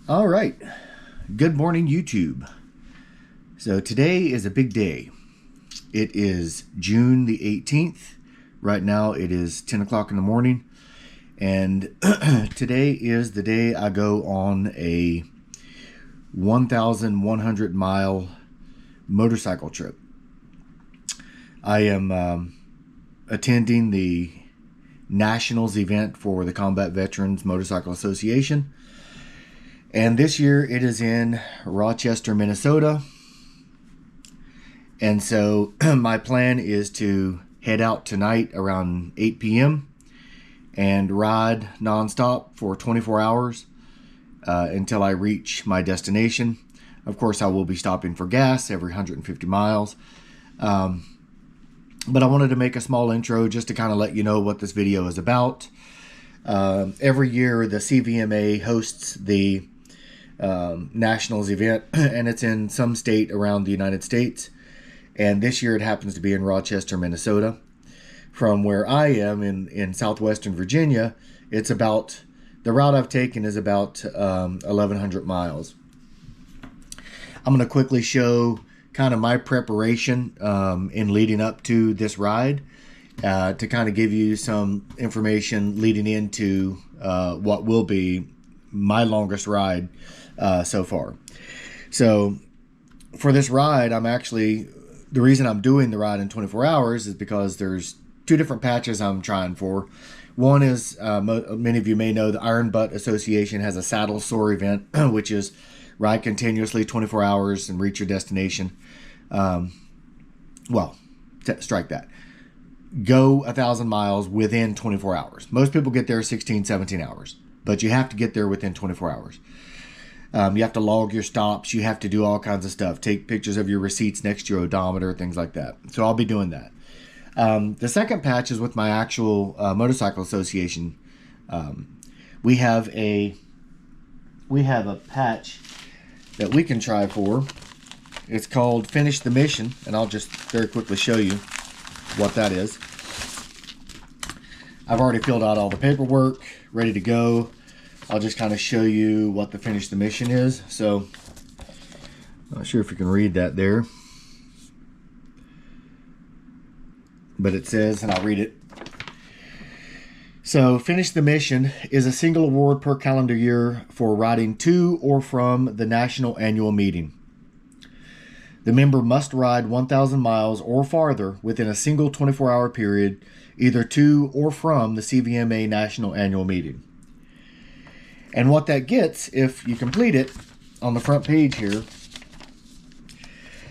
All right, good morning YouTube. So today is a big day. It is June the 18th. Right now it is 10 o'clock in the morning, and today is the day I go on a 1,100 mile motorcycle trip. I am attending the Nationals event for the Combat Veterans Motorcycle Association. And this year it is in Rochester, Minnesota. And so my plan is to head out tonight around 8 p.m. and ride nonstop for 24 hours until I reach my destination. Of course, I will be stopping for gas every 150 miles. But I wanted to make a small intro just to kind of let you know what this video is about. Every year the CVMA hosts the Nationals event, and it's in some state around the United States, and this year it happens to be in Rochester, Minnesota. From where I am in southwestern Virginia, it's about, the route I've taken is about 1,100 miles. I'm going to quickly show kind of my preparation in leading up to this ride, to kind of give you some information leading into what will be my longest ride so far. So for this ride, the reason I'm doing the ride in 24 hours is because there's two different patches I'm trying for. One is, many of you may know, the Iron Butt Association has a SaddleSore event, which is ride continuously 24 hours and reach your destination. Strike that. Go 1,000 miles within 24 hours. Most people get there 16, 17 hours, but you have to get there within 24 hours. You have to log your stops. You have to do all kinds of stuff. Take pictures of your receipts next to your odometer, things like that. So I'll be doing that. The second patch is with my actual motorcycle association. We have a patch that we can try for. It's called Finish the Mission, and I'll just very quickly show you what that is. I've already filled out all the paperwork, ready to go. I'll just kind of show you what the Finish the Mission is. So, not sure if you can read that there, but it says, and I'll read it. So, Finish the Mission is a single award per calendar year for riding to or from the National Annual Meeting. The member must ride 1,000 miles or farther within a single 24-hour period, either to or from the CVMA National Annual Meeting. And what that gets, if you complete it, on the front page here.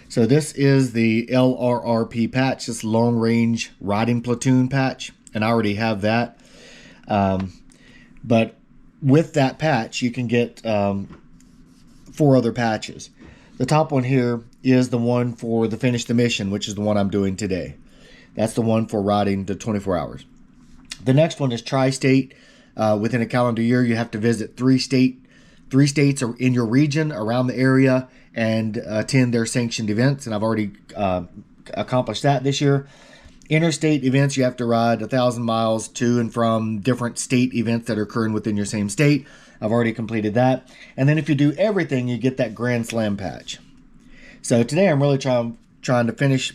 So this is the LRRP patch, this Long Range Riding Platoon patch, and I already have that. But with that patch, you can get 4 other patches. The top one here is the one for the Finish the Mission, which is the one I'm doing today. That's the one for riding the 24 hours. The next one is Tri-State. Within a calendar year, you have to visit 3 states in your region around the area and attend their sanctioned events, and I've already accomplished that this year. Interstate events, you have to ride 1,000 miles to and from different state events that are occurring within your same state. I've already completed that. And then if you do everything, you get that Grand Slam patch. So today I'm really trying to finish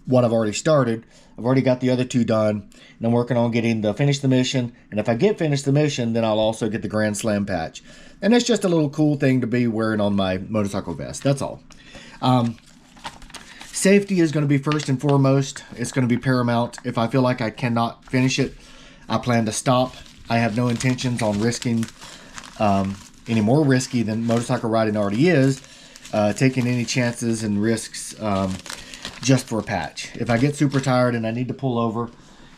what I've already started. I've already got the other 2 done, and I'm working on getting the Finish the Mission. And if I get Finish the Mission, then I'll also get the Grand Slam patch. And it's just a little cool thing to be wearing on my motorcycle vest. That's all. Safety is going to be first and foremost. It's going to be paramount. If I feel like I cannot finish it, I plan to stop. I have no intentions on risking any more risky than motorcycle riding already is, taking any chances and risks just for a patch. If I get super tired and I need to pull over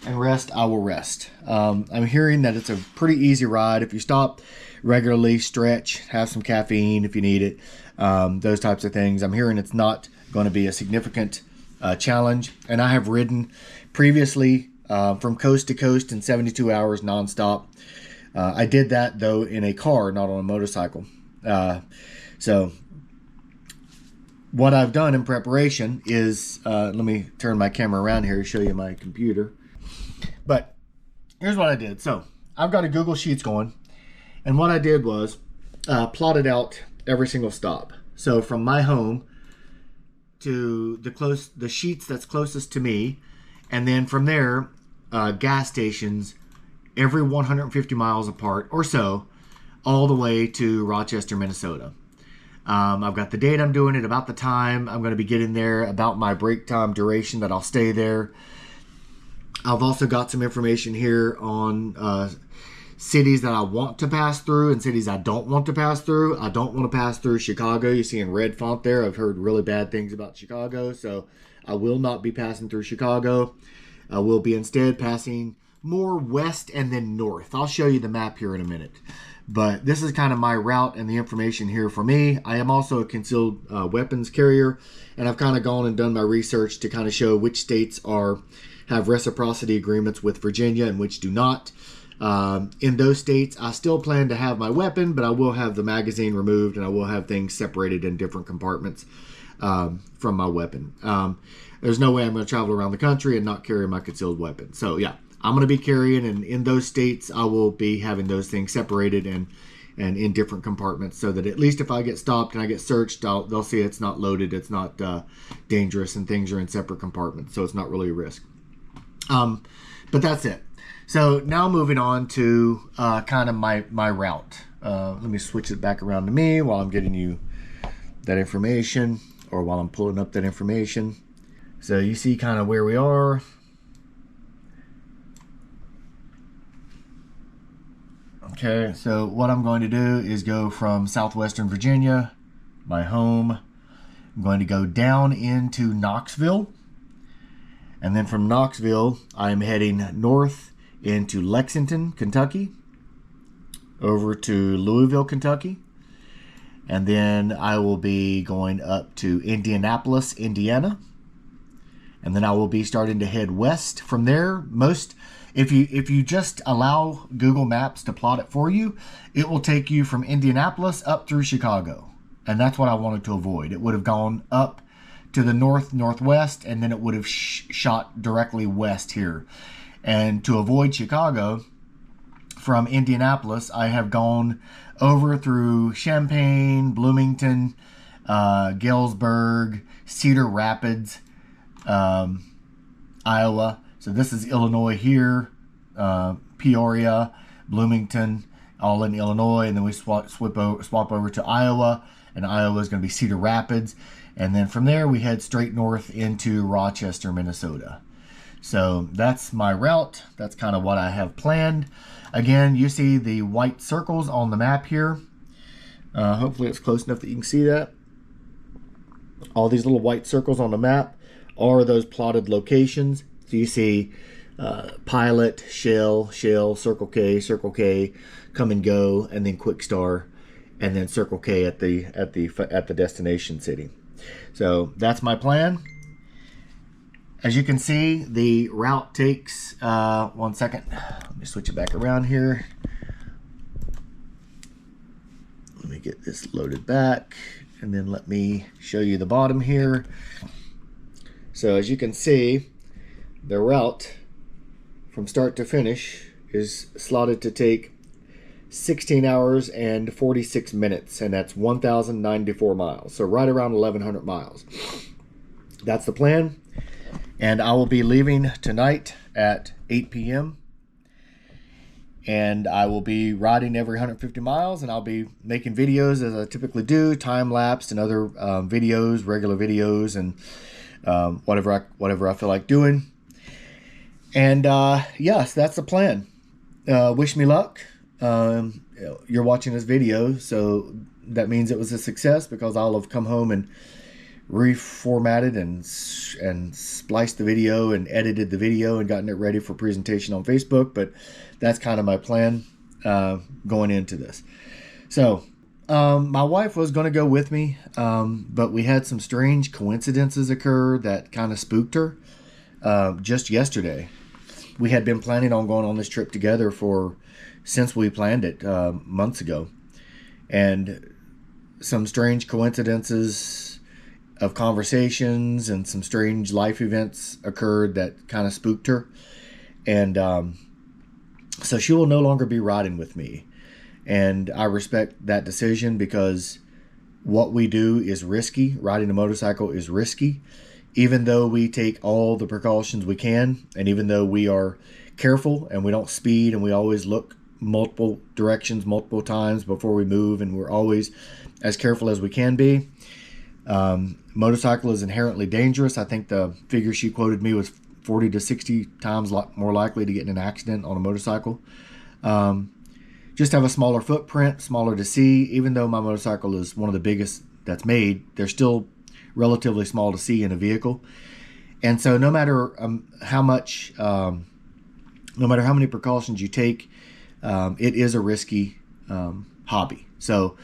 and rest, I will rest. I'm hearing that it's a pretty easy ride. If you stop regularly, stretch, have some caffeine if you need it, those types of things. I'm hearing it's not going to be a significant challenge. And I have ridden previously from coast to coast in 72 hours nonstop. I did that, though, in a car, not on a motorcycle. So what I've done in preparation is, let me turn my camera around here to show you my computer. But here's what I did. So I've got a Google Sheets going, and what I did was plotted out every single stop. So from my home to the sheets that's closest to me, and then from there, gas stations every 150 miles apart or so, all the way to Rochester, Minnesota. I've got the date I'm doing it, about the time I'm going to be getting there, about my break time duration that I'll stay there. I've also got some information here on cities that I want to pass through and cities I don't want to pass through. I don't want to pass through Chicago. You see in red font there, I've heard really bad things about Chicago, so I will not be passing through Chicago. I will be instead passing more west and then north. I'll show you the map here in a minute. But this is kind of my route and the information here for me. I am also a concealed weapons carrier, and I've kind of gone and done my research to kind of show which states have reciprocity agreements with Virginia and which do not. In those states, I still plan to have my weapon, but I will have the magazine removed and I will have things separated in different compartments from my weapon. There's no way I'm going to travel around the country and not carry my concealed weapon. So yeah, I'm going to be carrying, and in those states, I will be having those things separated and in different compartments, so that at least if I get stopped and I get searched, they'll see it's not loaded, it's not dangerous, and things are in separate compartments, so it's not really a risk. But that's it. So now moving on to kind of my route. Let me switch it back around to me while I'm getting you that information, or while I'm pulling up that information. So you see kind of where we are. Okay, so what I'm going to do is go from southwestern Virginia, my home. I'm going to go down into Knoxville. And then from Knoxville, I'm heading north into Lexington, Kentucky, over to Louisville, Kentucky. And then I will be going up to Indianapolis, Indiana. And then I will be starting to head west from there. If you just allow Google Maps to plot it for you, it will take you from Indianapolis up through Chicago. And that's what I wanted to avoid. It would have gone up to the northwest, and then it would have shot directly west here. And to avoid Chicago, from Indianapolis, I have gone over through Champaign, Bloomington, Galesburg, Cedar Rapids, Iowa. So this is Illinois here, Peoria, Bloomington, all in Illinois, and then we swap over to Iowa, and Iowa is going to be Cedar Rapids, and then from there we head straight north into Rochester, Minnesota. So that's my route. That's kind of what I have planned. Again, you see the white circles on the map here. Hopefully it's close enough that you can see that. All these little white circles on the map are those plotted locations. So you see Pilot, Shell, Circle K, Come and Go, and then Quick Star, and then Circle K at the destination city. So that's my plan. As you can see, the route takes 1 second. Let me switch it back around here. Let me get this loaded back, and then let me show you the bottom here. So as you can see, the route from start to finish is slotted to take 16 hours and 46 minutes, and that's 1,094 miles. So right around 1,100 miles. That's the plan. And I will be leaving tonight at 8 p.m. And I will be riding every 150 miles, and I'll be making videos as I typically do, time-lapsed and other videos, regular videos, and whatever I feel like doing. And yes, that's the plan. Wish me luck. You're watching this video, so that means it was a success, because I'll have come home and reformatted and spliced the video and edited the video and gotten it ready for presentation on Facebook. But that's kind of my plan going into this. So my wife was going to go with me, but we had some strange coincidences occur that kind of spooked her. Just yesterday, we had been planning on going on this trip together since we planned it months ago, and some strange coincidences of conversations and some strange life events occurred that kind of spooked her, and so she will no longer be riding with me. And I respect that decision because what we do is risky. Riding a motorcycle is risky. Even though we take all the precautions we can, and even though we are careful and we don't speed and we always look multiple directions multiple times before we move, and we're always as careful as we can be, motorcycle is inherently dangerous. I think the figure she quoted me was 40 to 60 times more likely to get in an accident on a motorcycle. Just have a smaller footprint, smaller to see. Even though my motorcycle is one of the biggest that's made, they're still relatively small to see in a vehicle. And so no matter how much, no matter how many precautions you take, it is a risky hobby. So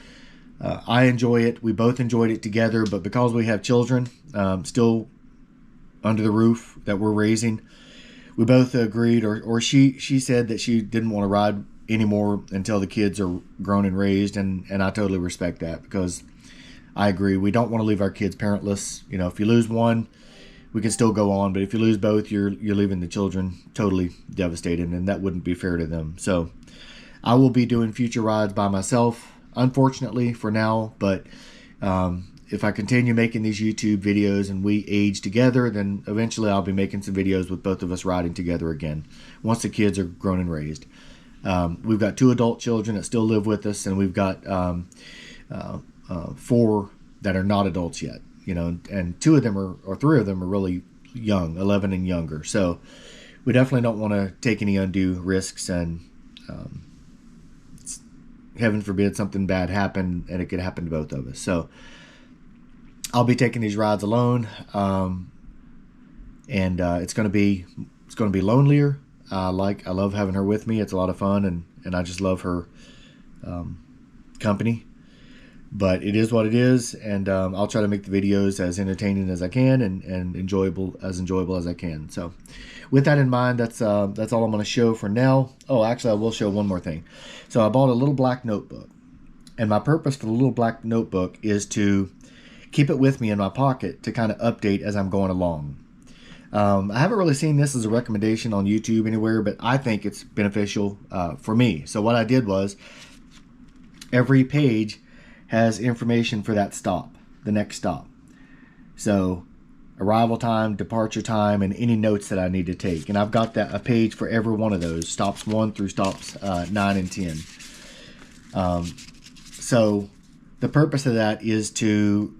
I enjoy it. We both enjoyed it together, but because we have children still under the roof that we're raising, we both agreed, or she said that she didn't want to ride anymore until the kids are grown and raised, and I totally respect that, because I agree. We don't want to leave our kids parentless. You know, if you lose one, we can still go on, but if you lose both, you're leaving the children totally devastated, and that wouldn't be fair to them. So I will be doing future rides by myself, unfortunately for now, but if I continue making these YouTube videos and we age together, then eventually I'll be making some videos with both of us riding together again once the kids are grown and raised. We've got 2 adult children that still live with us, and we've got 4 that are not adults yet, you know, and 2 of them or 3 of them are really young, 11 and younger. So we definitely don't want to take any undue risks, and heaven forbid something bad happen, and it could happen to both of us. So I'll be taking these rides alone, and it's going to be lonelier. I love having her with me. It's a lot of fun, and I just love her company. But it is what it is, and I'll try to make the videos as entertaining as I can and enjoyable as I can. So with that in mind, that's all I'm going to show for now. Oh, actually, I will show one more thing. So I bought a little black notebook, and my purpose for the little black notebook is to keep it with me in my pocket to kind of update as I'm going along. I haven't really seen this as a recommendation on YouTube anywhere, but I think it's beneficial for me. So what I did was, every page has information for that stop, the next stop. So arrival time, departure time, and any notes that I need to take. And I've got a page for every one of those, stops 1 through stops 9 and 10. So the purpose of that is to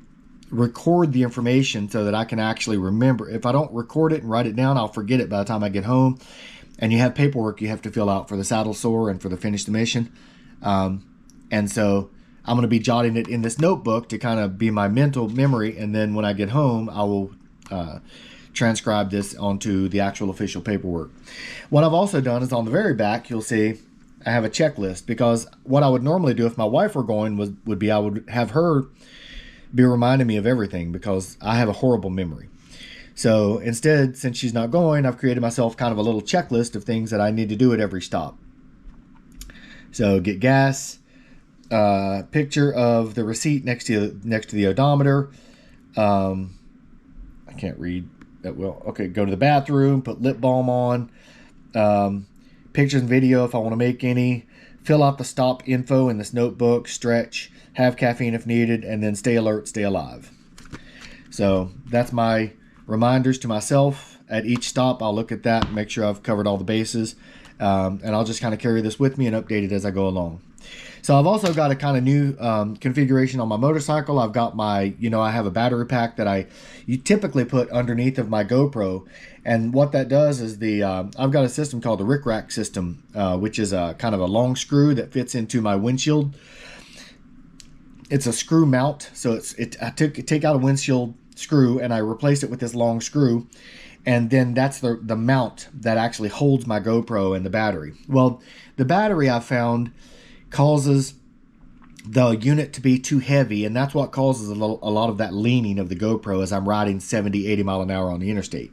record the information so that I can actually remember. If I don't record it and write it down, I'll forget it by the time I get home. And you have paperwork you have to fill out for the SaddleSore and for the Finish the Mission. And so I'm going to be jotting it in this notebook to kind of be my mental memory. And then when I get home, I will transcribe this onto the actual official paperwork. What I've also done is on the very back, you'll see I have a checklist, because what I would normally do if my wife were going would be I would have her be reminding me of everything, because I have a horrible memory. So instead, since she's not going, I've created myself kind of a little checklist of things that I need to do at every stop. So get gas, picture of the receipt next to the odometer. I can't read that well. Okay, go to the bathroom, put lip balm on, pictures and video if I want to make any, fill out the stop info in this notebook, stretch, have caffeine if needed, and then stay alert, stay alive. So that's my reminders to myself. At each stop, I'll look at that and make sure I've covered all the bases, and I'll just kind of carry this with me and update it as I go along. So I've also got a kind of new configuration on my motorcycle. I've got my, I have a battery pack that you typically put underneath of my GoPro. And what that does is I've got a system called the Rick Rack system, which is a kind of a long screw that fits into my windshield. It's a screw mount. So I take out a windshield screw and I replace it with this long screw. And then that's the mount that actually holds my GoPro and the battery. Well, the battery I found causes the unit to be too heavy, and that's what causes a lot of that leaning of the GoPro as I'm riding 70, 80 mile an hour on the interstate.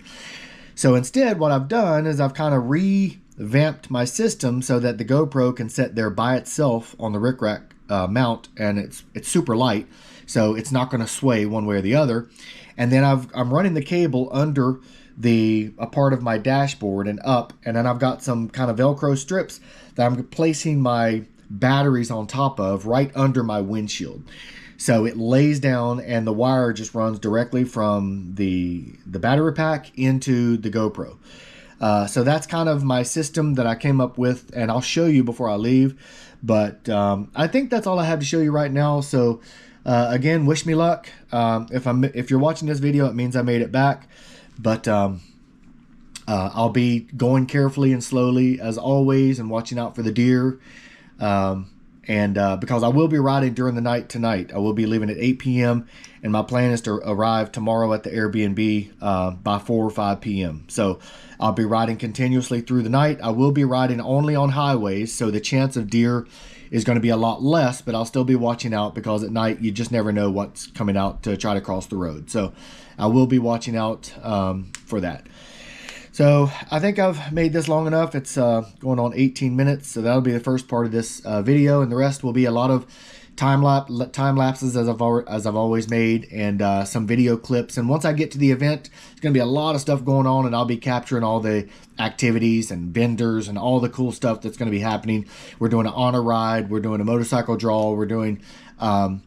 So instead, what I've done is I've kind of revamped my system so that the GoPro can sit there by itself on the Rick Rack mount, and it's super light, so it's not going to sway one way or the other. And then I'm running the cable under a part of my dashboard and up, and then I've got some kind of Velcro strips that I'm placing my batteries on top of right under my windshield. So it lays down and the wire just runs directly from the battery pack into the GoPro. So that's kind of my system that I came up with, and I'll show you before I leave. But I think that's all I have to show you right now. So again, wish me luck. If you're watching this video, it means I made it back. But I'll be going carefully and slowly as always, and watching out for the deer. Because I will be riding during the night tonight. I will be leaving at 8 p.m. and my plan is to arrive tomorrow at the Air B&B by 4 or 5 p.m. So I'll be riding continuously through the night. I will be riding only on highways, so the chance of deer is going to be a lot less, but I'll still be watching out because at night you just never know what's coming out to try to cross the road. So I will be watching out for that. So I think I've made this long enough. It's going on 18 minutes, so that'll be the first part of this video, and the rest will be a lot of time lapses as I've always made, and some video clips. And once I get to the event, there's going to be a lot of stuff going on, and I'll be capturing all the activities and vendors and all the cool stuff that's going to be happening. We're doing an honor ride, we're doing a motorcycle draw, we're doing a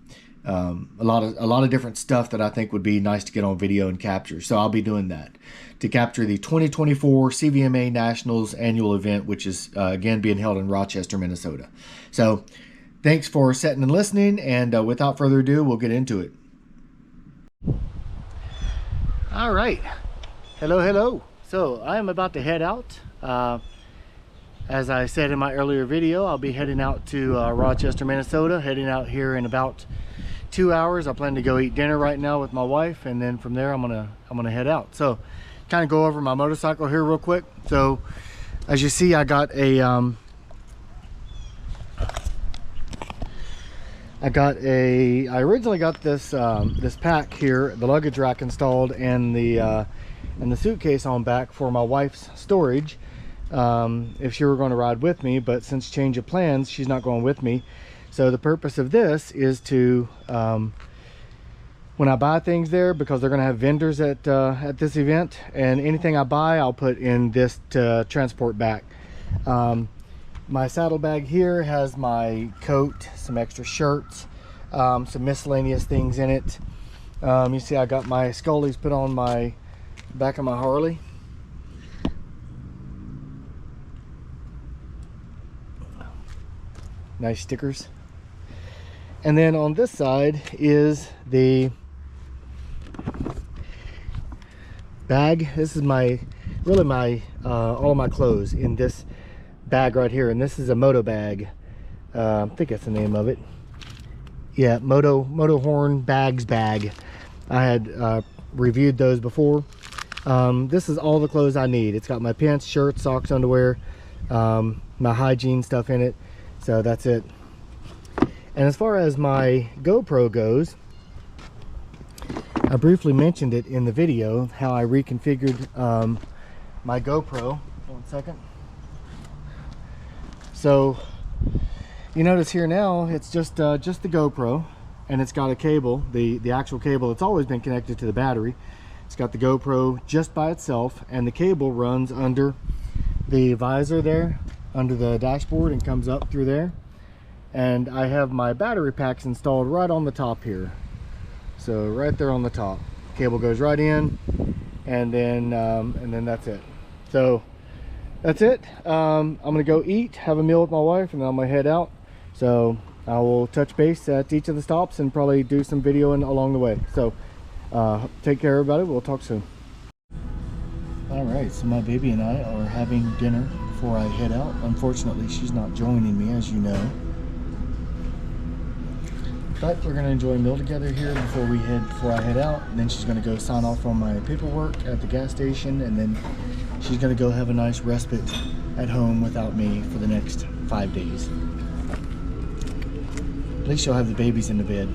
lot of different stuff that I think would be nice to get on video and capture. So I'll be doing that to capture the 2024 CVMA Nationals annual event, which is again being held in Rochester, Minnesota. So thanks for sitting and listening, and without further ado, we'll get into it. All right, hello. So I am about to head out. As I said in my earlier video, I'll be heading out to Rochester, Minnesota, heading out here in about 2 hours. I plan to go eat dinner right now with my wife, and then from there I'm gonna head out. So kind of go over my motorcycle here real quick. So as you see, I got a I originally got this this pack here, the luggage rack installed, and the suitcase on back for my wife's storage if she were going to ride with me. But since change of plans, she's not going with me. So the purpose of this is to when I buy things there, because they're going to have vendors at this event, and anything I buy I'll put in this to transport back. My saddlebag here has my coat, some extra shirts, some miscellaneous things in it. You see I got my Skullies put on my back of my Harley. Nice stickers. And then on this side is the bag. This is my all of my clothes in this bag right here, and this is a moto bag. I think that's the name of it. Yeah, MotoHorn bags bag. I had reviewed those before. This is all the clothes I need. It's got my pants, shirts, socks, underwear, my hygiene stuff in it. So that's it. And as far as my GoPro goes, I briefly mentioned it in the video how I reconfigured my GoPro. 1 second. So you notice here now it's just the GoPro, and it's got a cable, the actual cable. It's always been connected to the battery. It's got the GoPro just by itself, and the cable runs under the visor there, under the dashboard, and comes up through there. And I have my battery packs installed right on the top here. So right there on the top, cable goes right in, and then that's it. So that's it. I'm gonna go eat, have a meal with my wife, and then I'm gonna head out. So I will touch base at each of the stops and probably do some videoing along the way. So take care, everybody. We'll talk soon. All right, so my baby and I are having dinner before I head out. Unfortunately, she's not joining me, as you know. But we're going to enjoy a meal together here before I head out. And then she's going to go sign off on my paperwork at the gas station, and then she's going to go have a nice respite at home without me for the next 5 days. At least she'll have the babies in the bed.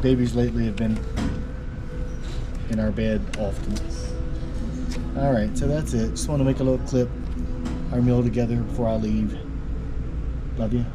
Babies lately have been in our bed often. All right, so that's it. Just want to make a little clip, our meal together before I leave. Love you.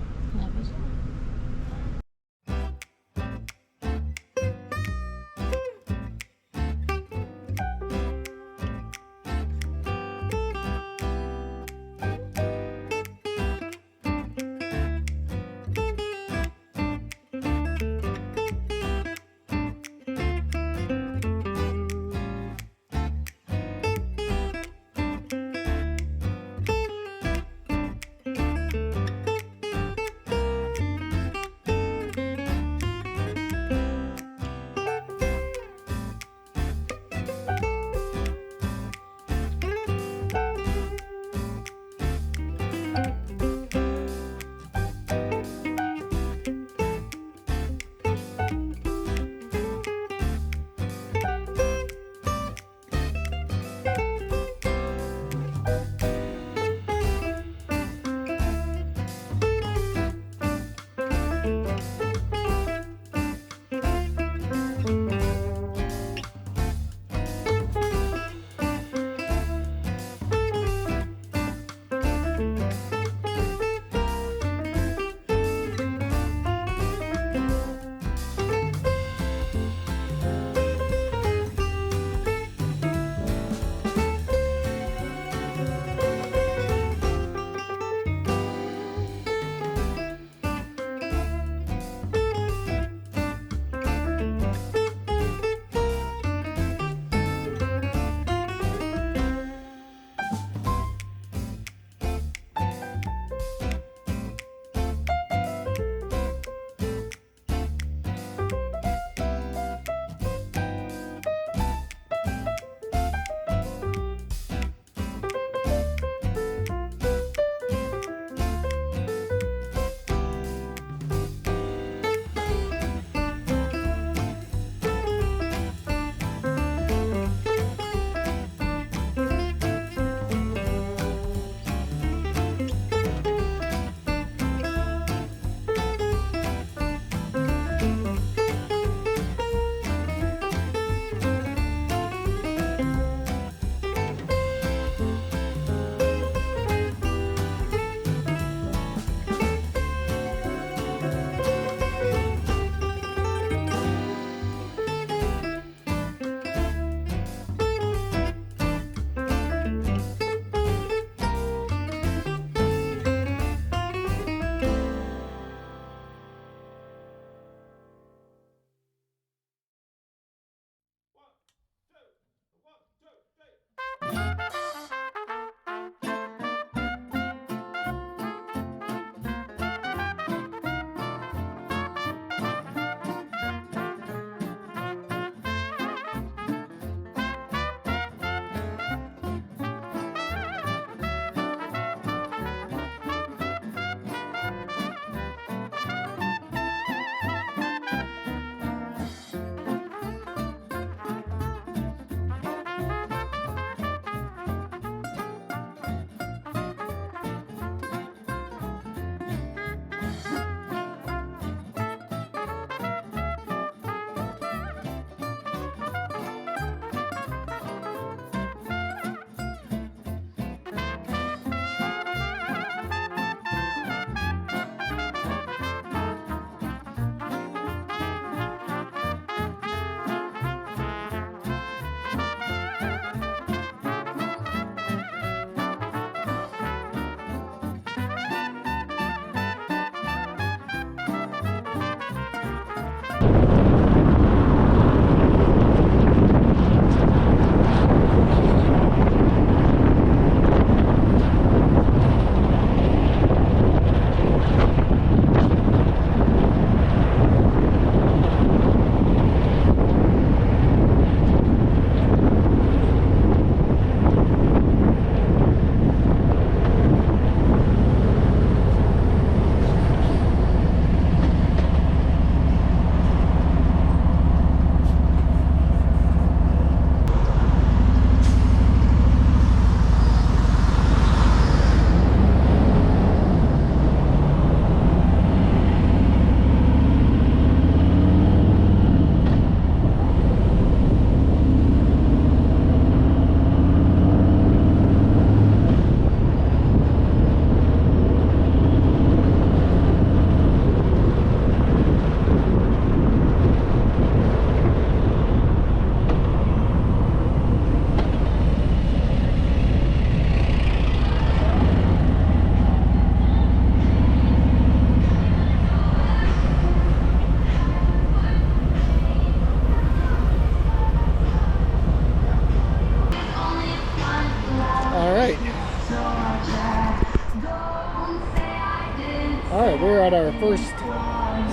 All right, we're at our first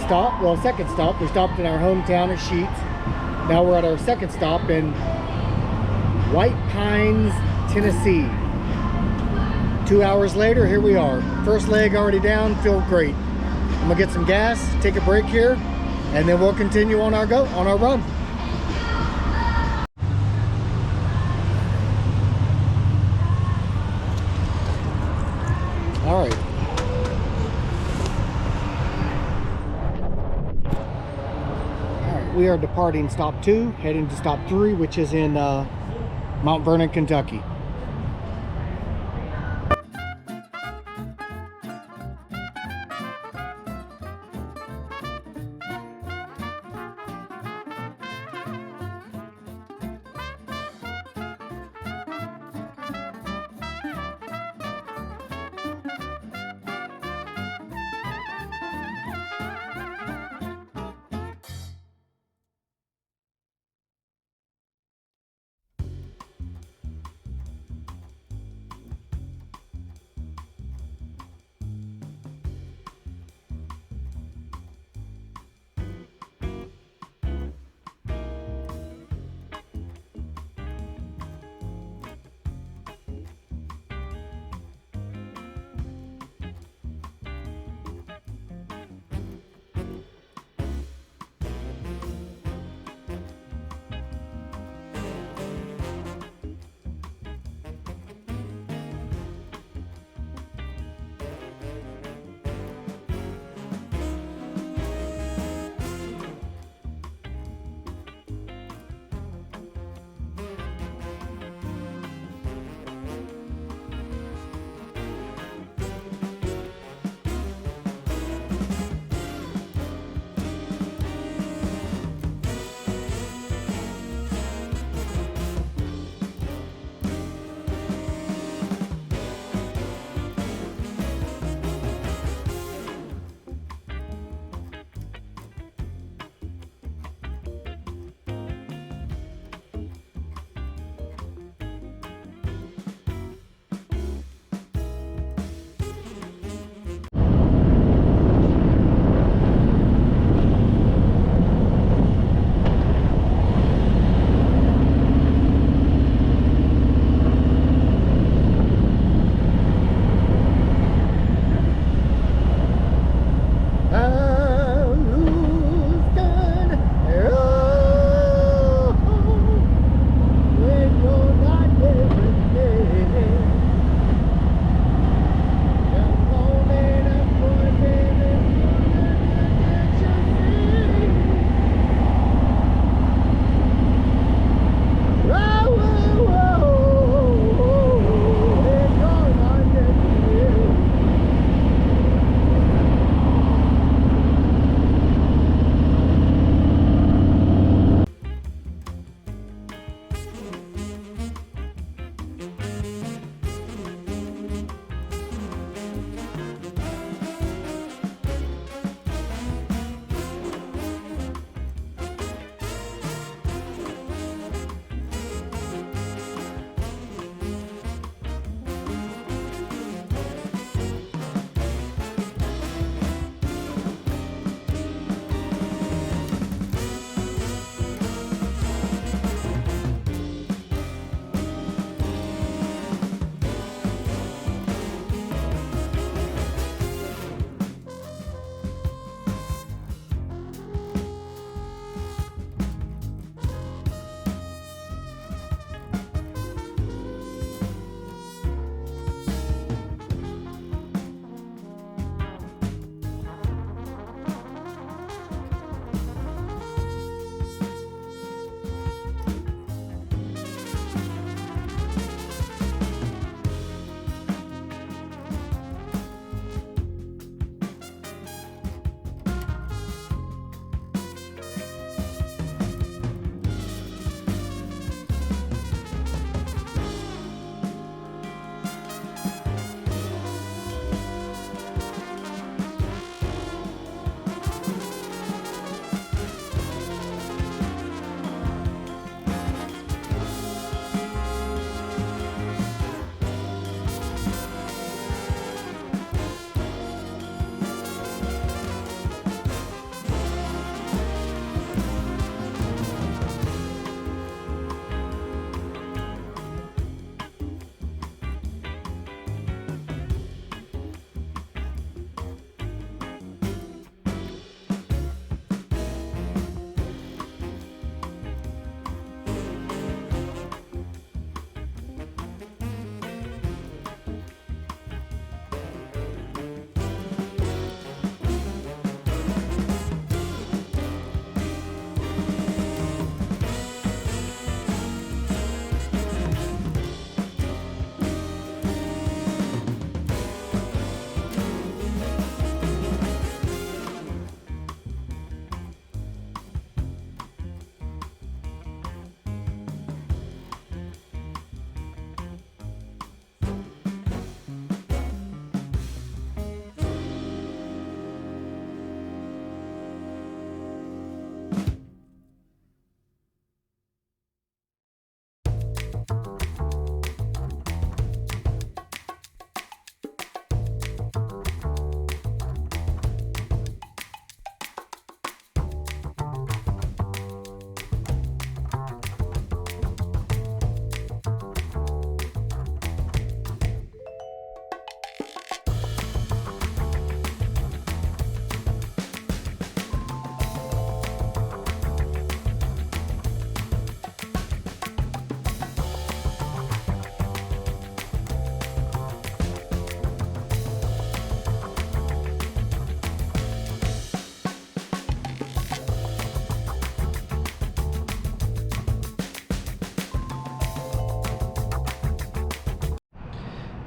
stop, well, second stop. We stopped in our hometown of Sheets. Now we're at our second stop in White Pines, Tennessee. 2 hours later, here we are. First leg already down, feel great. I'm gonna get some gas, take a break here, and then we'll continue on our run. All right. We are departing stop 2, heading to stop 3, which is in Mount Vernon, Kentucky.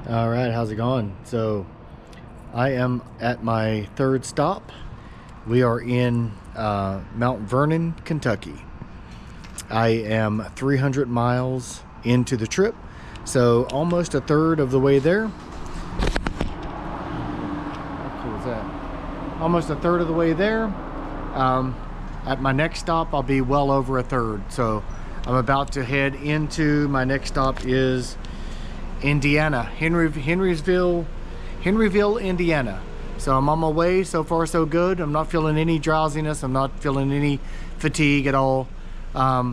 All right, how's it going? So I am at my third stop. We are in Mount Vernon, Kentucky. I am 300 miles into the trip, so almost a third of the way there. How cool is that? Almost a third of the way there. At my next stop, I'll be well over a third. So I'm about to head into my next stop is Indiana, Henryville, Indiana. So I'm on my way. So far so good. I'm not feeling any drowsiness. I'm not feeling any fatigue at all. I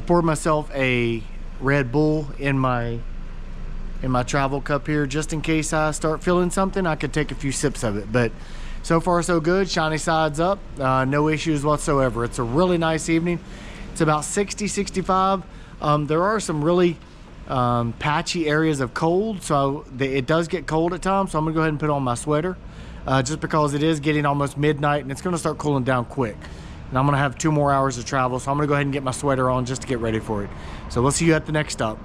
poured myself a Red Bull in my travel cup here, just in case I start feeling something. I could take a few sips of it, but so far so good. Shiny sides up, no issues whatsoever. It's a really nice evening. It's about 60, 65. There are some really patchy areas of cold, so it does get cold at times, so I'm gonna go ahead and put on my sweater just because it is getting almost midnight and it's gonna start cooling down quick, and I'm gonna have 2 more hours of travel, so I'm gonna go ahead and get my sweater on just to get ready for it. So we'll see you at the next stop.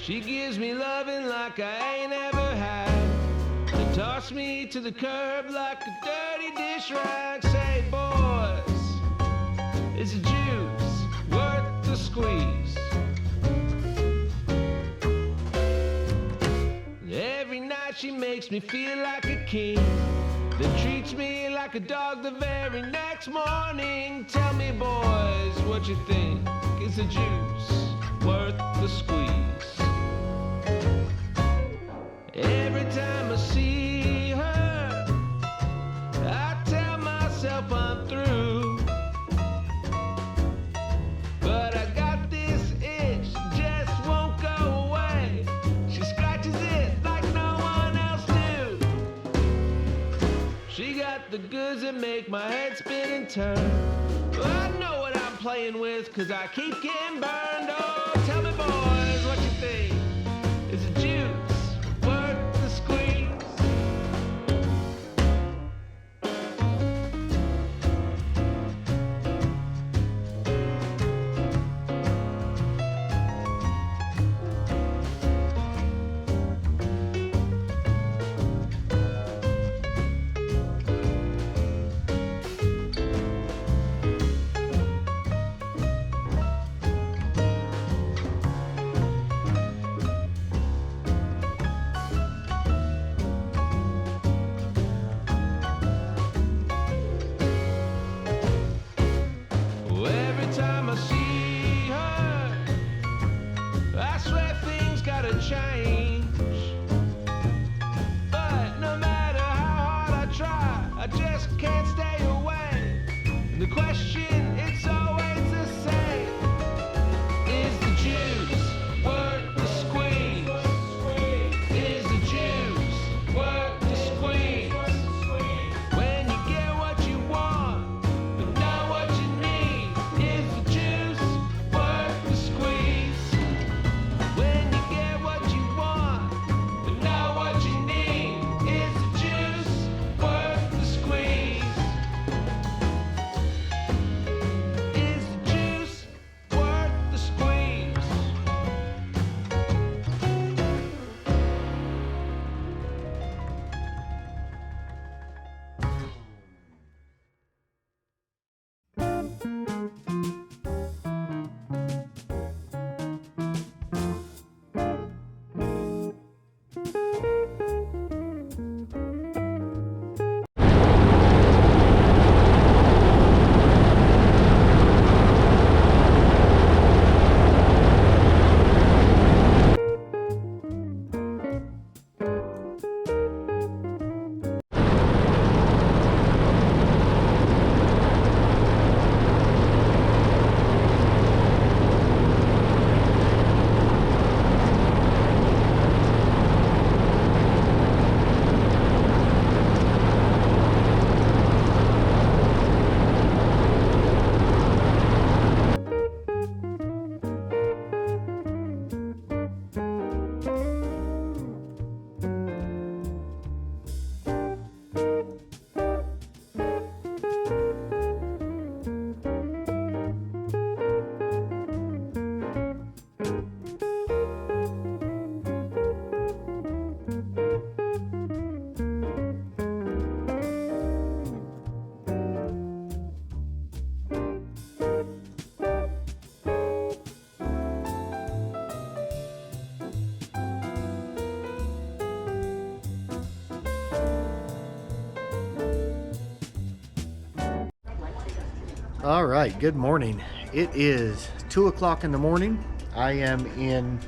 She gives me loving like I ain't ever had, and toss me to the curb like a dirty dish rag. Say, boys, is the juice worth the squeeze? Every night she makes me feel like a king, then treats me like a dog the very next morning. Tell me, boys, what you think? Is the juice worth the squeeze? Every time I see her, I tell myself I'm through, but I got this itch, just won't go away. She scratches it like no one else do. She got the goods that make my head spin and turn. Well, I know what I'm playing with, cause I keep getting burned. Oh, tell me, boys, what you think? Is the juice worth the squeeze? All right, good morning. It is 2 o'clock in the morning. I am in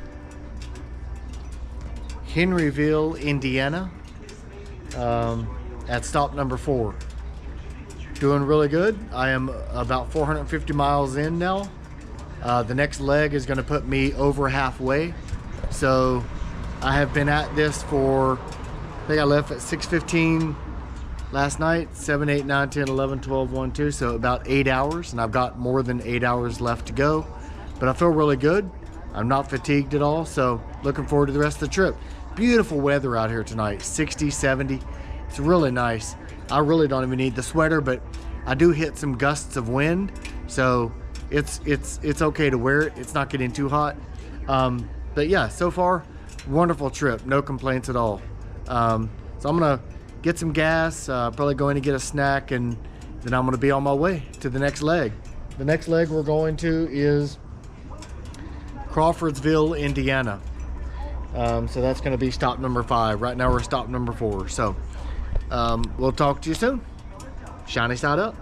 Henryville, Indiana, at stop number 4. Doing really good. I am about 450 miles in now. The next leg is going to put me over halfway. So I have been at this for, I think I left at 6:15 last night, 7, 8, 9, 10, 11, 12, 1, 2, so about 8 hours, and I've got more than 8 hours left to go. But I feel really good. I'm not fatigued at all, so looking forward to the rest of the trip. Beautiful weather out here tonight, 60, 70. It's really nice. I really don't even need the sweater, but I do hit some gusts of wind, so it's okay to wear it. It's not getting too hot. But yeah, so far, wonderful trip. No complaints at all. So I'm gonna get some gas, probably going to get a snack, and then I'm gonna be on my way to the next leg. The next leg we're going to is Crawfordsville, Indiana. So that's gonna be stop number 5. Right now we're stop number 4. So we'll talk to you soon. Shiny side up.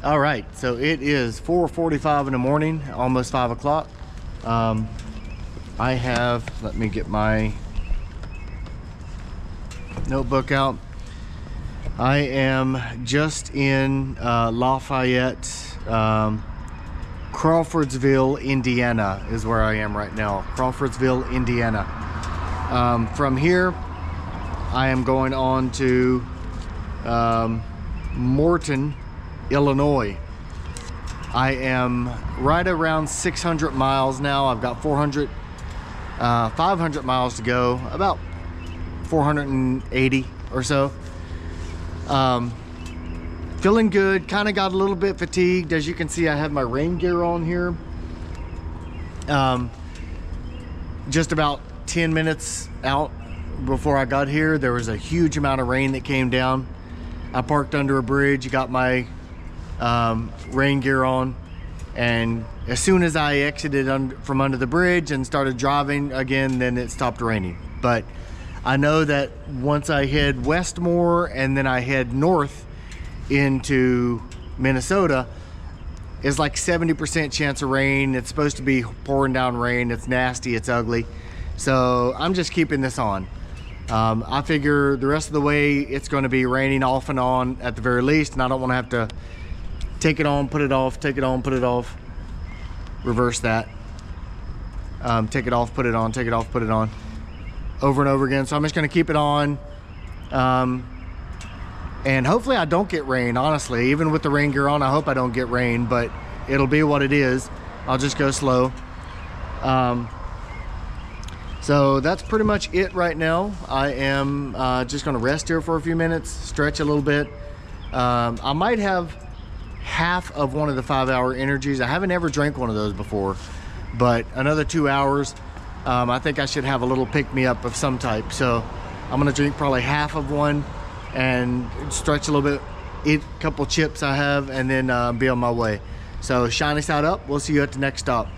All right, so it is 4:45 in the morning, almost 5 o'clock. I have, let me get my notebook out. I am just in Lafayette, Crawfordsville, Indiana is where I am right now. Crawfordsville, Indiana. From here, I am going on to Morton, Illinois. I am right around 600 miles now. I've got 500 miles to go, about 480 or so. Feeling good, kind of got a little bit fatigued. As you can see, I have my rain gear on here. Just about 10 minutes out before I got here, there was a huge amount of rain that came down. I parked under a bridge, got my rain gear on, and as soon as I exited from under the bridge and started driving again, then it stopped raining. But I know that once I head west more and then I head north into Minnesota, it's like 70% chance of rain. It's supposed to be pouring down rain. It's nasty, it's ugly. So I'm just keeping this on. I figure the rest of the way it's going to be raining off and on at the very least, and I don't want to have to take it on, put it off, take it on, put it off, reverse that. Take it off, put it on, take it off, put it on, over and over again. So I'm just going to keep it on, and hopefully I don't get rain. Honestly, even with the rain gear on, I hope I don't get rain, but it'll be what it is. I'll just go slow. So that's pretty much it right now. I am just going to rest here for a few minutes, stretch a little bit. I might have half of one of the 5-hour energies. I haven't ever drank one of those before, but another 2 hours, I think I should have a little pick-me-up of some type. So I'm going to drink probably half of one and stretch a little bit, eat a couple chips I have, and then be on my way. So shiny side up. We'll see you at the next stop.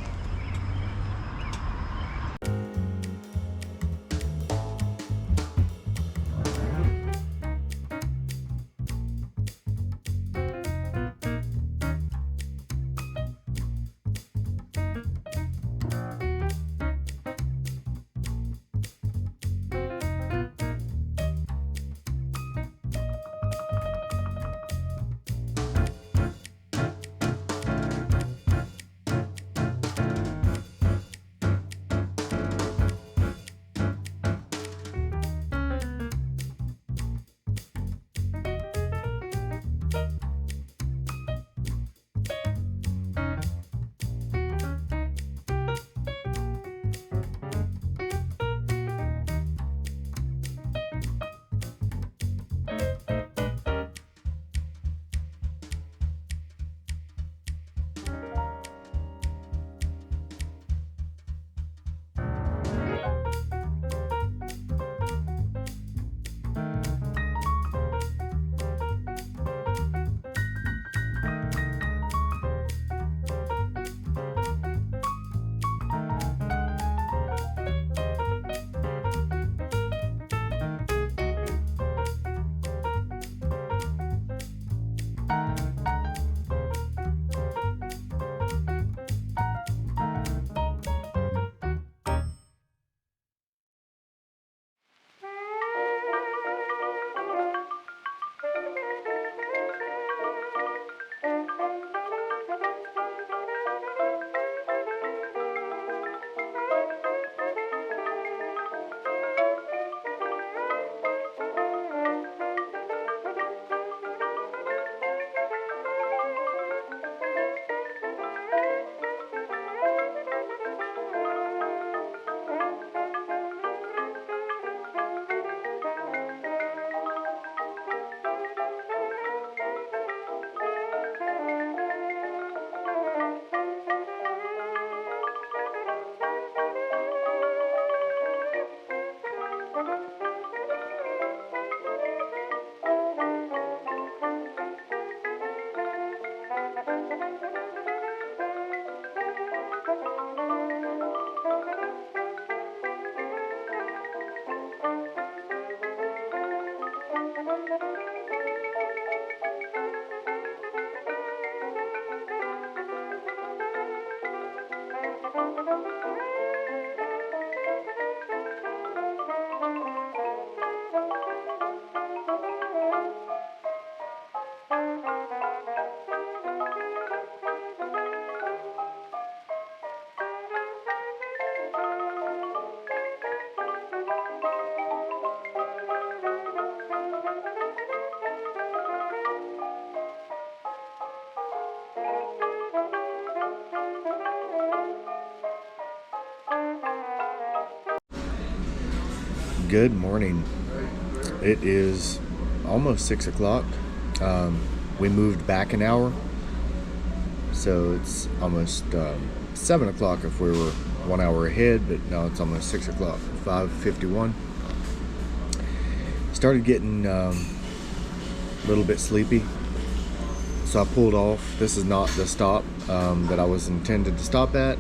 Good morning. It is almost 6 o'clock. We moved back an hour, so it's almost 7 o'clock if we were 1 hour ahead, but now it's almost 6 o'clock, 5:51. Started getting a little bit sleepy, so I pulled off. This is not the stop that I was intended to stop at,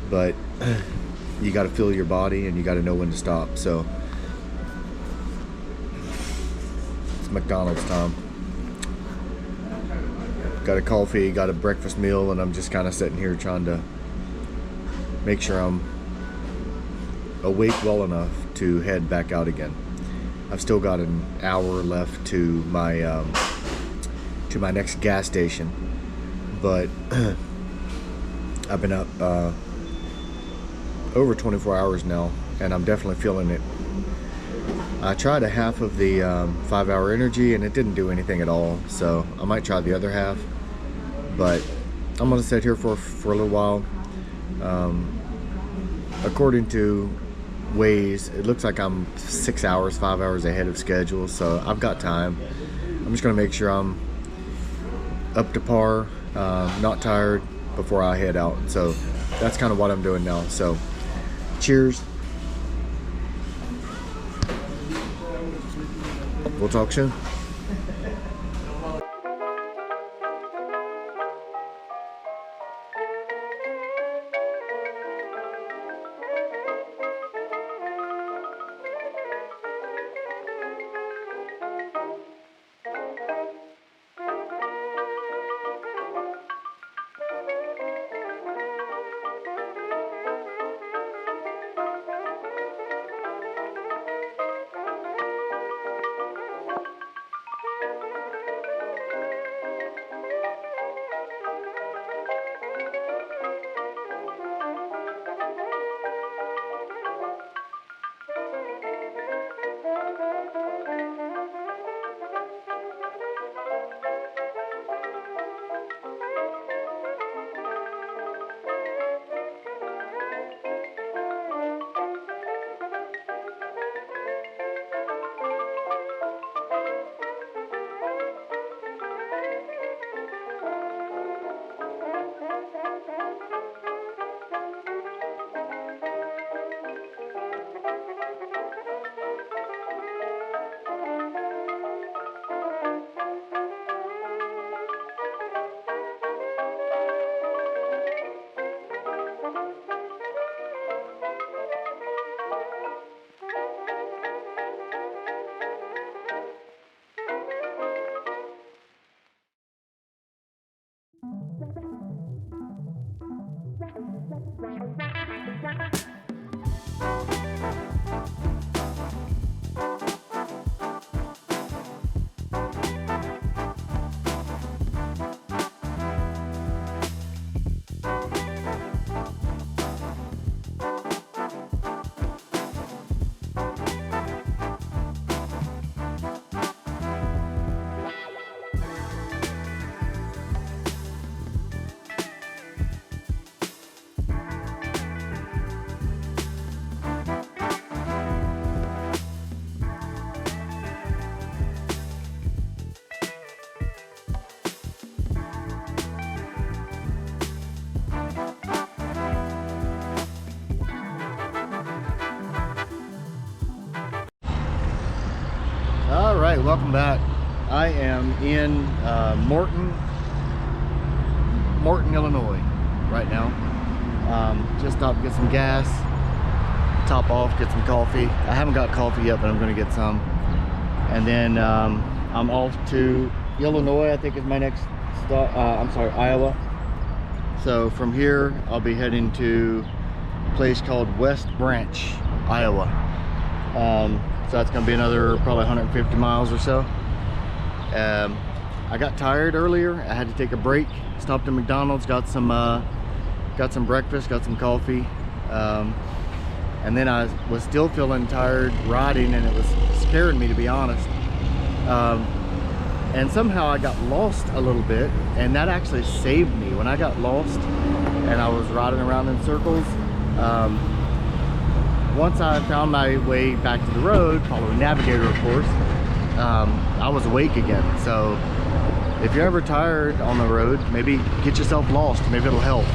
but you got to feel your body and you got to know when to stop. So it's McDonald's time. Got a coffee, got a breakfast meal, and I'm just kind of sitting here trying to make sure I'm awake well enough to head back out again. I've still got an hour left to my next gas station, but I've been up over 24 hours now, and I'm definitely feeling it. I tried a half of the 5-hour energy, and it didn't do anything at all, so I might try the other half, but I'm gonna sit here for a little while. According to Waze, it looks like I'm 5 hours ahead of schedule, so I've got time. I'm just gonna make sure I'm up to par, not tired before I head out. So that's kind of what I'm doing now. So cheers. We'll talk soon. Alright, welcome back. I am in Morton, Illinois right now. Just stopped to get some gas, top off, get some coffee. I haven't got coffee yet, but I'm going to get some. And then I'm off to Illinois, I think is my next stop. I'm sorry, Iowa. So from here, I'll be heading to a place called West Branch, Iowa. So that's going to be another probably 150 miles or so. I got tired earlier. I had to take a break. Stopped at McDonald's, got some breakfast, got some coffee, and then I was still feeling tired riding, and it was scaring me, to be honest. And somehow I got lost a little bit, and that actually saved me. When I got lost and I was riding around in circles, once I found my way back to the road, following Navigator, of course, I was awake again. So if you're ever tired on the road, maybe get yourself lost. Maybe it'll help.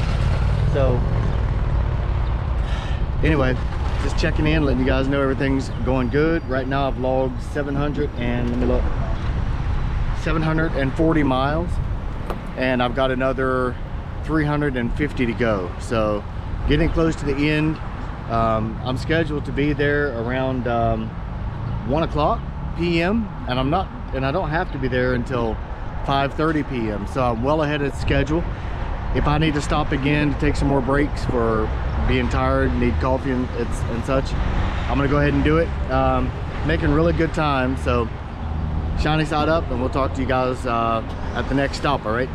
So anyway, just checking in, letting you guys know everything's going good. Right now I've logged 740 miles, and I've got another 350 to go. So getting close to the end. I'm scheduled to be there around 1 o'clock p.m. and I don't have to be there until 5:30 p.m. so I'm well ahead of schedule. If I need to stop again to take some more breaks for being tired, need coffee and such, I'm gonna go ahead and do it. Making really good time, so shiny side up, and we'll talk to you guys at the next stop. All right.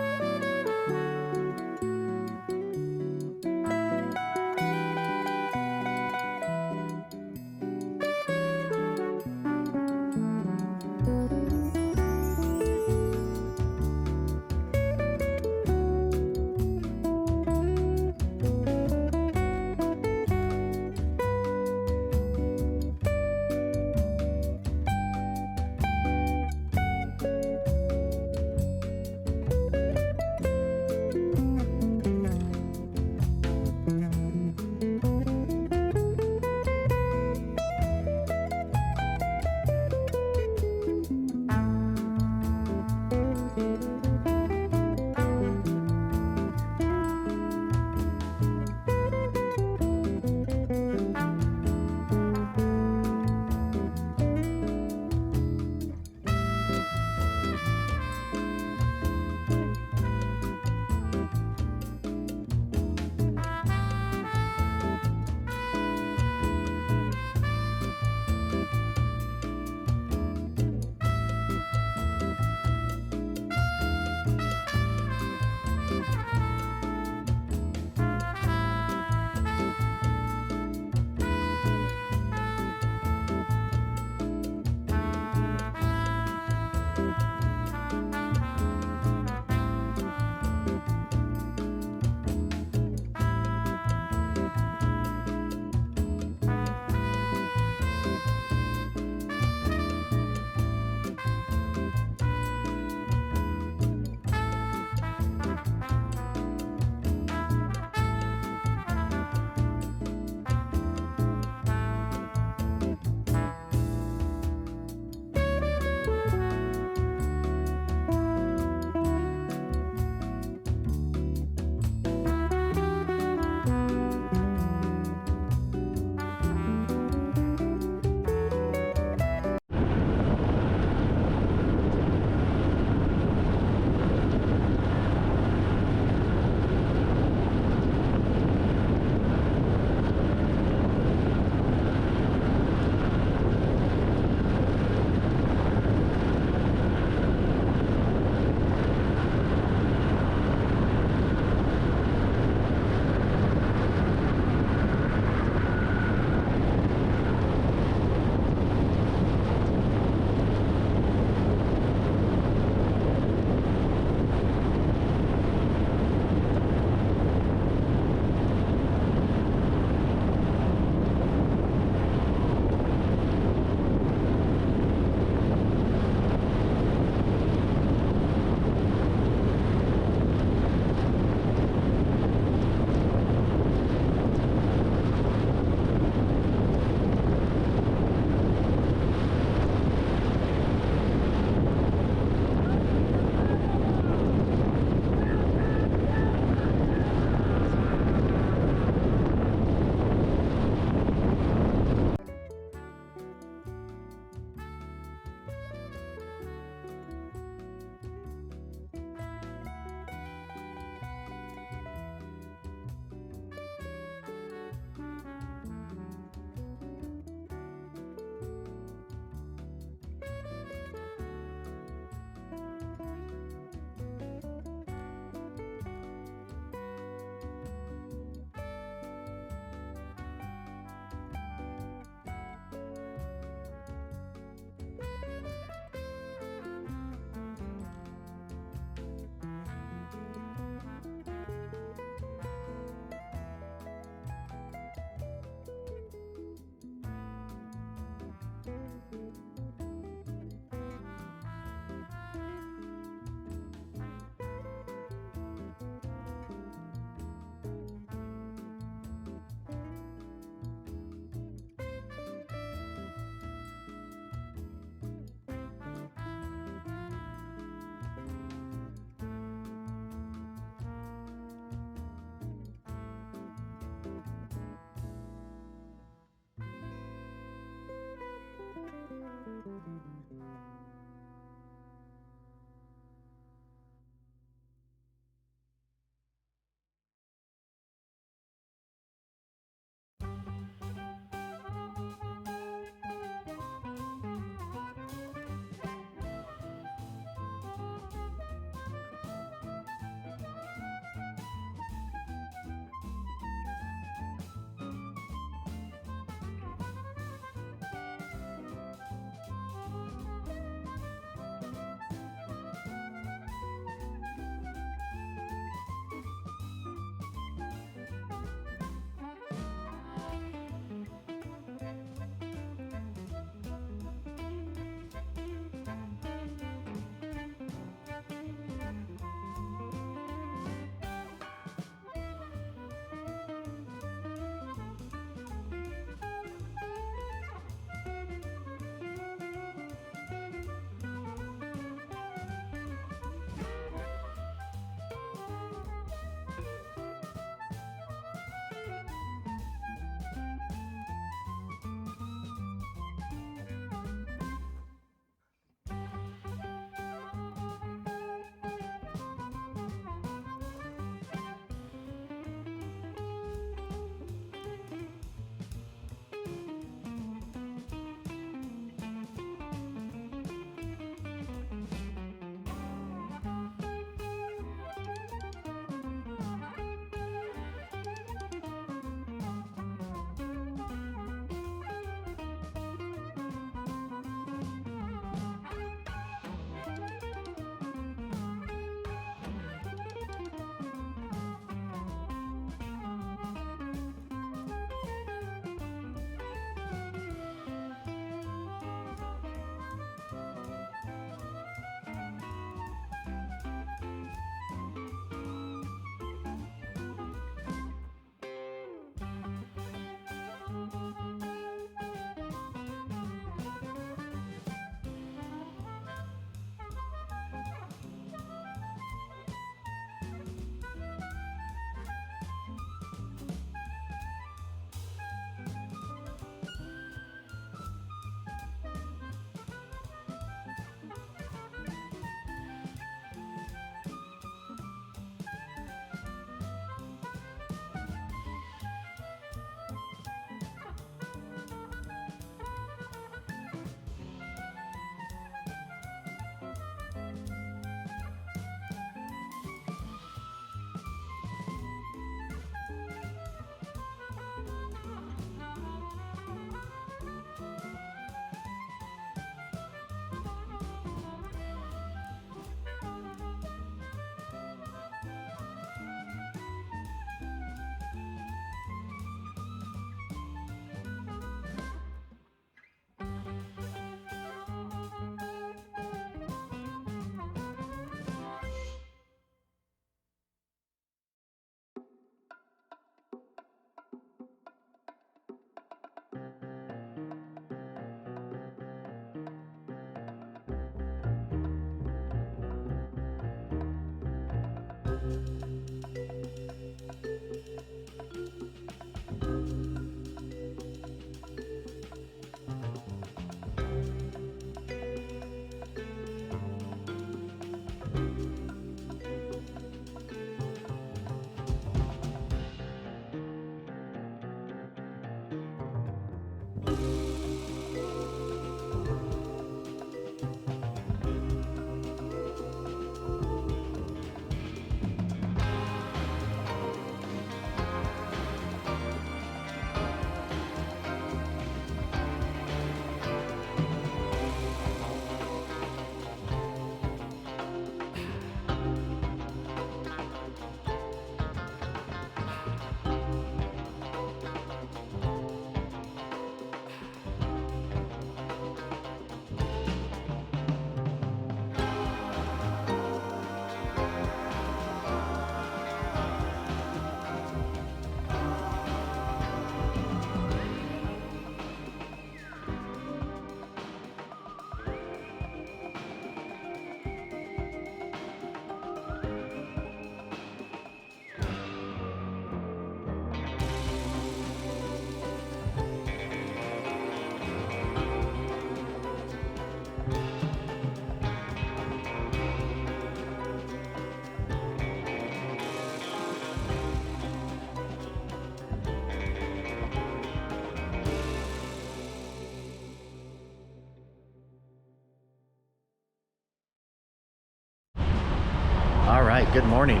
All right, good morning.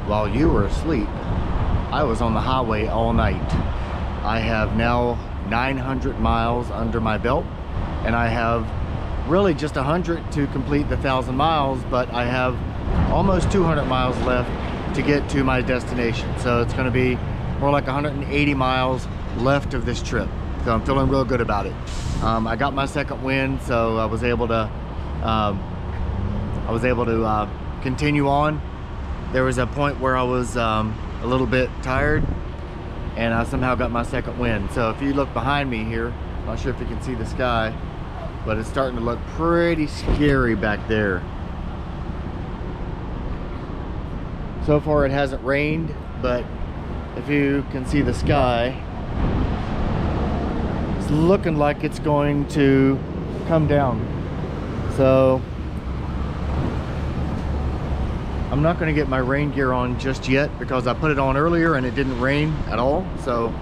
While you were asleep, I was on the highway all night. I have now 900 miles under my belt, and I have really just 100 to complete the 1,000 miles, but I have almost 200 miles left to get to my destination. So it's going to be more like 180 miles left of this trip. So I'm feeling real good about it. I got my second win, so I was able to continue on. There was a point where I was a little bit tired, and I somehow got my second win. So if you look behind me here, I'm not sure if you can see the sky, but it's starting to look pretty scary back there. So far it hasn't rained, but if you can see the sky, it's looking like it's going to come down. So I'm not going to get my rain gear on just yet because I put it on earlier and it didn't rain at all. So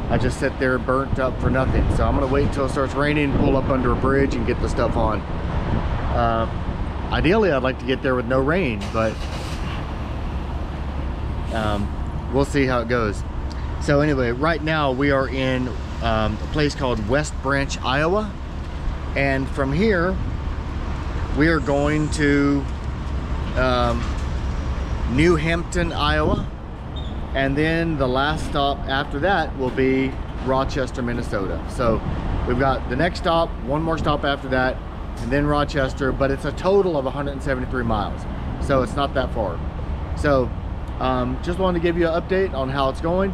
I just sit there burnt up for nothing. So I'm going to wait until it starts raining, pull up under a bridge and get the stuff on. Ideally I'd like to get there with no rain, but we'll see how it goes. So anyway, right now we are in a place called West Branch, Iowa, and from here we are going to New Hampton, Iowa, and then the last stop after that will be Rochester, Minnesota. So we've got the next stop, one more stop after that, and then Rochester, but it's a total of 173 miles, so it's not that far. So just wanted to give you an update on how it's going.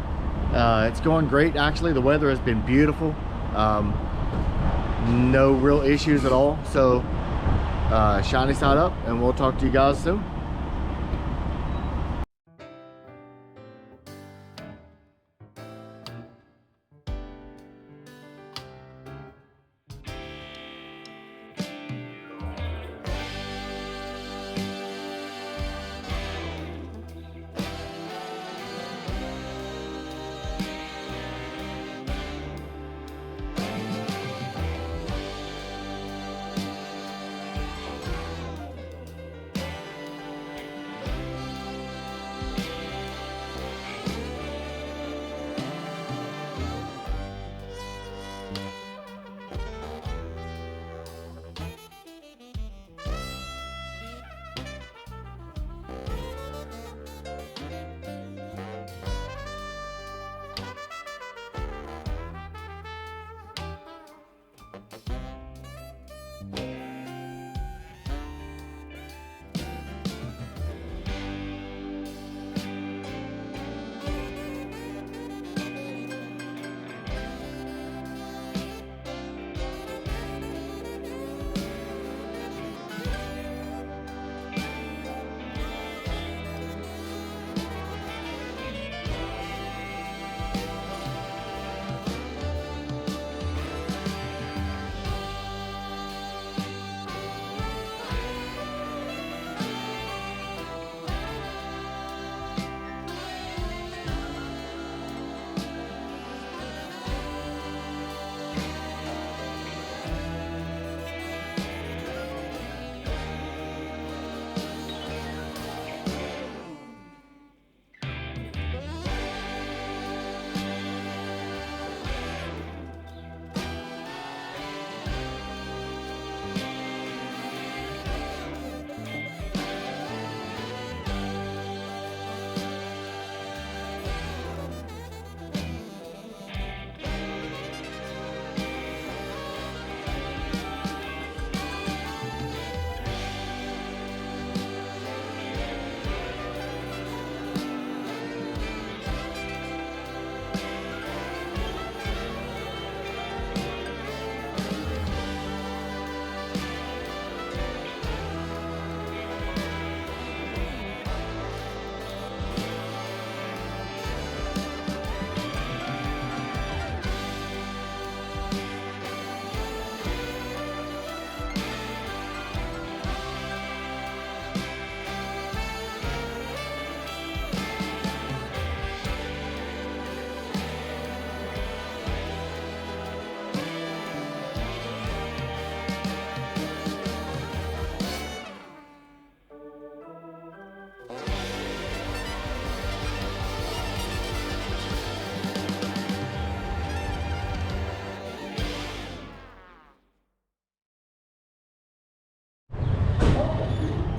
It's going great, actually. The weather has been beautiful. No real issues at all. So shiny side up, and we'll talk to you guys soon.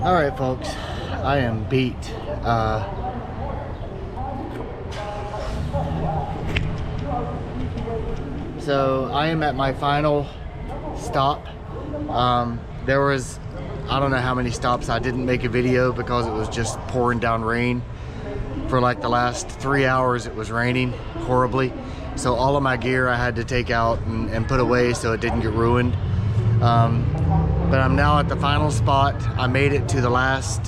All right, folks, I am beat. So I am at my final stop. There was, I don't know how many stops I didn't make a video because it was just pouring down rain. For like the last 3 hours it was raining horribly. So all of my gear I had to take out and put away so it didn't get ruined. But I'm now at the final spot. I made it to the last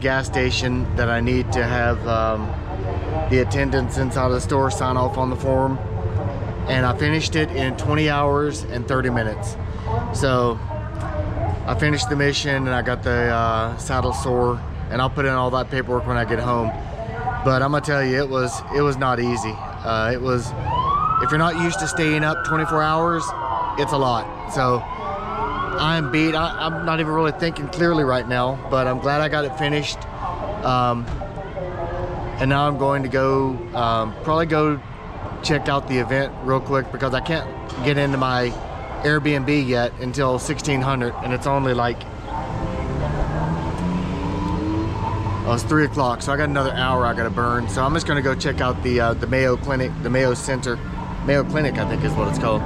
gas station that I need to have the attendants inside of the store sign off on the form. And I finished it in 20 hours and 30 minutes. So I finished the mission and I got the SaddleSore, and I'll put in all that paperwork when I get home. But I'm gonna tell you, it was not easy. It was, if you're not used to staying up 24 hours, it's a lot. So I'm beat. I'm not even really thinking clearly right now, but I'm glad I got it finished. And now I'm going to go, probably go check out the event real quick because I can't get into my Air B&B yet until 1600, and it's only like, oh, it's 3 o'clock, so I got another hour I gotta burn. So I'm just gonna go check out the Mayo Clinic, the Mayo Center, Mayo Clinic I think is what it's called.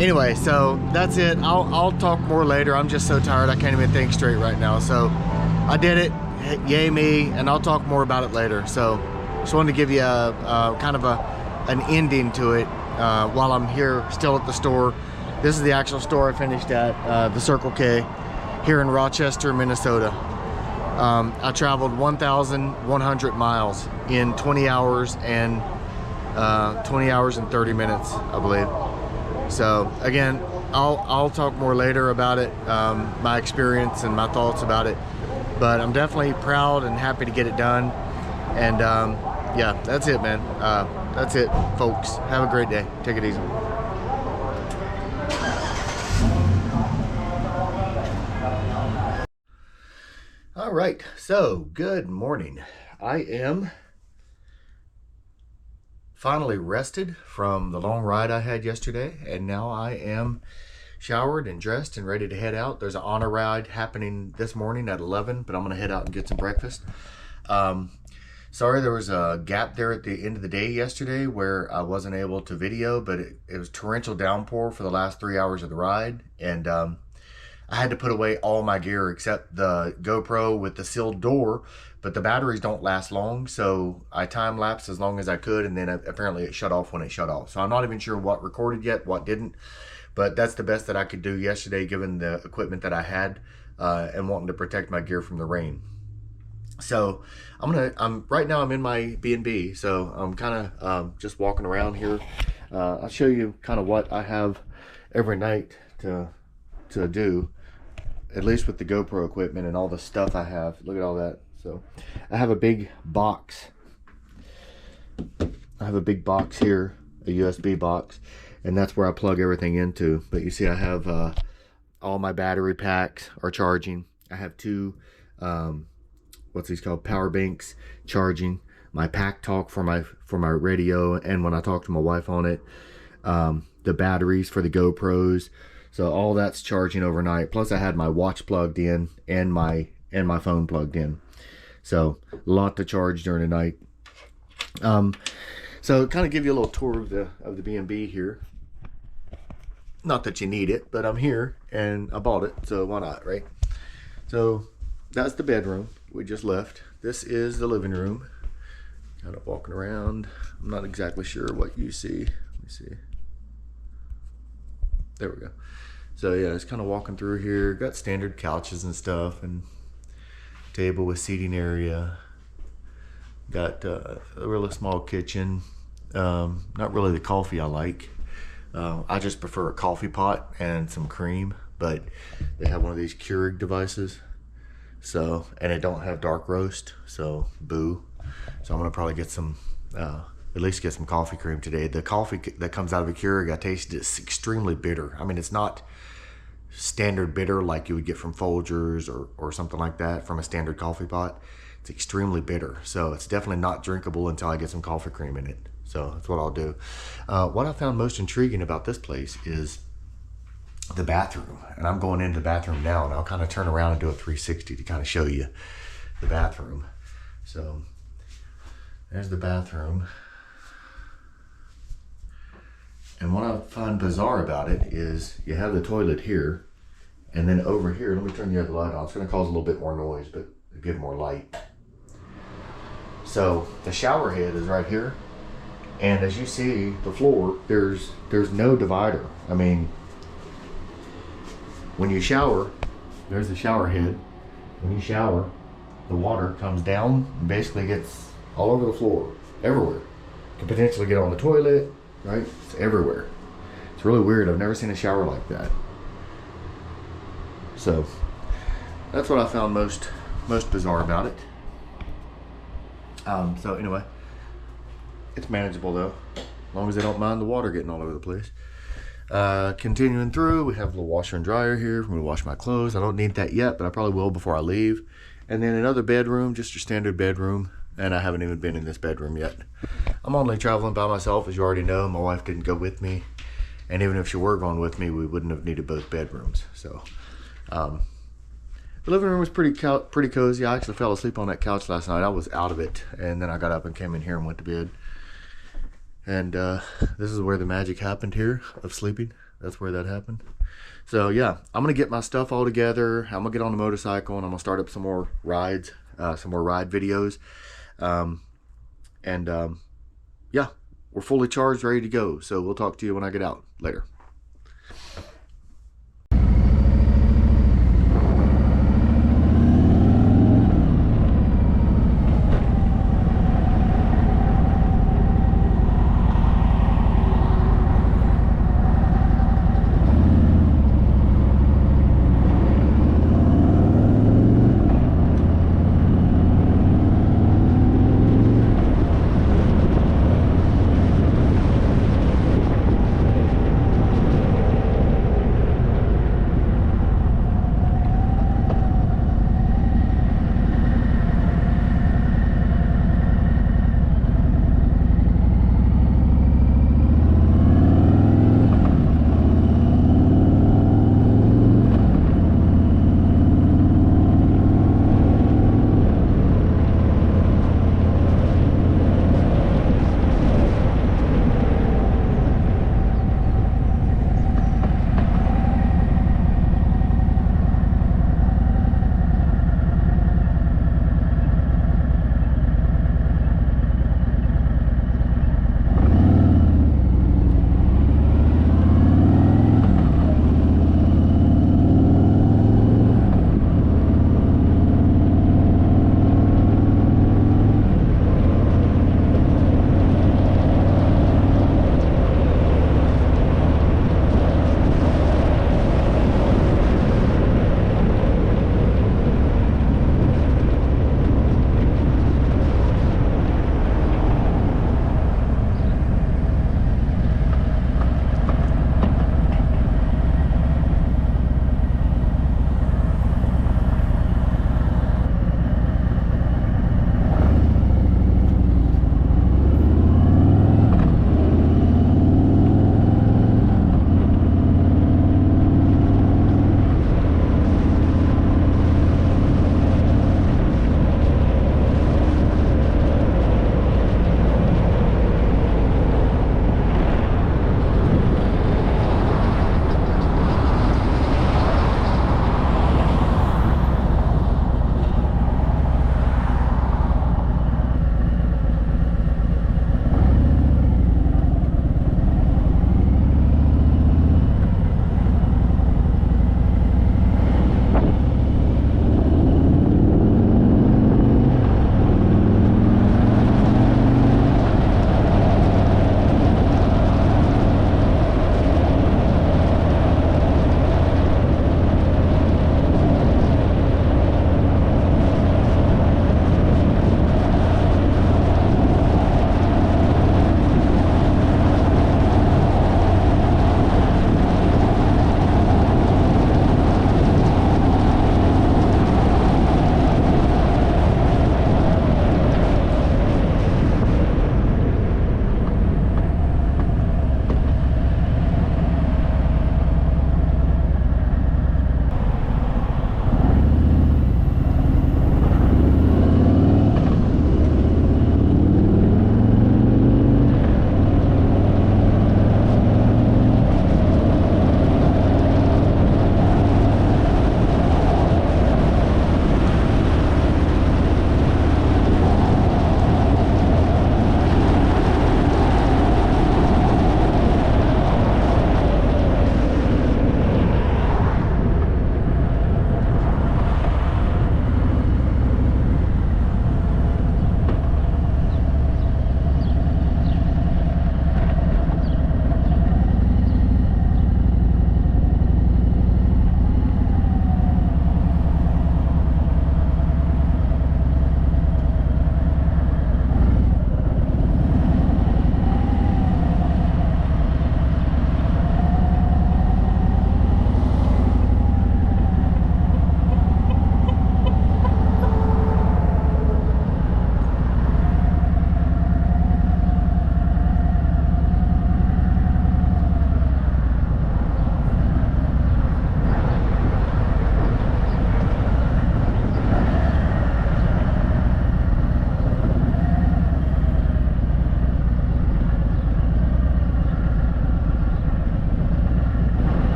Anyway, so that's it. I'll talk more later. I'm just so tired I can't even think straight right now. So I did it, yay me, and I'll talk more about it later. So just wanted to give you a kind of an ending to it while I'm here still at the store. This is the actual store I finished at, the Circle K here in Rochester, Minnesota. I traveled 1,100 miles in 20 hours and 30 minutes, I believe. So again, I'll talk more later about it, my experience and my thoughts about it. But I'm definitely proud and happy to get it done. And yeah, that's it, man. That's it, folks. Have a great day. Take it easy. All right, so good morning. I am finally rested from the long ride I had yesterday, and now I am showered and dressed and ready to head out. There's an honor ride happening this morning at 11, but I'm gonna head out and get some breakfast. Sorry there was a gap there at the end of the day yesterday where I wasn't able to video, but it was torrential downpour for the last 3 hours of the ride, and I had to put away all my gear except the GoPro with the sealed door, but the batteries don't last long, so I time-lapsed as long as I could, and then apparently it shut off when it shut off. So I'm not even sure what recorded yet, what didn't, but that's the best that I could do yesterday given the equipment that I had and wanting to protect my gear from the rain. So right now I'm in my B&B, so I'm kind of just walking around here. I'll show you kind of what I have every night to do, at least with the GoPro equipment and all the stuff I have. Look at all that. So I have a big box. I have a big box here, a USB box, and that's where I plug everything into. But you see I have all my battery packs are charging. I have two what's these called, power banks charging, my pack talk for my radio, and when I talk to my wife on it, the batteries for the GoPros. So all that's charging overnight. Plus I had my watch plugged in and my phone plugged in. So a lot to charge during the night. So kind of give you a little tour of the B&B here. Not that you need it, but I'm here and I bought it, so why not, right? So that's the bedroom we just left. This is the living room. Kind of walking around. I'm not exactly sure what you see. Let me see. There we go. So yeah, it's kind of walking through here. Got standard couches and stuff, and table with seating area. Got a really small kitchen. Not really the coffee I like. I just prefer a coffee pot and some cream, but they have one of these Keurig devices. So, and it don't have dark roast, so boo. So I'm gonna probably get some, at least get some coffee cream today. The coffee that comes out of a Keurig, I tasted it's extremely bitter. I mean, it's not standard bitter like you would get from Folgers or something like that from a standard coffee pot. It's extremely bitter, so it's definitely not drinkable until I get some coffee cream in it. So that's what I'll do. What I found most intriguing about this place is the bathroom, and I'm going into the bathroom now, and I'll kind of turn around and do a 360 to kind of show you the bathroom. So there's the bathroom. And what I find bizarre about it is you have the toilet here, and then over here, let me turn the other light on. It's going to cause a little bit more noise, but give more light. So the shower head is right here, and as you see the floor, there's no divider. I mean, when you shower, there's the shower head. When you shower, the water comes down and basically gets all over the floor, everywhere. You can potentially get on the toilet, right? It's everywhere. It's really weird. I've never seen a shower like that. So that's what I found most bizarre about it. So anyway, it's manageable though, as long as they don't mind the water getting all over the place. Continuing through, we have a little washer and dryer here. I'm gonna wash my clothes. I don't need that yet, but I probably will before I leave. And then another bedroom, just your standard bedroom. And I haven't even been in this bedroom yet. I'm only traveling by myself, as you already know. My wife didn't go with me. And even if she were going with me, we wouldn't have needed both bedrooms. So, the living room was pretty cozy. I actually fell asleep on that couch last night. I was out of it. And then I got up and came in here and went to bed. And this is where the magic happened here of sleeping. That's where that happened. So yeah, I'm going to get my stuff all together. I'm going to get on the motorcycle and I'm going to start up some more rides, some more ride videos. Yeah, we're fully charged, ready to go. So we'll talk to you when I get out later.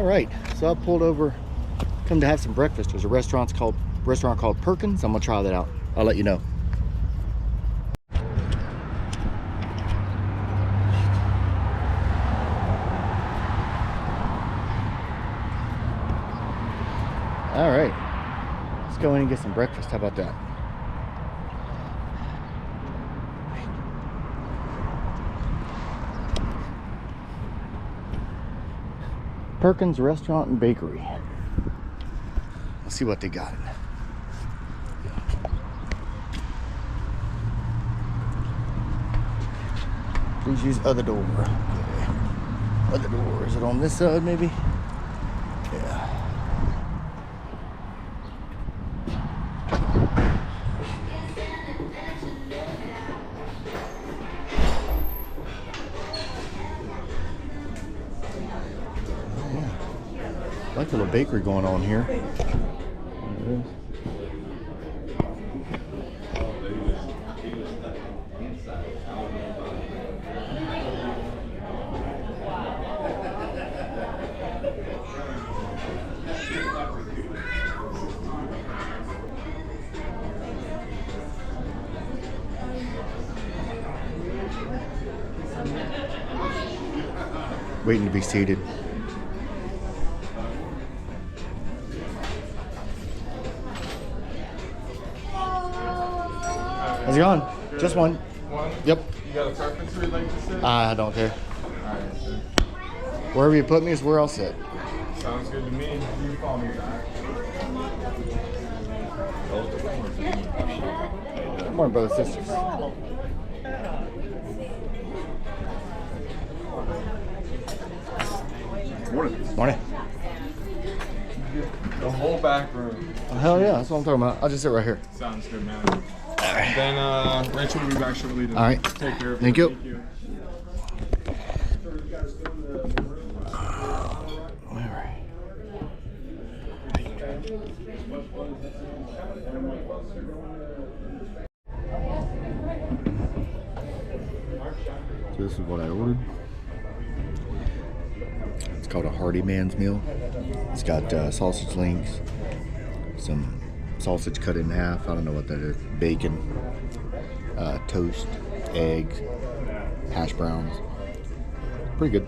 All right, so I pulled over, come to have some breakfast. There's a restaurant called Perkins. I'm gonna try that out. I'll let you know. All right, let's go in and get some breakfast. How about that? Perkins Restaurant and Bakery. Let's see what they got. Please use other door. Okay. Other door. Is it on this side maybe? Yeah. Like a little bakery going on here. There it is. Waiting to be seated. How's it going? Good. Just one. One? Yep. You got a preference where you'd like to sit? I don't care. Alright, sir. Wherever you put me is where I'll sit. Sounds good to me. You call me back. Good morning, brothers and sisters. Morning. Morning. The whole back room. Oh, hell yeah, that's what I'm talking about. I'll just sit right here. Sounds good, man. Then Rachel will be back shortly. All right. Take care of Thank you. you. Thank you. All right. So this is what I ordered. It's called a Hardy Man's Meal. It's got sausage links, some sausage cut in half. I don't know what that is. Bacon, toast, eggs, hash browns. Pretty good.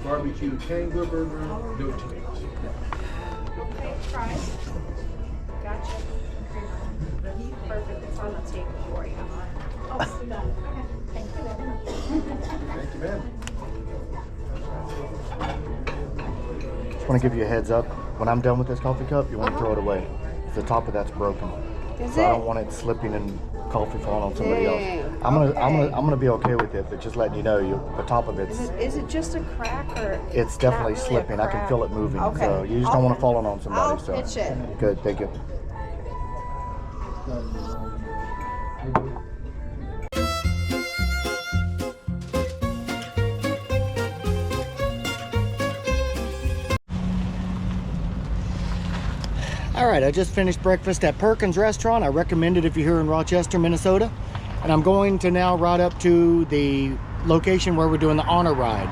Barbecue kangaroo burger, no tomatoes. Okay, fries. Gotcha. Perfect. It's on the table for you. Oh, okay. Thank you very much. Thank you, ma'am. Just want to give you a heads up. When I'm done with this coffee cup, you want to throw it away. The top of that's broken. Is so I it? don't want it slipping and coffee falling on somebody else. Dang, I'm okay. gonna be okay with it, but just letting you know, the top of it's Is it just a crack or? it's definitely not really a slipping. I can crack? feel it moving. Okay. So you just don't want to I'll- fall on somebody. I'll so pitch it. good, thank you. All right, I just finished breakfast at Perkins restaurant. I recommend it if you're here in Rochester, Minnesota. And I'm going to now ride up to the location where we're doing the honor ride.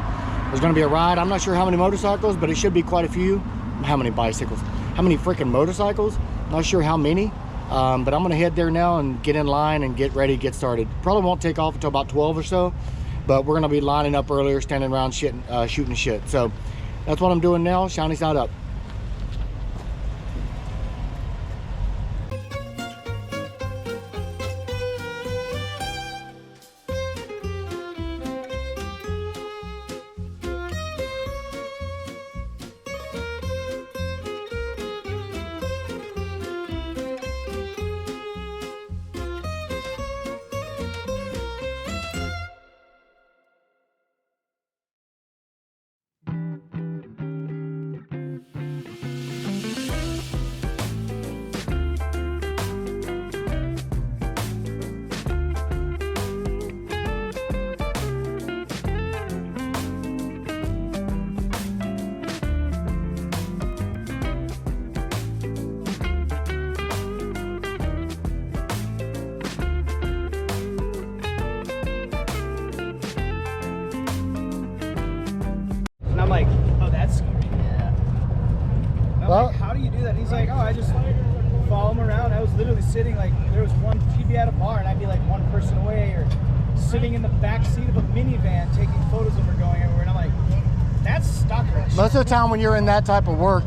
There's gonna be a ride. I'm not sure how many motorcycles, but it should be quite a few. How many bicycles? How many freaking motorcycles? Not sure how many. But I'm gonna head there now and get in line and get ready, get started. Probably won't take off until about 12 or so, but we're gonna be lining up earlier, standing around shooting shit. So that's what I'm doing now. Shiny side up. And I'm like, oh, that's scary. Yeah. And I'm Well- like, how do you do that? And he's like, oh, I just follow him around. I was literally sitting like, there was one, he'd be at a bar and I'd be like one person away, or sitting in the back seat of a minivan taking photos of her going everywhere. And I'm like, that's stalker. Most of the time when you're in that type of work,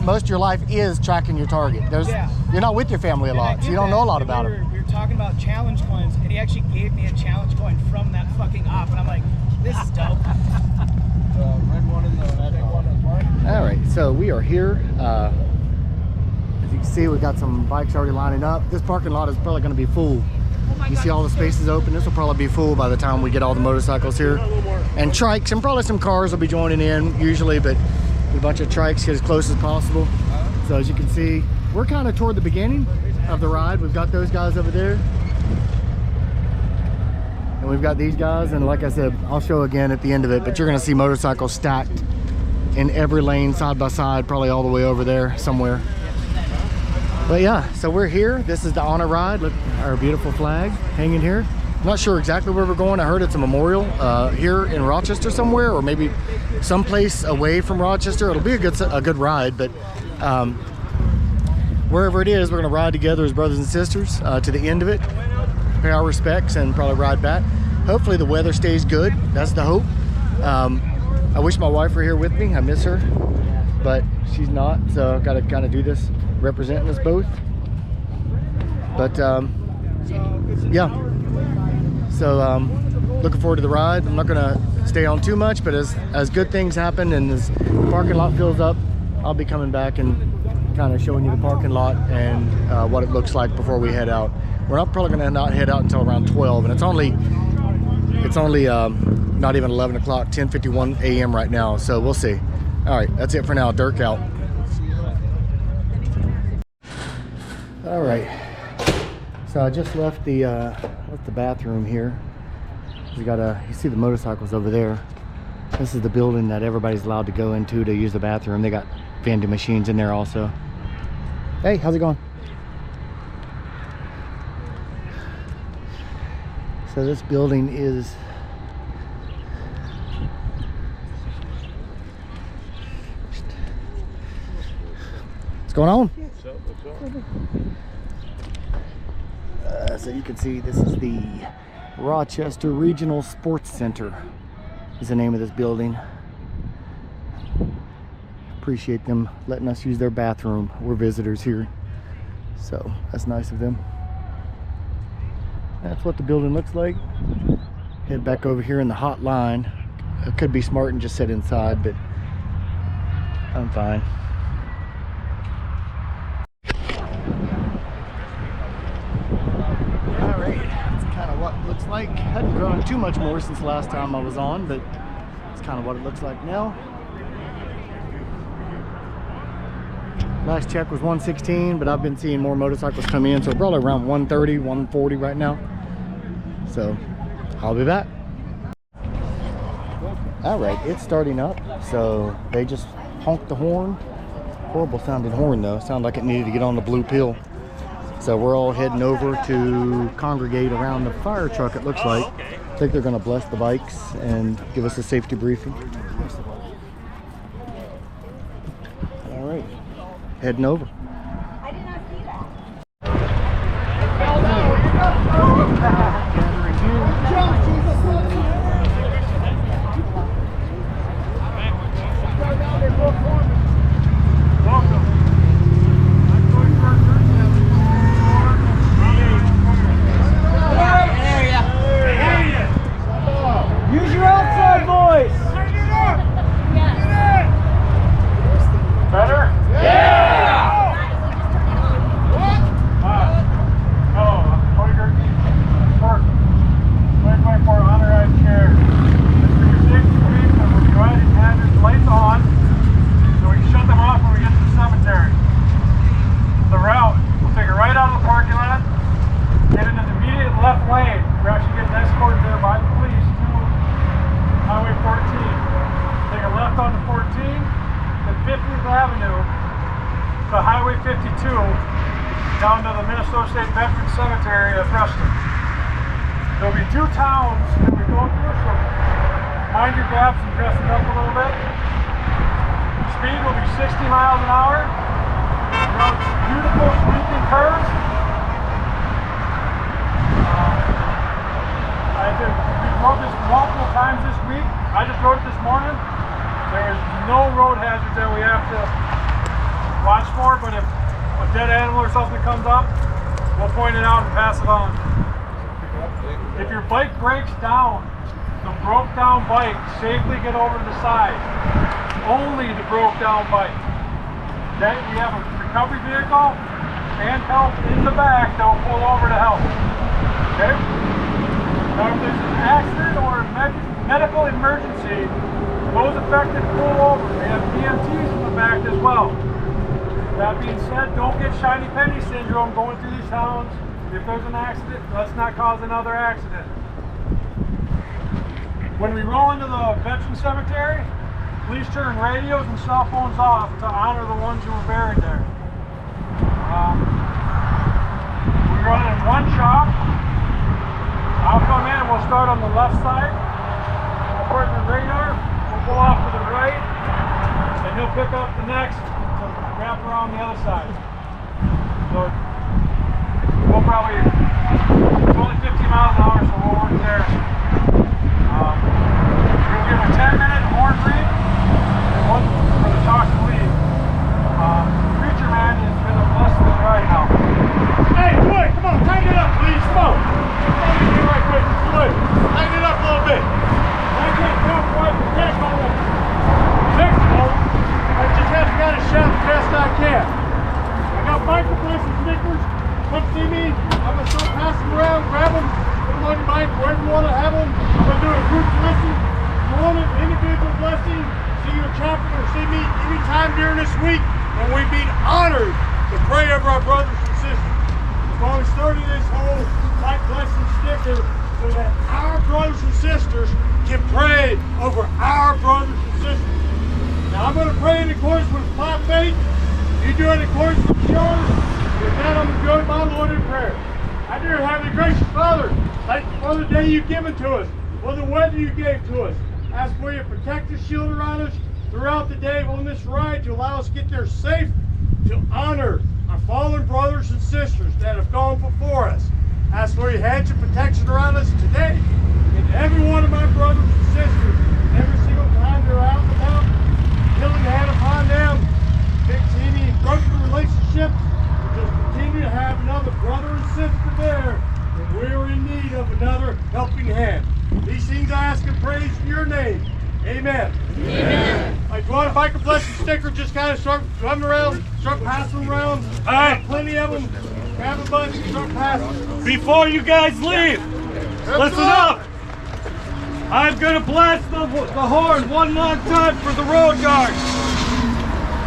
most of your life is tracking your target. Yeah. You're not with your family a And I lot, so did you don't that, know a lot and about we them. were talking about challenge coins, and he actually gave me a challenge coin from that fucking op, and I'm like, this is dope. The red one and the red one is mine. All right, so we are here. As you can see, we've got some bikes already lining up. This parking lot is probably going to be full. You see all the spaces open. This will probably be full by the time we get all the motorcycles here. And trikes, and probably some cars will be joining in usually, but a bunch of trikes get as close as possible. So as you can see, we're kind of toward the beginning of the ride. We've got those guys over there. And we've got these guys, and like I said, I'll show again at the end of it, but you're gonna see motorcycles stacked in every lane, side by side, probably all the way over there somewhere. But yeah, so we're here. This is the honor ride. Look, our beautiful flag hanging here. I'm not sure exactly where we're going. I heard it's a memorial here in Rochester somewhere, or maybe someplace away from Rochester. It'll be a good ride, but wherever it is, we're gonna ride together as brothers and sisters to the end of it, pay our respects, and probably ride back. Hopefully the weather stays good. That's the hope. I wish my wife were here with me. I miss her, but she's not, so I've got to kind of do this representing us both. But yeah, so looking forward to the ride. I'm not gonna stay on too much, but as good things happen and as the parking lot fills up, I'll be coming back and kind of showing you the parking lot and what it looks like before we head out. We're not probably gonna not head out until around 12, and it's only not even 11 o'clock, 10:51 a.m. right now, so we'll see. All right, that's it for now. Dirk out. All right, so I just left the bathroom here. You see the motorcycles over there. This is the building that everybody's allowed to go into to use the bathroom. They got vending machines in there also. Hey, how's it going? So this building is what's going on? So you can see this is the Rochester Regional Sports Center is the name of this building. Appreciate them letting us use their bathroom. We're visitors here, so that's nice of them. That's what the building looks like. Head back over here in the hot line. I could be smart and just sit inside, but I'm fine. what it looks like. Hadn't grown too much more since the last time I was on, but it's kind of what it looks like now. Last check was 116, but I've been seeing more motorcycles come in, so probably around 130, 140 right now. So I'll be back. All right, it's starting up. So they just honked the horn. Horrible sounding horn though. Sounded like it needed to get on the blue pill. So we're all heading over to congregate around the fire truck, it looks like. I think they're gonna bless the bikes and give us a safety briefing. All right, heading over. I did not see that. Use your outside voice. Better? Yeah! Hello, I'm Dirk. Dirk. 2024 Honor Ride Chair. This is your safety brief, and we'll be riding hazards lights on, so we can shut them off when we get to the cemetery. The route, we'll take it right out of the parking lot, get into the immediate left lane. We're actually getting escorted there by the police to Highway 14. Take a left onto 14, then 50th Avenue to Highway 52, down to the Minnesota State Veterans Cemetery at Preston. There'll be 2 towns that we go through, so mind your gaps and dress it up a little bit. Speed will be 60 miles an hour. Around beautiful sweeping curves. We rode this multiple times this week. I just rode it this morning. There's no road hazards that we have to watch for, but if a dead animal or something comes up, we'll point it out and pass it on. If your bike breaks down, the broke down bike, safely get over to the side. Only the broke down bike. Then we have a recovery vehicle and help in the back that will pull over to help. Okay? Now if there's an accident or a medical emergency, those affected pull over. They have EMTs in the back as well. That being said, don't get shiny penny syndrome going through these towns. If there's an accident, let's not cause another accident. When we roll into the Veteran Cemetery, please turn radios and cell phones off to honor the ones who were buried there. We run in one shop. I'll come in and we'll start on the left side. According to the radar, we'll pull off to the right, and he'll pick up the next to wrap around the other side. So we'll probably, it's only 50 miles an hour, so we'll work there. We'll give a 10-minute horn brief and one for the talk to lead. Preacherman is going to bless this ride now. Hey, boy, come on, tighten it up, please, come on. Right quick, good. Tighten it up a little bit. I can't count quite the deck on the fixable. I just have to kind of shout the best I can. I got microplates and stickers. Come see me. I'm going to start passing them around, grab them, put them on your bike wherever you want to have them. I'm going to do a group blessing. If you want an individual blessing, see your chaplain or see me anytime during this week, and we've been honored to pray over our brothers and sisters. So we started this whole bike blessing sticker so that our brothers and sisters can pray over our brothers and sisters. Now I'm going to pray in accordance with my faith. You do it in accordance with yours. With that, I'm going to join my Lord in prayer. Our dear Heavenly Gracious Father, thank you for the day you've given to us, for the weather you gave to us. Ask for you to protect us, shield around us throughout the day on this ride to allow us to get there safe, to honor our fallen brothers and sisters that have gone before us. Ask for your hedge of protection around us today and every one of my brothers and sisters. Every single time they're out and about, healing hand upon them, fix any broken relationships, and just continue to have another brother and sister there when we're in need of another helping hand. These things I ask and praise in your name. Amen. Amen. If you want a biker blessing sticker, just kind of start running around, start passing them around. I have plenty of them. Grab a bunch and start passing. Before you guys leave, Listen up! I'm gonna blast the horn one long time for the road guards.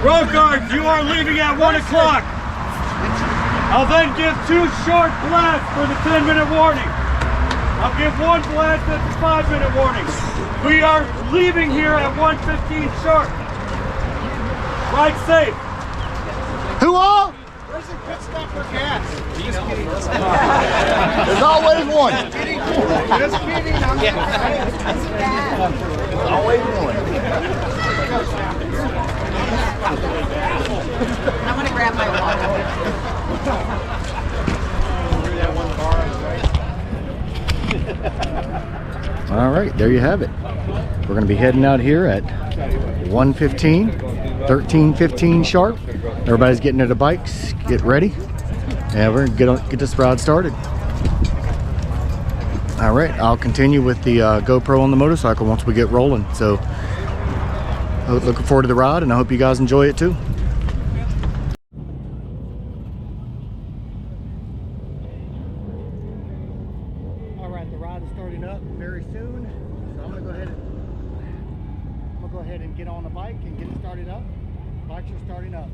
Road guards, you are leaving at 1 o'clock. I'll then give 2 short blasts for the 10-minute warning. I'll give 1 blast at the 5-minute warning. We are leaving here at 1:15 sharp. Ride safe. Who all? Where's the pit stop for gas? There's always one. Just kidding. There's always one. I'm gonna grab my water. All right, there you have it. We're going to be heading out here at 1:15, 13:15 sharp. Everybody's getting to the bikes, get ready, and we're going to get this ride started. All right, I'll continue with the GoPro on the motorcycle once we get rolling. So, looking forward to the ride, and I hope you guys enjoy it too. All right, the ride is starting up very soon, so I'm gonna go ahead and get on the bike and get it started up. Bikes are starting up.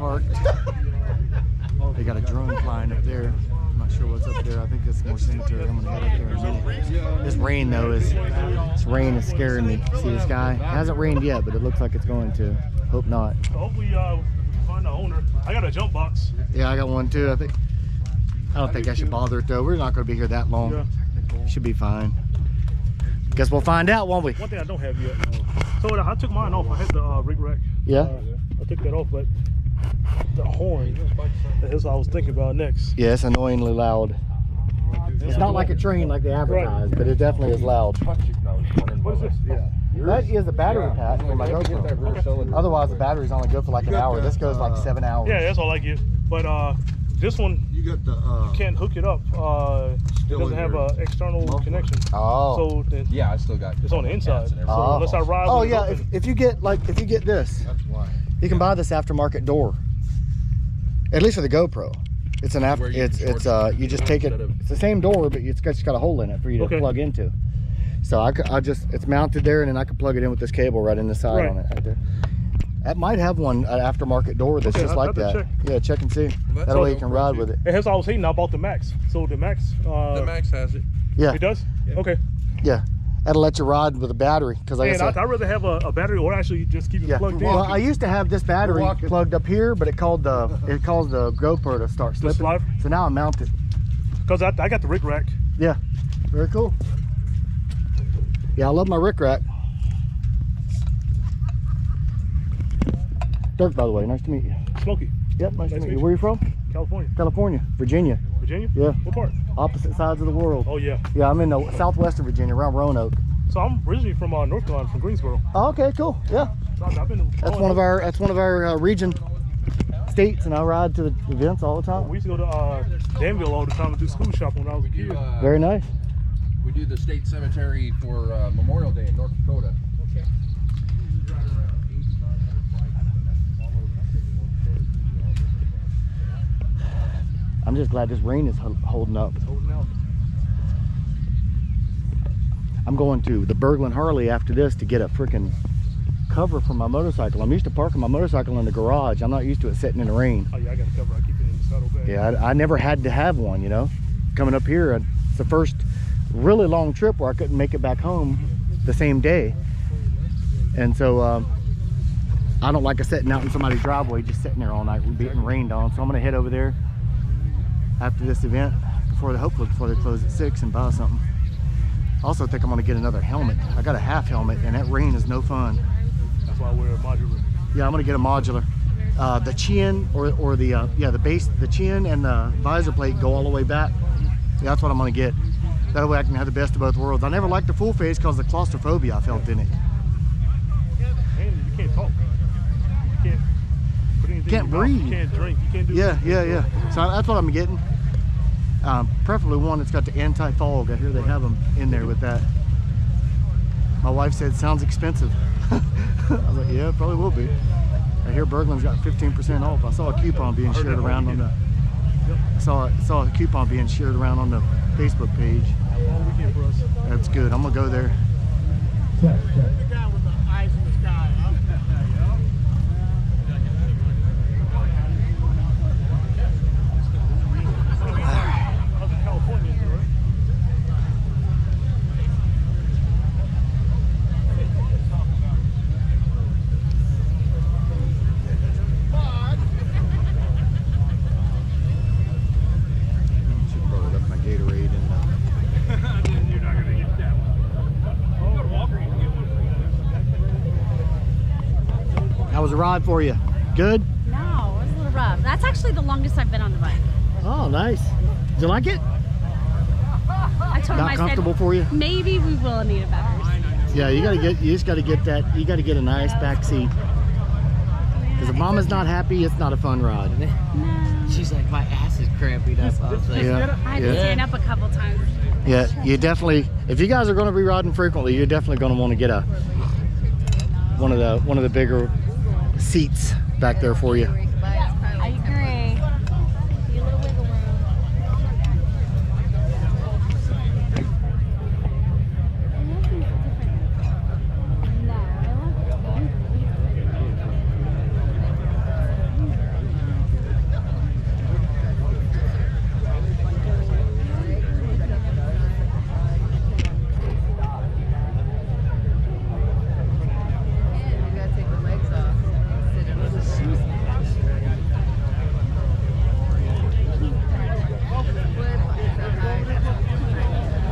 parked. They got a drone flying up there. I'm not sure what's up there. I think it's more cemetery. I'm gonna head up there in a minute. This rain though this rain is scaring me. See the sky? It hasn't rained yet, but it looks like it's going to. Hope not. So hopefully we find the owner. I got a jump box. Yeah, I got one too. I don't think I should bother it though. We're not gonna be here that long. Yeah. Should be fine. Guess we'll find out, won't we? One thing I don't have yet. So I took mine off. I had the rig rack. Yeah. I took that off, but the horn. That's what I was thinking about next. Yeah, it's annoyingly loud. It's not like a train like they advertise, but it definitely is loud. What is this? Yeah. That is a battery pack for my GoPro. Otherwise, the batteries only go for like an hour. This goes like 7 hours. Yeah, that's all I get. But this one, You got the you can't hook it up. It doesn't have an external connection. Oh. So then Yeah, I still got. it's on the inside. So Oh. unless I ride. Oh with it yeah, open- if you get this, That's why. you can buy this aftermarket door. At least for the GoPro. It's an after. Where you It's you just take it. It's the same door, but it's just got a hole in it for you to Okay. plug into. So it's mounted there, and then I can plug it in with this cable right in the side Right. on it right there. That might have an aftermarket door that's Okay, just I'll like have to that. check. Yeah, check and see. that's That way all you can ride with it. And as I was saying, I bought the Max. So the Max. The Max has it. Yeah, It does? Okay. yeah. That'll let you ride with a battery. Because like And I said, I'd rather have a battery or actually just keep it yeah. plugged in. Well, I used to have this battery plugged up here, but it caused the GoPro to start slipping. slide? So now I'm mounted. Because I got the rig rack. Yeah, very cool. Yeah, I love my Rick Rack. Dirk, by the way, nice to meet you. Smoky. Yep, nice to meet you. Where are you from? California. California, Virginia. Virginia? Yeah, What part? opposite sides of the world. Oh, yeah. Yeah, I'm in the southwestern Virginia, around Roanoke. So I'm originally from North Carolina, from Greensboro. Oh, okay, cool. Yeah, So I've been. that's one of our region states, and I ride to the events all the time. We used to go to Danville all the time and do school shopping when I was a kid. Very nice. We do the state cemetery for Memorial Day in North Dakota. Okay. I'm just glad this rain is holding up. Holding out. I'm going to the Bergdale Harley after this to get a freaking cover for my motorcycle. I'm used to parking my motorcycle in the garage. I'm not used to it sitting in the rain. Oh, yeah, I got a cover. I keep it in the saddlebag. Yeah, I never had to have one, you know. Coming up here, it's the first really long trip where I couldn't make it back home the same day. And so I don't like sitting out in somebody's driveway just sitting there all night getting rained on. So I'm gonna head over there after this event hopefully before they close at 6 and buy something. Also think I'm gonna get another helmet. I got a half helmet and that rain is no fun. That's why I wear a modular. Yeah, I'm gonna get a modular. The chin or the base, the chin and the visor plate go all the way back. Yeah, that's what I'm gonna get. That way I can have the best of both worlds. I never liked the full face because of the claustrophobia I felt in it. And you can't talk. You can't put anything Can't in your mouth. breathe. You can't drink. You can't do Yeah. So that's what I'm getting. Preferably one that's got the anti-fog. I hear they have them in there with that. My wife said, sounds expensive. I was like, yeah, it probably will be. I hear Bergdale's got 15% off. I saw a coupon being shared around on the. I saw a coupon being shared around on the Facebook page. Long weekend for us. That's good. I'm gonna go there. The guy with the eyes in the sky, huh? I was in California, right? Should probably left my Gatorade in. You're not gonna get that one. I'll go to Walker and get one. How was the ride for you? Good? No, it was a little rough. That's actually the longest I've been on the bike. Oh, nice. Did you like it? I told him, Not I comfortable said, for you? maybe we will need a battery. Yeah, you just gotta get that. You gotta get a nice back seat. Because if mama's not happy, it's not a fun ride. No. She's like, my ass is cramping up. I was like, Yeah, I had to stand up a couple times. yeah. You definitely, if you guys are going to be riding frequently, you're definitely going to want to get one of the bigger seats back there for you. I agree. Be a little wiggle room.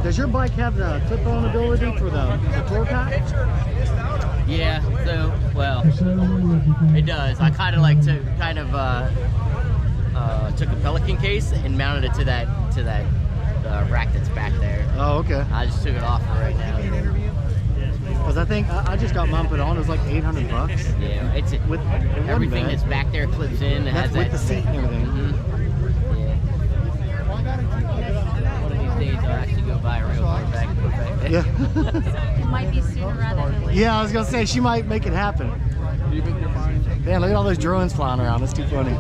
Does your bike have the clip-on ability for the tour pack? Yeah, so, well, it does. I kind of like took a Pelican case and mounted it to that rack that's back there. Oh, okay. I just took it off for right now. Because I think I just got mine put on. It was like $800. Yeah, it's with everything that's back there clips in. It has with that the seat and everything. Yeah. One of these days I'll actually go buy a real one back and put back there. Yeah. It might be sooner rather than later. Yeah, I was gonna say she might make it happen. Do you think you're fine? Man, look at all those drones flying around. That's too funny.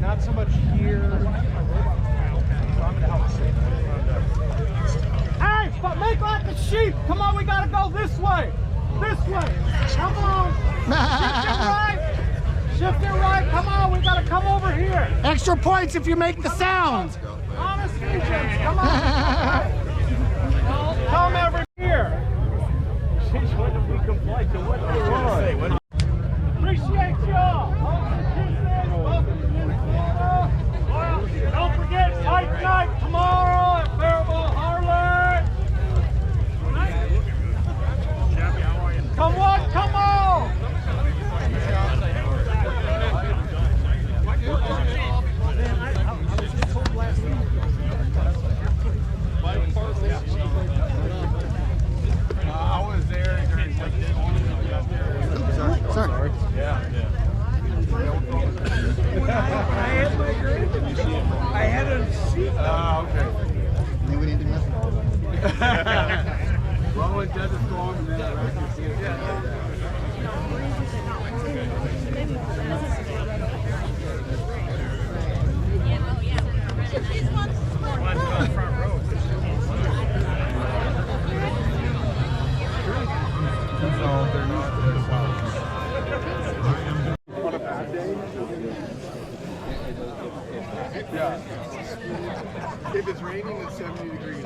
Not so much here. So I'm gonna help you. Hey, but make like the sheep. Come on, we gotta go this way. This way. Come on. Shift it right. Shift it right. Come on, we gotta come over here. Extra points if you make the sound. Honest agents, come on. Come over here. She's going to be compliant to what they want to say. Appreciate y'all. Don't forget fight night tomorrow at Faribault, Harley. Come on, come on. I was there during Sorry. Yeah. I had a seat. Okay. Then we didn't do nothing. Well, it doesn't storm and then I can see it. No, they're not. On a bad day? Yeah. If it's raining, it's 70 degrees.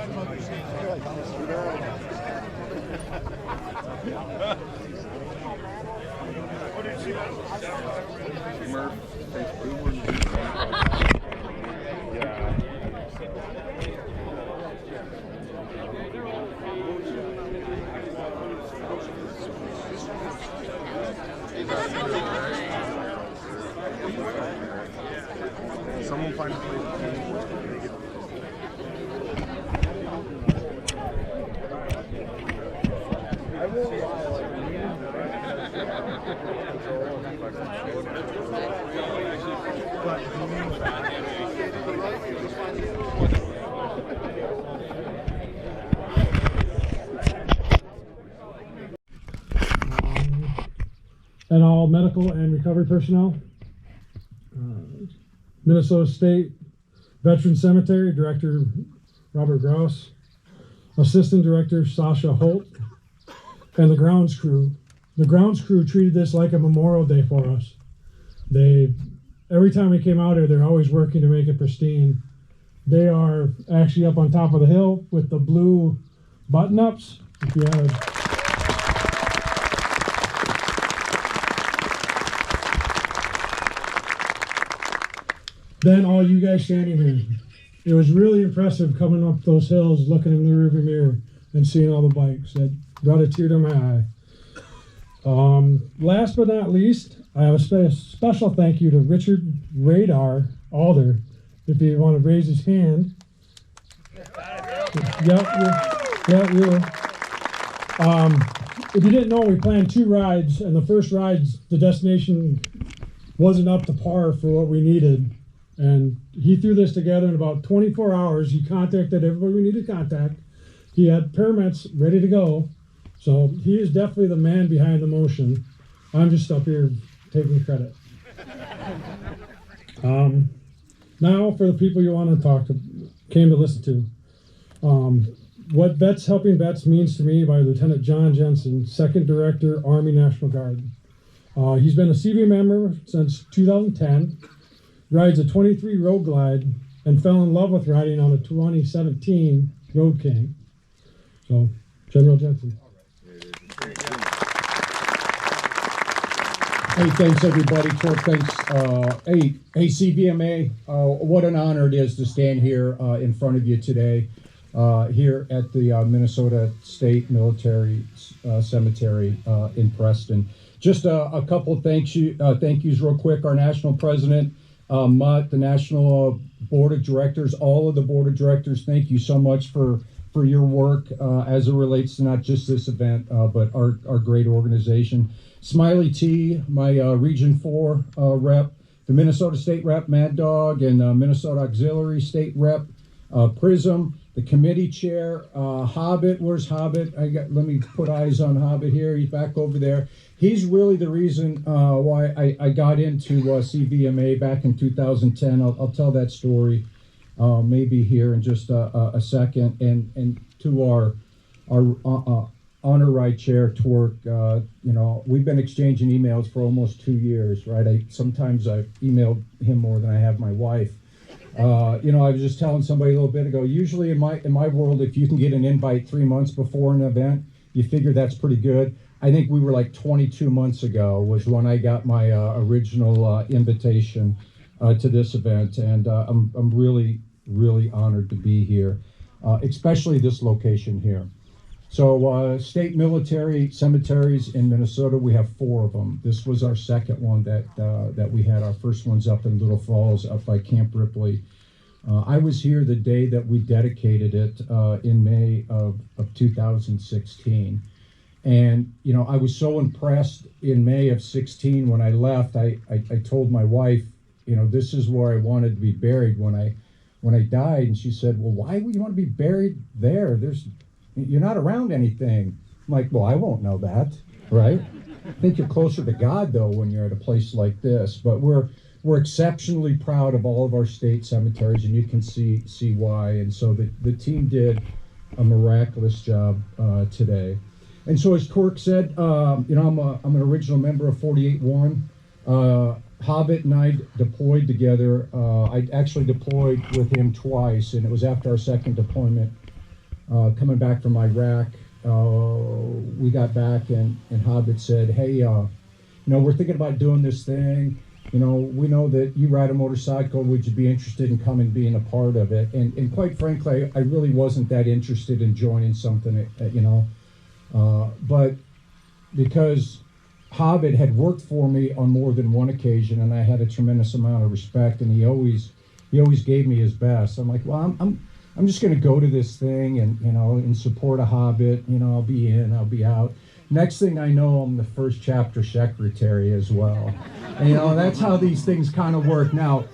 Murph, yeah. Someone find a place to make it. I will. And all medical and recovery personnel. Minnesota State Veteran Cemetery Director Robert Grouse, Assistant Director Sasha Holt, and the grounds crew. The grounds crew treated this like a Memorial Day for us. Every time we came out here, they're always working to make it pristine. They are actually up on top of the hill with the blue button-ups. If you have then all you guys standing here. It was really impressive coming up those hills, looking in the rearview mirror and seeing all the bikes. That brought a tear to my eye. Last but not least, I have a special thank you to Richard Radar Alder. If you want to raise his hand. Yep, you. If you didn't know, we planned 2 rides, and the first ride, the destination wasn't up to par for what we needed. And he threw this together in about 24 hours. He contacted everybody we needed to contact. He had permits ready to go. So he is definitely the man behind the motion. I'm just up here taking credit. Now for the people you want to came to listen to. What Vets Helping Vets means to me by Lieutenant Jon Jensen, 2nd Director, Army National Guard. He's been a CVMA member since 2010, rides a 23 Road Glide, and fell in love with riding on a 2017 Road King. So, General Jensen. Hey, thanks everybody. Torque, thanks. Hey, CVMA, what an honor it is to stand here in front of you today, here at the Minnesota State Military Cemetery in Preston. Just a couple of thank yous real quick. Our national president, Mutt, the national board of directors, all of the board of directors, thank you so much for your work as it relates to not just this event, but our great organization. Smiley T, my Region 4 rep, the Minnesota State Rep, Mad Dog, and Minnesota Auxiliary State Rep, Prism, the committee chair, Hobbit. Where's Hobbit? Let me put eyes on Hobbit here. He's back over there. He's really the reason why I got into CVMA back in 2010. I'll tell that story maybe here in just a second. And to our honor ride chair, Torque, we've been exchanging emails for almost 2 years, right? Sometimes I've emailed him more than I have my wife. I was just telling somebody a little bit ago, usually in my world, if you can get an invite 3 months before an event, you figure that's pretty good. I think we were like 22 months ago was when I got my original invitation to this event, and I'm really, really honored to be here, especially this location here. So state military cemeteries in Minnesota, we have 4 of them. This was our second one that we had. Our first one's up in Little Falls, up by Camp Ripley. I was here the day that we dedicated it in May of 2016. And, I was so impressed in May of 16 when I left, I told my wife, this is where I wanted to be buried when I died. And she said, well, why would you want to be buried there? You're not around anything. I'm like, well, I won't know that, right? I think you're closer to God, though, when you're at a place like this. But we're exceptionally proud of all of our state cemeteries, and you can see why. And so the team did a miraculous job today. And so, as Torque said, I'm an original member of 48-1. Hobbit and I deployed together. I actually deployed with him twice, and it was after our second deployment. Coming back from Iraq, we got back and Hobbit said, hey, we're thinking about doing this thing. We know that you ride a motorcycle. Would you be interested in coming being a part of it? And quite frankly, I really wasn't that interested in joining something, but because Hobbit had worked for me on more than one occasion, and I had a tremendous amount of respect, and he always gave me his best. I'm like, well, I'm just going to go to this thing and, in support of Hobbit, I'll be in, I'll be out. Next thing I know, I'm the first chapter secretary as well. And, that's how these things kind of work. Now,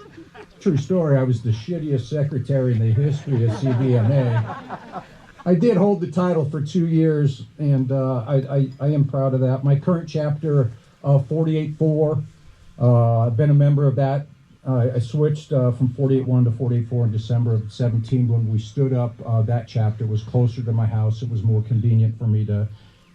true story, I was the shittiest secretary in the history of CVMA. I did hold the title for 2 years, and I am proud of that. My current chapter, 48-4, I've been a member of that. I switched from 48-1 to 48-4 in December of 17 when we stood up that chapter. It was closer to my house. It was more convenient for me to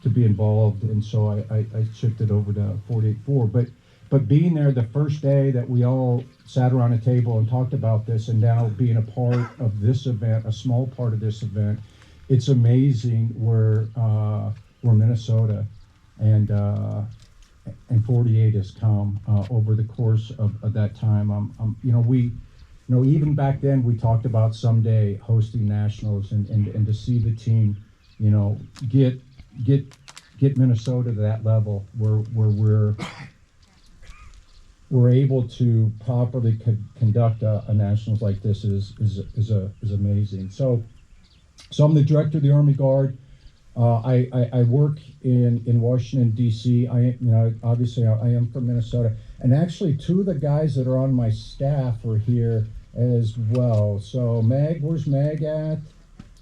be involved, and so I shifted over to 48-4. But being there the first day that we all sat around a table and talked about this, and now being a part of this event, a small part of this event, it's amazing where Minnesota and 48 has come over the course of that time. Even back then we talked about someday hosting nationals and to see the team, get Minnesota to that level where we're able to properly conduct a nationals like this is amazing. So I'm the director of the Army Guard. I work in Washington, D.C. Obviously I am from Minnesota. And actually 2 of the guys that are on my staff are here as well. So Mag, where's Mag at?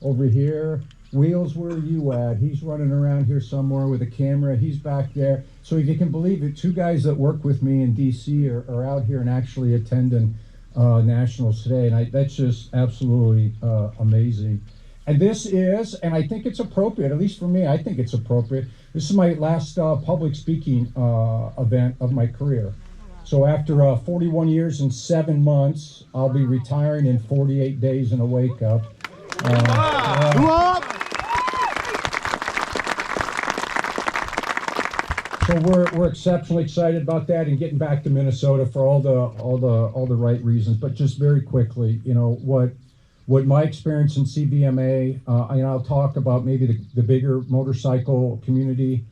Over here. Wheels, where are you at? He's running around here somewhere with a camera. He's back there. So if you can believe it, 2 guys that work with me in D.C. are out here and actually attending nationals today. And that's just absolutely amazing. And this is, and I think it's appropriate, at least for me, I think it's appropriate. This is my last public speaking event of my career. So after 41 years and 7 months, I'll be retiring in 48 days in a wake up. So we're exceptionally excited about that and getting back to Minnesota for all the right reasons. But just very quickly, you know, what my experience in CVMA, and I'll talk about maybe the bigger motorcycle community.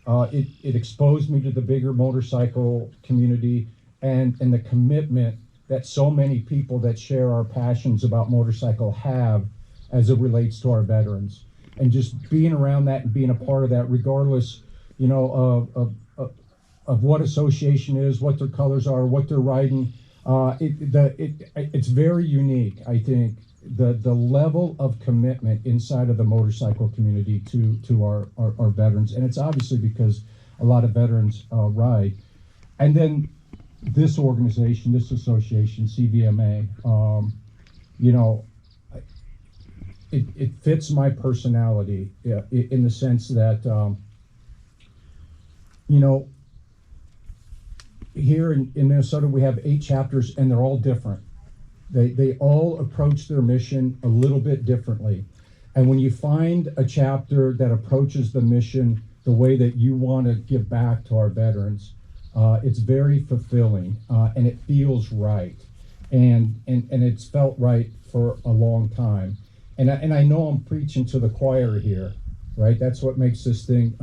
It exposed me to the bigger motorcycle community and the commitment that so many people that share our passions about motorcycle have as it relates to our veterans. And just being around that and being a part of that, regardless, you know, of what association is, what their colors are, what they're riding, it's very unique, I think. The level of commitment inside of the motorcycle community to our veterans, and it's obviously because a lot of veterans ride. And then this organization, this association, CVMA, you know, it fits my personality in the sense that, you know, here in Minnesota we have 8 chapters and they're all different. They all approach their mission a little bit differently. And when you find a chapter that approaches the mission the way that you want to give back to our veterans, it's very fulfilling and it feels right. And it's felt right for a long time. And I know I'm preaching to the choir here, right? That's what makes this thing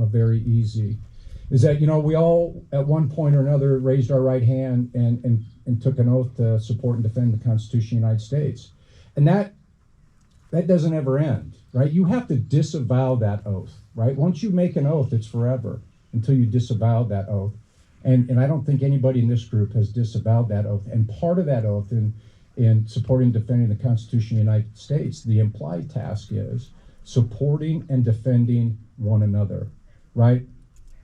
very easy. Is that, you know, we all at one point or another raised our right hand and took an oath to support and defend the Constitution of the United States. And that doesn't ever end, right? You have to disavow that oath, right? Once you make an oath, it's forever until you disavow that oath. And I don't think anybody in this group has disavowed that oath. And part of that oath in supporting and defending the Constitution of the United States, the implied task is supporting and defending one another, right?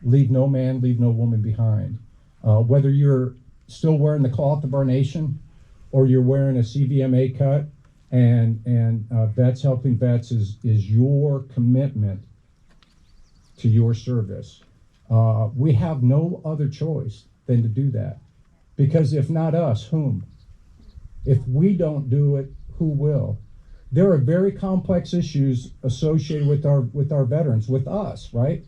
Leave no man, leave no woman behind. Whether you're still wearing the cloth of our nation or you're wearing a CVMA cut and Vets Helping Vets is your commitment to your service. We have no other choice than to do that. Because if not us, whom? If we don't do it, who will? There are very complex issues associated with our veterans, with us, right?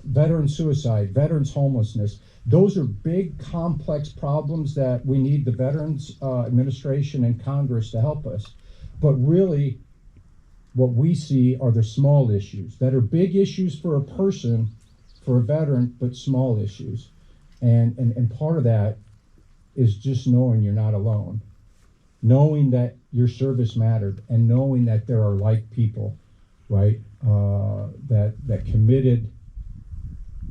Veteran suicide, veterans homelessness. Those are big, complex problems that we need the Veterans Administration and Congress to help us. But really, what we see are the small issues that are big issues for a person, for a veteran, but small issues. And part of that is just knowing you're not alone, knowing that your service mattered, and knowing that there are like people, right, that committed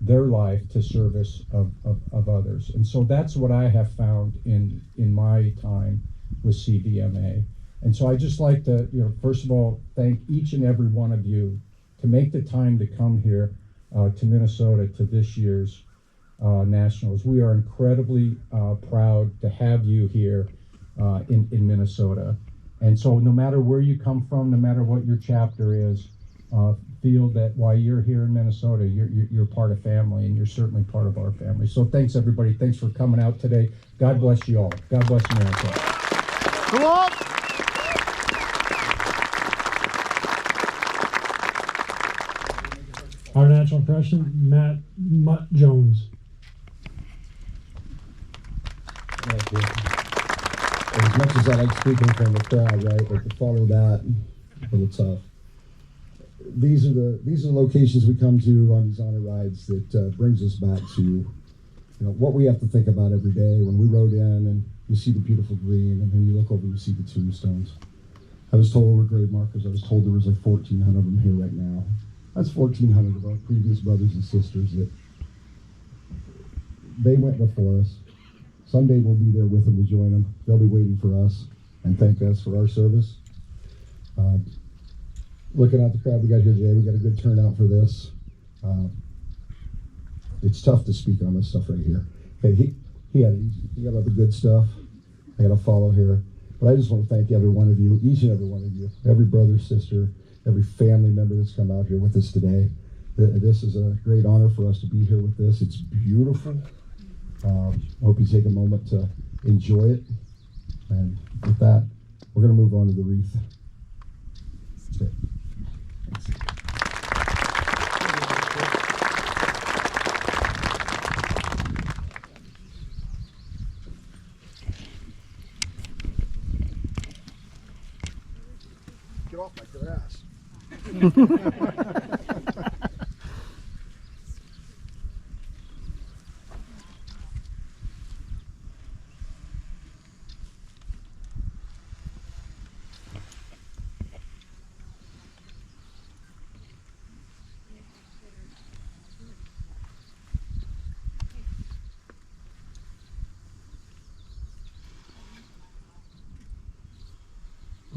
their life to service of others. And so that's what I have found in my time with CVMA. And so I just like to, you know, first of all, thank each and every one of you to make the time to come here to Minnesota to this year's Nationals. We are incredibly proud to have you here in Minnesota. And so no matter where you come from, no matter what your chapter is, feel that while you're here in Minnesota, you're part of family, and you're certainly part of our family. So thanks, everybody. Thanks for coming out today. God bless you all. God bless America. Come on! Our national president, Matt Mutt Jones. Thank you. As much as I like speaking from the crowd, right, but to follow that, a little tough. These are the locations we come to on these honor rides that brings us back to, you know, what we have to think about every day when we rode in and you see the beautiful green and then you look over and you see the tombstones. I was told we're grave markers. I was told there was like 1,400 of them here right now. That's 1,400 of our previous brothers and sisters that they went before us. Someday we'll be there with them to join them. They'll be waiting for us and thank us for our service. Looking at the crowd we got here today, we got a good turnout for this. It's tough to speak on this stuff right here. Okay, he had it easy. He got all the good stuff. I got to follow here. But I just want to thank every one of you, each and every one of you, every brother, sister, every family member that's come out here with us today. This is a great honor for us to be here with this. It's beautiful. I hope you take a moment to enjoy it. And with that, we're going to move on to the wreath. That's it. Thanks. Get off my grass.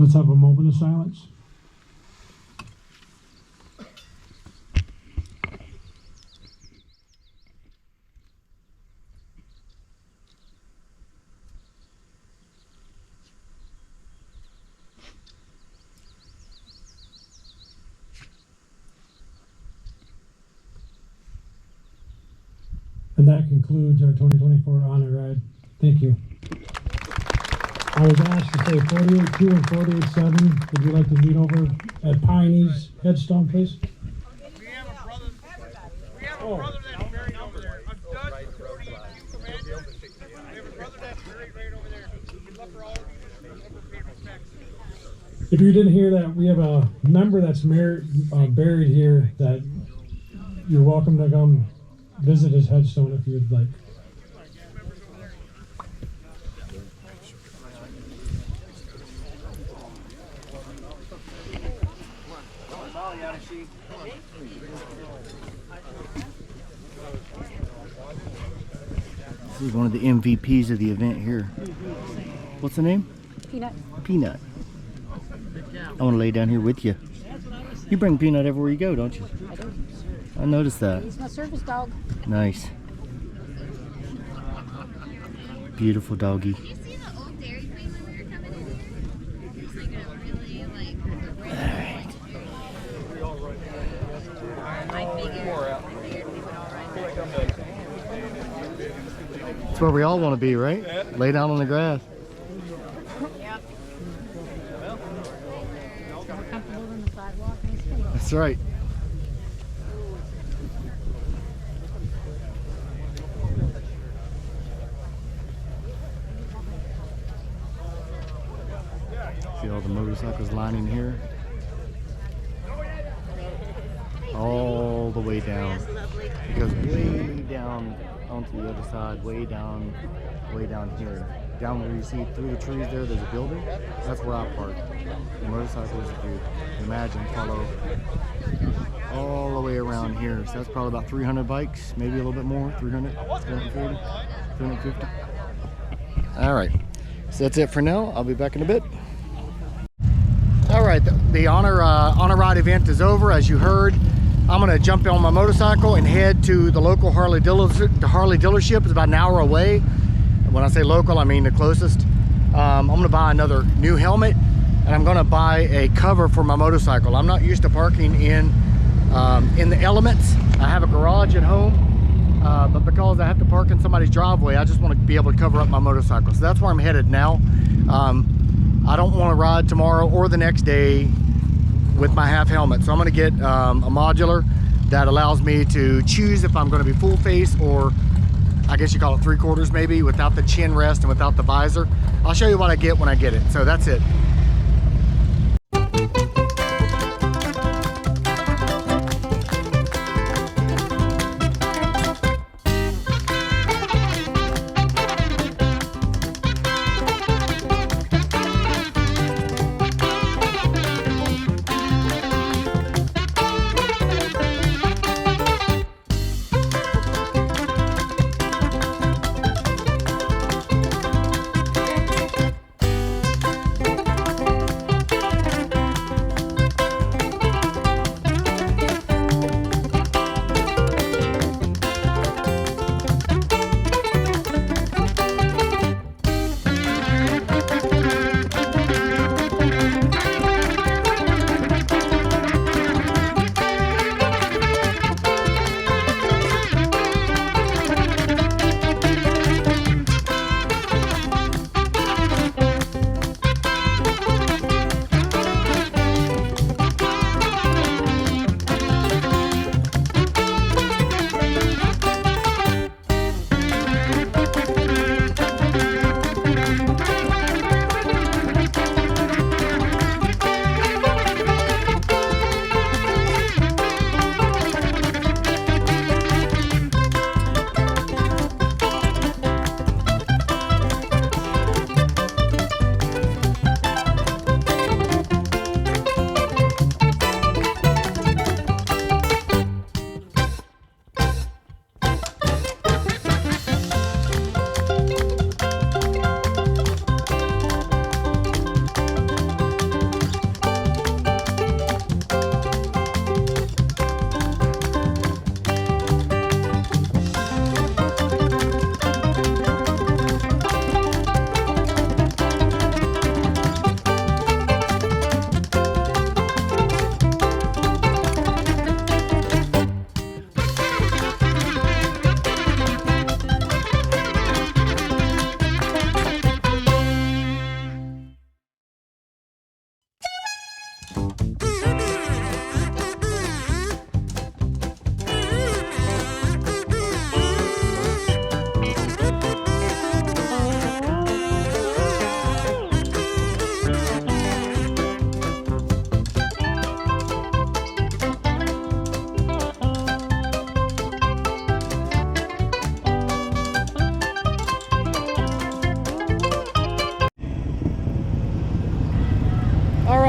Let's have a moment of silence. And that concludes our 2024 honor ride. Thank you. I was asked to say 48-2 and 48-7. Would you like to meet over at Piney's headstone, please? We have a brother. We have a brother that's buried over there. A Dutch 48-2 commander. We have a brother that's buried right over there. We'd love for all of you to pay respects. If you didn't hear that, we have a member that's buried here that you're welcome to come visit his headstone if you'd like. This is one of the MVPs of the event here. What's the name? Peanut. Peanut. I want to lay down here with you. You bring Peanut everywhere you go, don't you? I do. I noticed that. He's my service dog. Nice. Beautiful doggy. Did you see the old Dairy Queen when we were coming in? There's like a really That's where we all want to be, right? Lay down on the grass. Yep. More comfortable than the sidewalk. That's right. See all the motorcycles lining here? All the way down. It goes way down onto the other side, way down here. Down where you see through the trees there's a building. That's where I park. The motorcycles, if you imagine, follow all the way around here. So that's probably about 300 bikes, maybe a little bit more, 300, 340, 350. All right, so that's it for now. I'll be back in a bit. All right, the honor ride event is over, as you heard. I'm gonna jump on my motorcycle and head to the local Harley dealership. It's about an hour away. And when I say local, I mean the closest. I'm gonna buy another new helmet, and I'm gonna buy a cover for my motorcycle. I'm not used to parking in the elements. I have a garage at home, but because I have to park in somebody's driveway, I just want to be able to cover up my motorcycle. So that's where I'm headed now. I don't want to ride tomorrow or the next day with my half helmet. So I'm going to get a modular that allows me to choose if I'm going to be full face, or I guess you call it 3/4 maybe, without the chin rest and without the visor. I'll show you what I get when I get it. So that's it.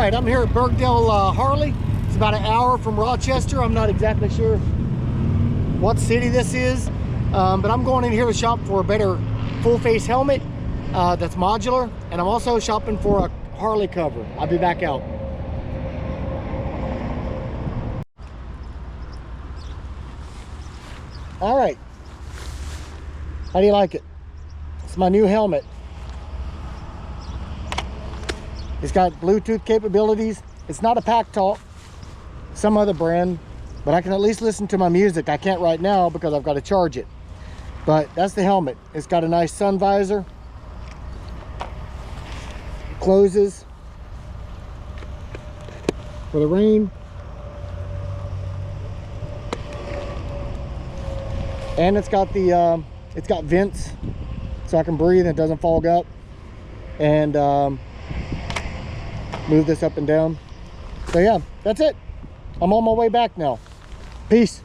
right, I'm here at Bergdale Harley. It's about an hour from Rochester. I'm not exactly sure what city this is, but I'm going in here to shop for a better full face helmet that's modular, and I'm also shopping for a Harley cover. I'll be back out. All right, how do you like it? It's my new helmet. It's got Bluetooth capabilities. It's not a Pack Talk, some other brand, but I can at least listen to my music. I can't right now because I've got to charge it. But that's the helmet. It's got a nice sun visor. It closes for the rain. And it's got the it's got vents so I can breathe and it doesn't fog up. And move this up and down. So yeah, that's it. I'm on my way back now. Peace.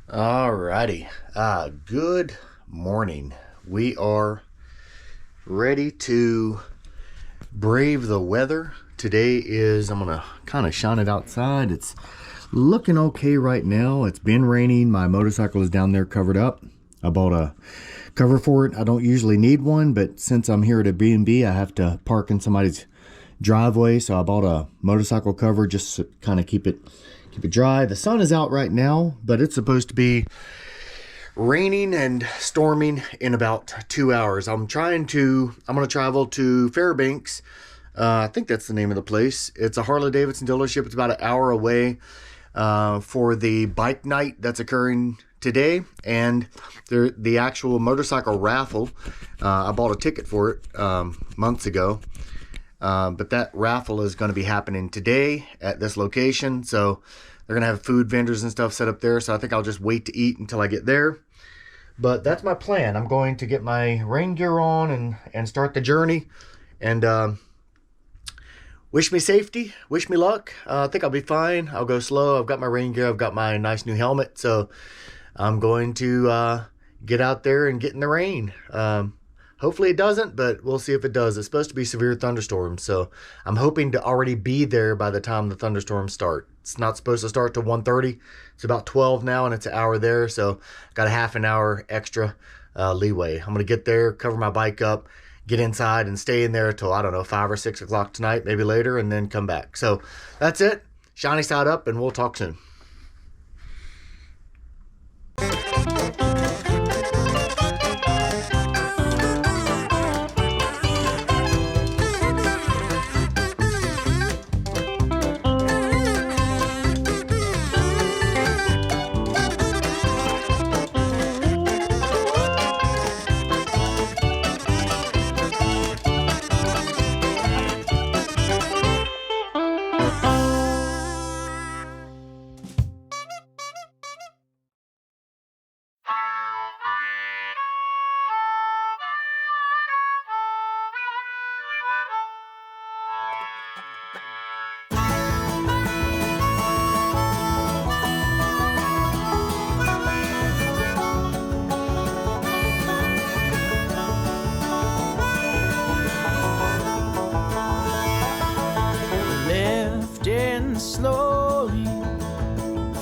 Alrighty, good morning. We are ready to brave the weather. Today is, I'm gonna kind of shine it outside. It's looking okay right now. It's been raining. My motorcycle is down there covered up. I bought a cover for it. I don't usually need one, but since I'm here at a B&B, I have to park in somebody's driveway, so I bought a motorcycle cover just to kind of keep it dry. The sun is out right now, but it's supposed to be raining and storming in about 2 hours. I'm going to travel to Fairbanks. I think that's the name of the place. It's a Harley Davidson dealership. It's about an hour away for the bike night that's occurring today, and the actual motorcycle raffle. I bought a ticket for it months ago. But that raffle is going to be happening today at this location. So they're going to have food vendors and stuff set up there. So I think I'll just wait to eat until I get there. But that's my plan. I'm going to get my rain gear on and start the journey. And wish me safety. Wish me luck. I think I'll be fine. I'll go slow. I've got my rain gear. I've got my nice new helmet. So I'm going to get out there and get in the rain. Hopefully it doesn't, but we'll see if it does. It's supposed to be severe thunderstorms, so I'm hoping to already be there by the time the thunderstorms start. It's not supposed to start till 1:30. It's about 12 now, and it's an hour there, so got a half an hour extra leeway. I'm going to get there, cover my bike up, get inside, and stay in there till, I don't know, 5 or 6 o'clock tonight, maybe later, and then come back. So that's it. Shiny side up, and we'll talk soon.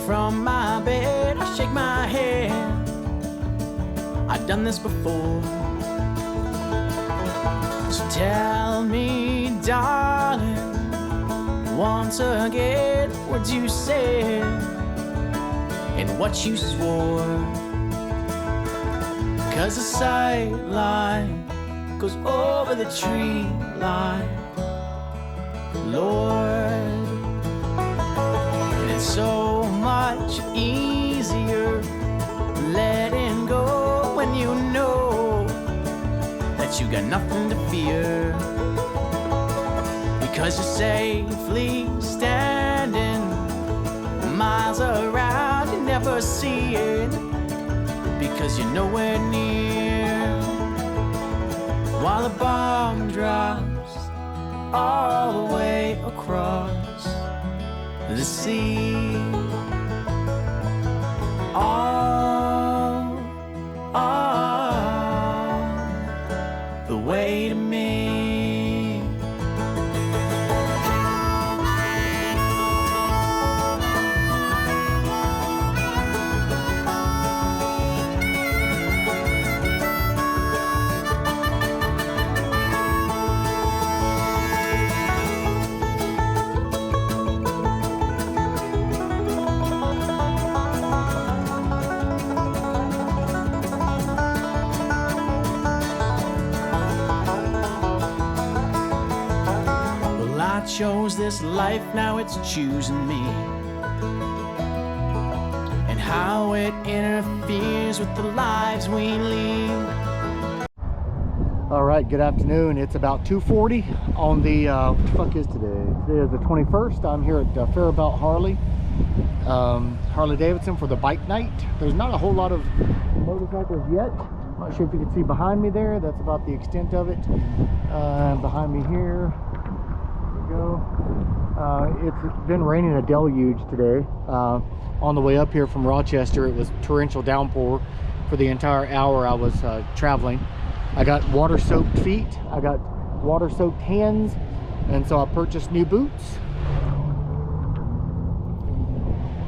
from my bed, I shake my head. I've done this before. So tell me, darling, once again, words you said and what you swore. 'Cause the sight line goes over the tree line, Lord. And it's so much easier letting go when you know that you got nothing to fear. Because you're safely standing miles around, you never see it. Because you're nowhere near. While the bomb drops all the way across the sea, all the way to me. Chose this life, now it's choosing me, and how it interferes with the lives we lead. All right, good afternoon. It's about 2:40 on the what the fuck is today? Today is the 21st. I'm here at Faribault Harley Davidson for the bike night. There's not a whole lot of motorcycles yet. I'm not sure if you can see behind me there. That's about the extent of it. Behind me here. It's been raining a deluge today. On the way up here from Rochester, it was torrential downpour for the entire hour I was traveling. I got water soaked feet, I got water soaked hands, and so I purchased new boots.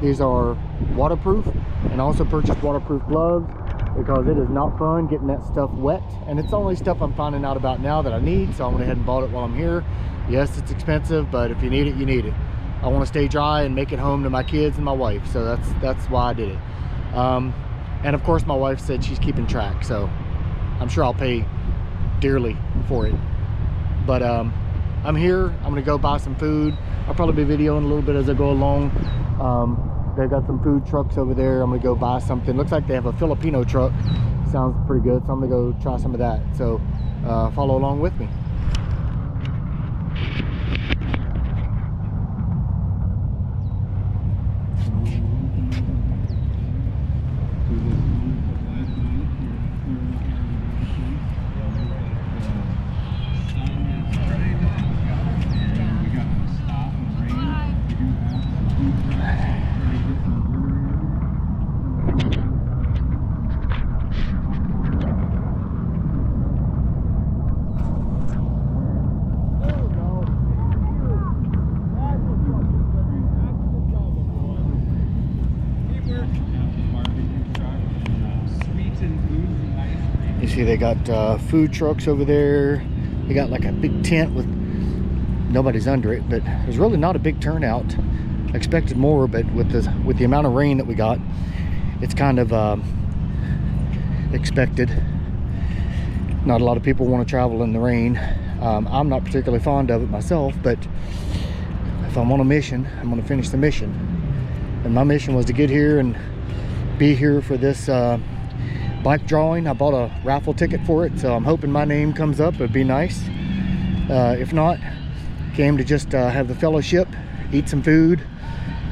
These are waterproof, and also purchased waterproof gloves because it is not fun getting that stuff wet, and it's only stuff I'm finding out about now that I need, so I went ahead and bought it while I'm here. Yes, it's expensive, but if you need it, you need it. I want to stay dry and make it home to my kids and my wife, so that's why I did it. And of course my wife said she's keeping track, so I'm sure I'll pay dearly for it. But I'm here. I'm gonna go buy some food. I'll probably be videoing a little bit as I go along. They've got some food trucks over there. I'm gonna go buy something. Looks like they have a Filipino truck. Sounds pretty good, so I'm gonna go try some of that. So follow along with me. See, they got food trucks over there. They got like a big tent with nobody's under it, but there's really not a big turnout. I expected more, but with the amount of rain that we got, it's kind of expected. Not a lot of people want to travel in the rain. I'm not particularly fond of it myself, but if I'm on a mission, I'm going to finish the mission. And my mission was to get here and be here for this bike drawing. I bought a raffle ticket for it, so I'm hoping my name comes up. It'd be nice. If not, came to just have the fellowship, eat some food.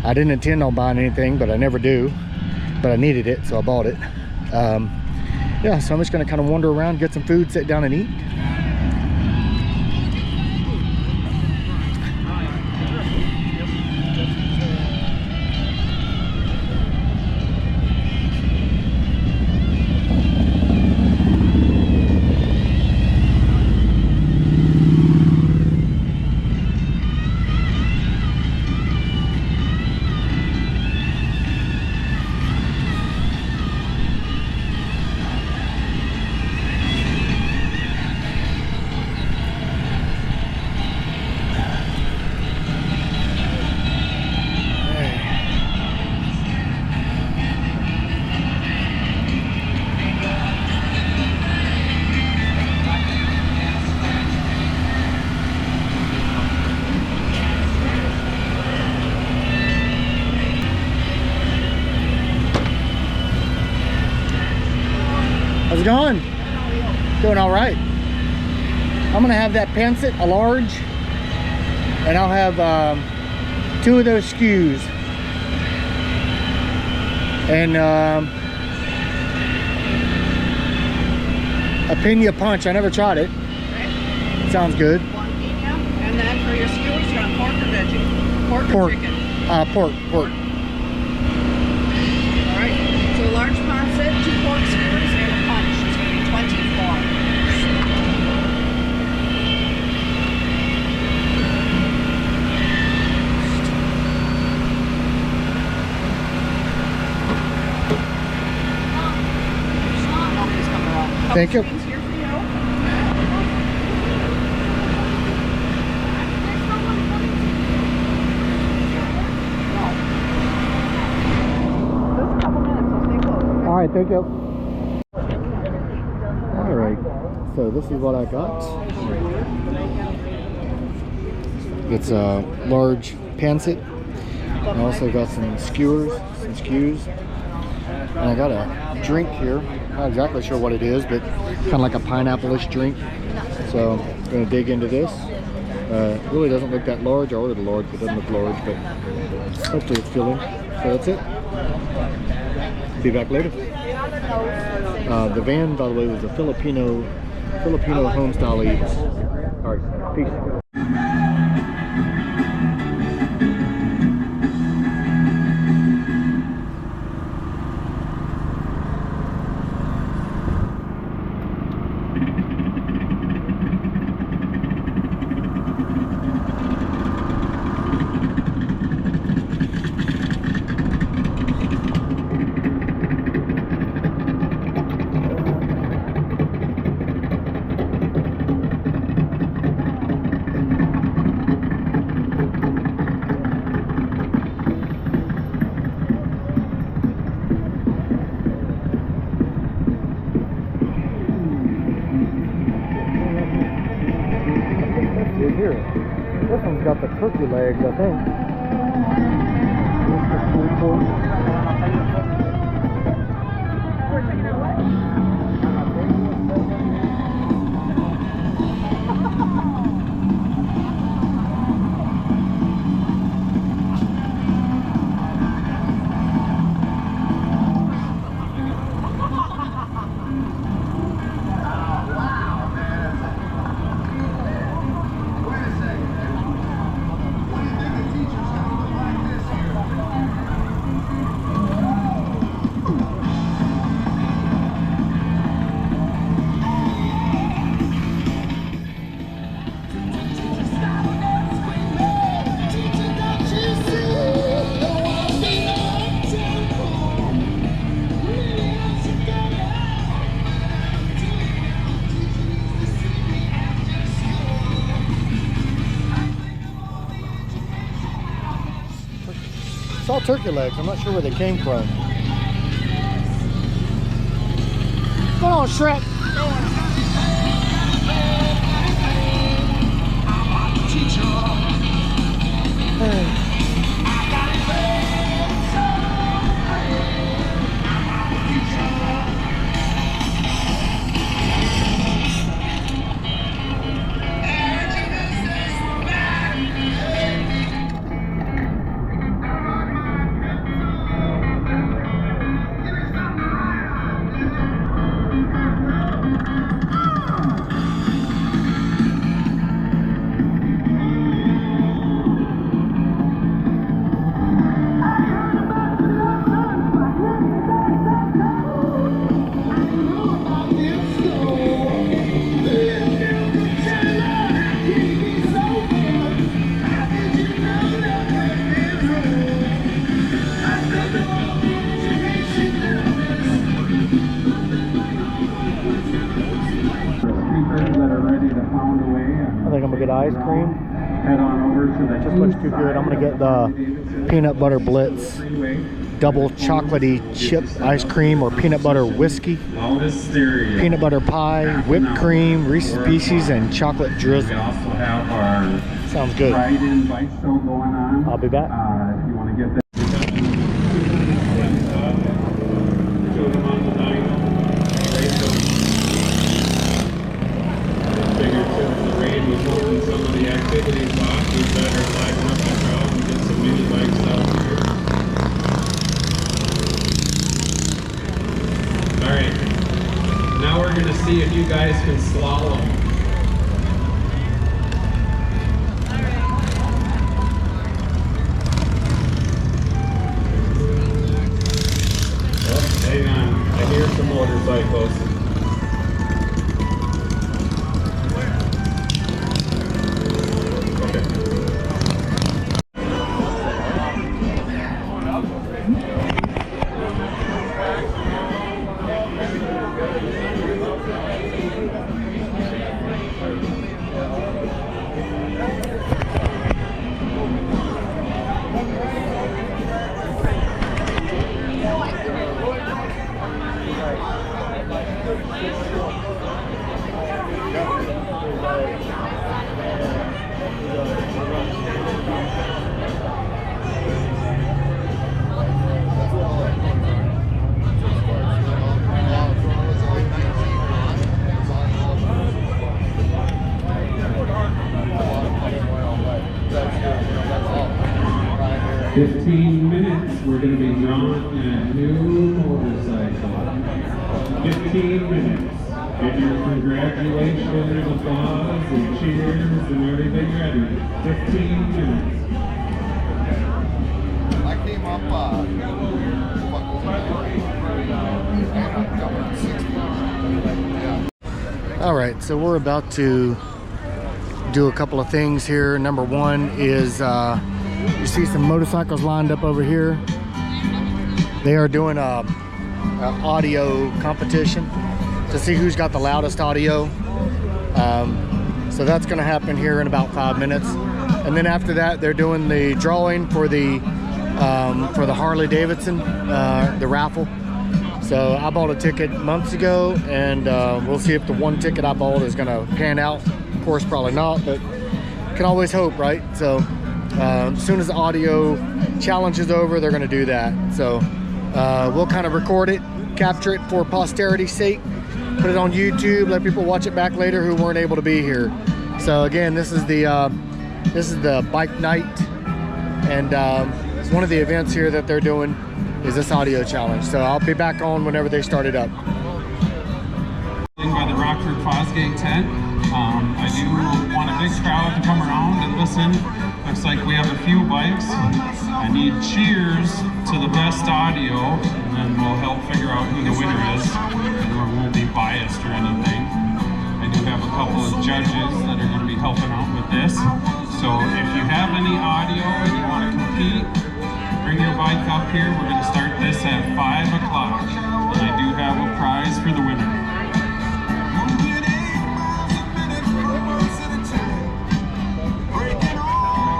I didn't intend on buying anything, but I never do. But I needed it, so I bought it. Yeah, so I'm just gonna kind of wander around, get some food, sit down and eat. John? Doing all right. I'm gonna have that Pancet, a large, and I'll have 2 of those SKUs. And a pina punch. I never tried it. Okay. Sounds good. 1 pina, and then for your skewers, you want pork or veggie? Pork or chicken? Pork. All right. So a large pancit, 2 pork skewers, and a punch. It's going to be 24. Thank you. All right, thank you. All right, so this is what I got. It's a large Pancet. I also got some skewers, and I got a drink here. Not exactly sure what it is, but kind of like a pineapple-ish drink. So I'm gonna dig into this. It really doesn't look that large. I ordered a large, but it doesn't look large, but hopefully it's filling. So that's it. Be back later. The van, by the way, was a Filipino Homestyle Eats. All right, peace. Here, this one's got the turkey legs, I think. This is cool. It's all turkey legs. I'm not sure where they came from. Come on, Shrek. Ice cream. Head on over to the just looks too good. I'm gonna get the peanut butter blitz, double chocolatey chip ice cream or peanut butter whiskey, peanut butter pie, whipped cream, Reese's Pieces, and chocolate drizzle. We also have our sounds good. ride-in bike show going on. I'll be back. If you want to get that. Show them on the night. see if you guys can slalom. Oh, hang on. I hear some motorcycles. We're going to be drawing a new motorcycle. 15 minutes. Get your congratulations, applause, and cheers, and everything ready. 15 minutes. I came up, All right, so we're about to do a couple of things here. Number one is you see some motorcycles lined up over here. They are doing a audio competition to see who's got the loudest audio. So that's going to happen here in about 5 minutes, and then after that they're doing the drawing for the Harley Davidson, the raffle. So I bought a ticket months ago, and we'll see if the one ticket I bought is going to pan out. Of course, probably not, but can always hope, right? So as soon as the audio challenge is over, they're going to do that. So we'll kind of record it, capture it for posterity's sake, put it on YouTube, let people watch it back later who weren't able to be here. So again, this is the bike night, and one of the events here that they're doing is this audio challenge. So I'll be back on whenever they start it up. By the Rockford Fosgate tent. I do want a big crowd to come around and listen. Looks like we have a few bikes. I need cheers to the best audio, and then we'll help figure out who the winner is. Or won't be biased or anything. I do have a couple of judges that are going to be helping out with this. So if you have any audio and you want to compete, bring your bike up here. We're going to start this at 5 o'clock. And I do have a prize for the winner.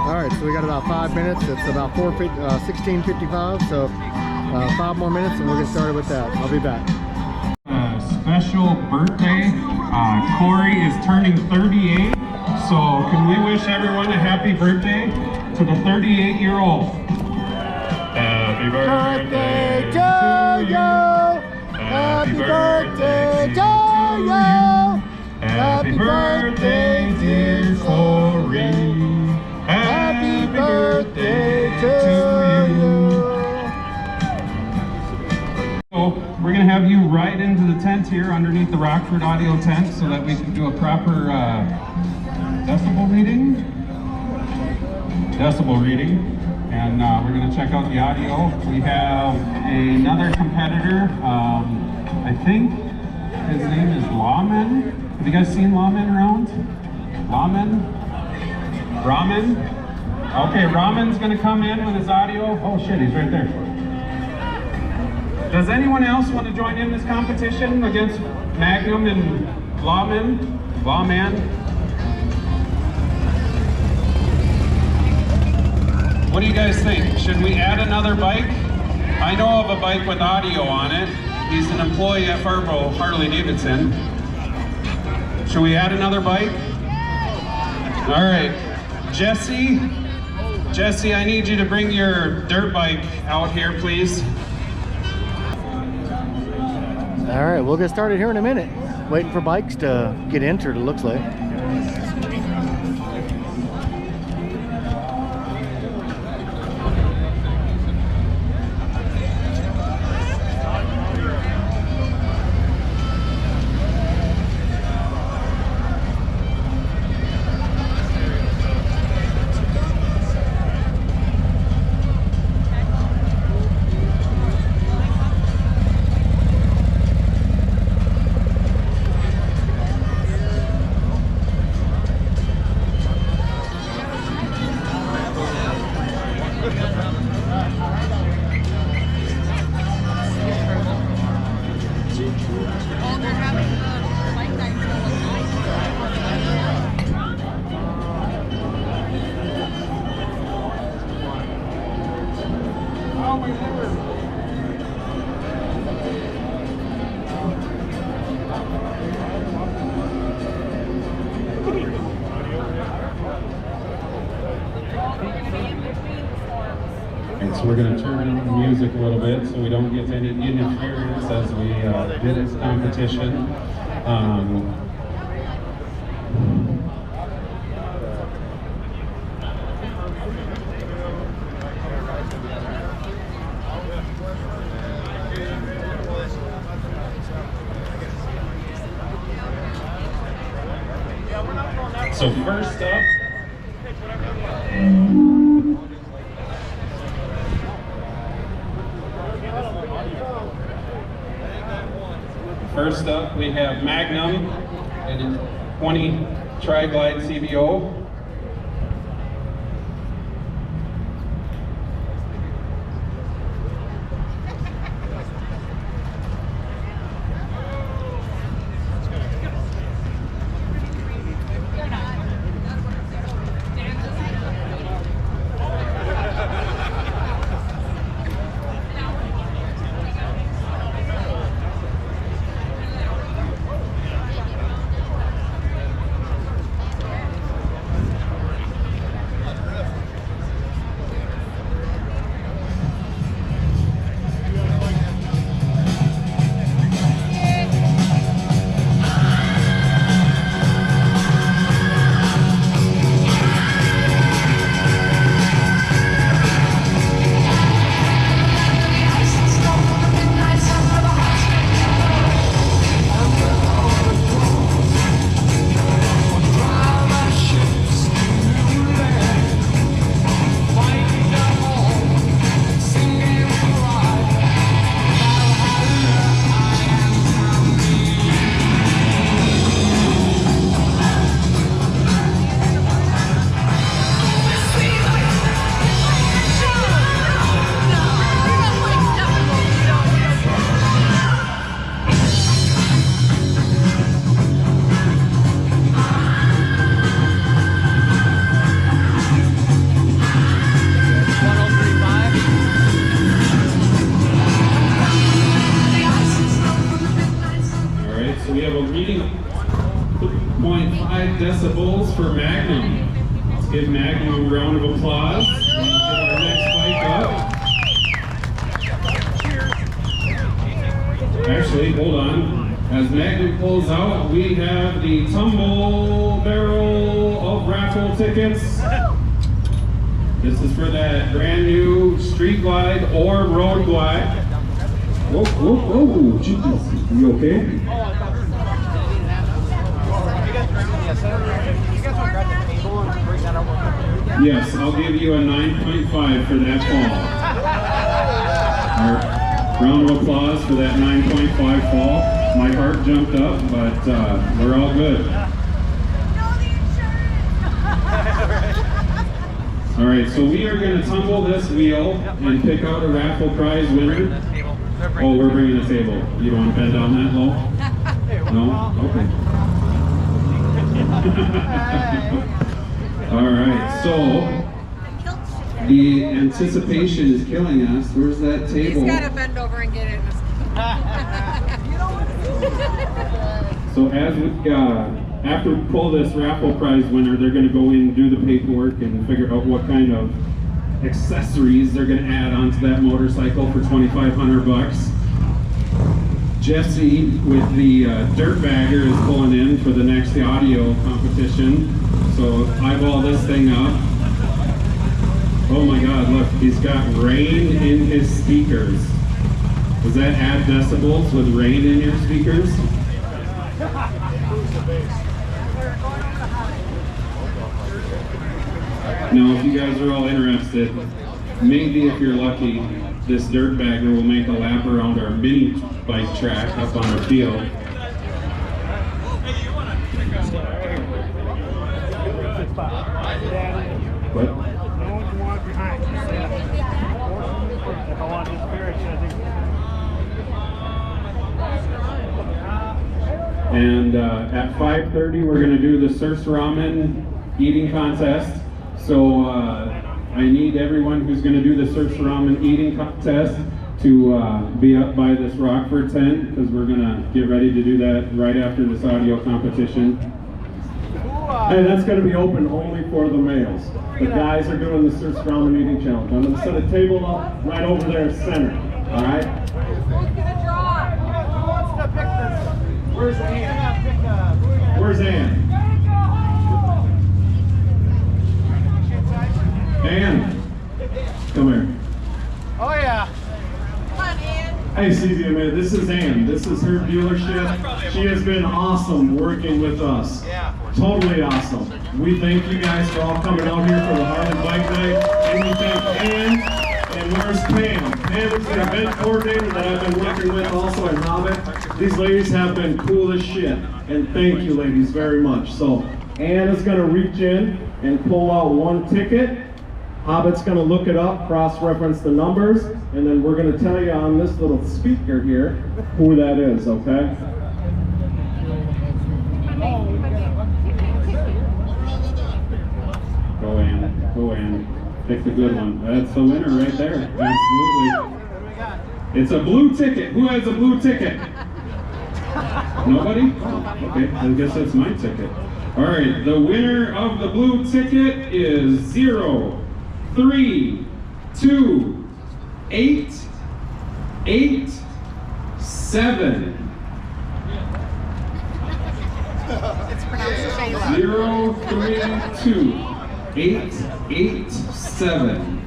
All right, so we got about 5 minutes. It's about 16:55, so 5 more minutes and we'll get started with that. I'll be back. Special birthday. Corey is turning 38, so can we wish everyone a happy birthday to the 38-year-old? Happy birthday to you. Happy birthday to you. Happy birthday, dear Corey. Happy birthday to you. So we're going to have you right into the tent here underneath the Rockford audio tent so that we can do a proper decibel reading. And we're going to check out the audio. We have another competitor. I think his name is Lawman. Have you guys seen Lawman around? Lawman? Ramen? Okay, Ramen's gonna come in with his audio. Oh shit, he's right there. Does anyone else want to join in this competition against Magnum and Lawman? What do you guys think? Should we add another bike? I know of a bike with audio on it. He's an employee at Faribault, Harley Davidson. Should we add another bike? All right. Jesse, I need you to bring your dirt bike out here, please. All right, we'll get started here in a minute. Waiting for bikes to get entered, it looks like. And so we're going to turn the music a little bit so we don't get any interference as we do this competition. So first up, we have Magnum and 20 Tri-Glide CVO. Decibels for Magnum. Let's give Magnum a round of applause. And get our next bike up. Actually, hold on. As Magnum pulls out, we have the tumble barrel of raffle tickets. This is for that brand new street glide or road glide. Whoa, whoa, whoa, Jesus. You okay? Yes, I'll give you a 9.5 for that fall. Our round of applause for that 9.5 fall. My heart jumped up, but we're all good. All right, so we are going to tumble this wheel and pick out a raffle prize winner. Oh, we're bringing a table. You don't want to bend down that low? No? Okay. All right, so the anticipation is killing us. Where's that table? He's got to bend over and get it. So as we after we pull this raffle prize winner, they're going to go in and do the paperwork and figure out what kind of accessories they're going to add onto that motorcycle for $2,500. Jesse with the dirt bagger is pulling in for the next audio competition. So eyeball this thing up. Oh my God, look, he's got rain in his speakers. Does that add decibels with rain in your speakers? Now, if you guys are all interested, maybe if you're lucky, this dirt bagger will make a lap around our mini bike track up on the field. What? And at 5:30, we're going to do the Surf Ramen eating contest. So I need everyone who's going to do the Surf Ramen eating contest to be up by this Rockford tent, because we're going to get ready to do that right after this audio competition. And that's going to be open only for the males. The guys are doing the Surf Ramen eating challenge. I'm going to set a table up right over there center. All right? Where's Ann? Where's Ann? Ann, come here. Oh yeah. Come on, Ann. Hey CVMA, this is Ann. This is her dealership. She has been awesome working with us. Yeah. Totally awesome. We thank you guys for all coming out here for the Harley Bike Night. And we thank Ann. And where's Pam? Pam is the event coordinator that I've been working with also in Hobbit. These ladies have been cool as shit. And thank you ladies very much. So Ann is going to reach in and pull out one ticket. Hobbit's going to look it up, cross-reference the numbers, and then we're going to tell you on this little speaker here who that is, okay? Go in. Pick the good one. That's the winner right there. Absolutely. It's a blue ticket. Who has a blue ticket? Nobody? Okay, I guess that's my ticket. All right, the winner of the blue ticket is 0, 3, 2, 8, 8, 7. It's pronounced Shayla. 0, 3, 2, 8, 8, 7.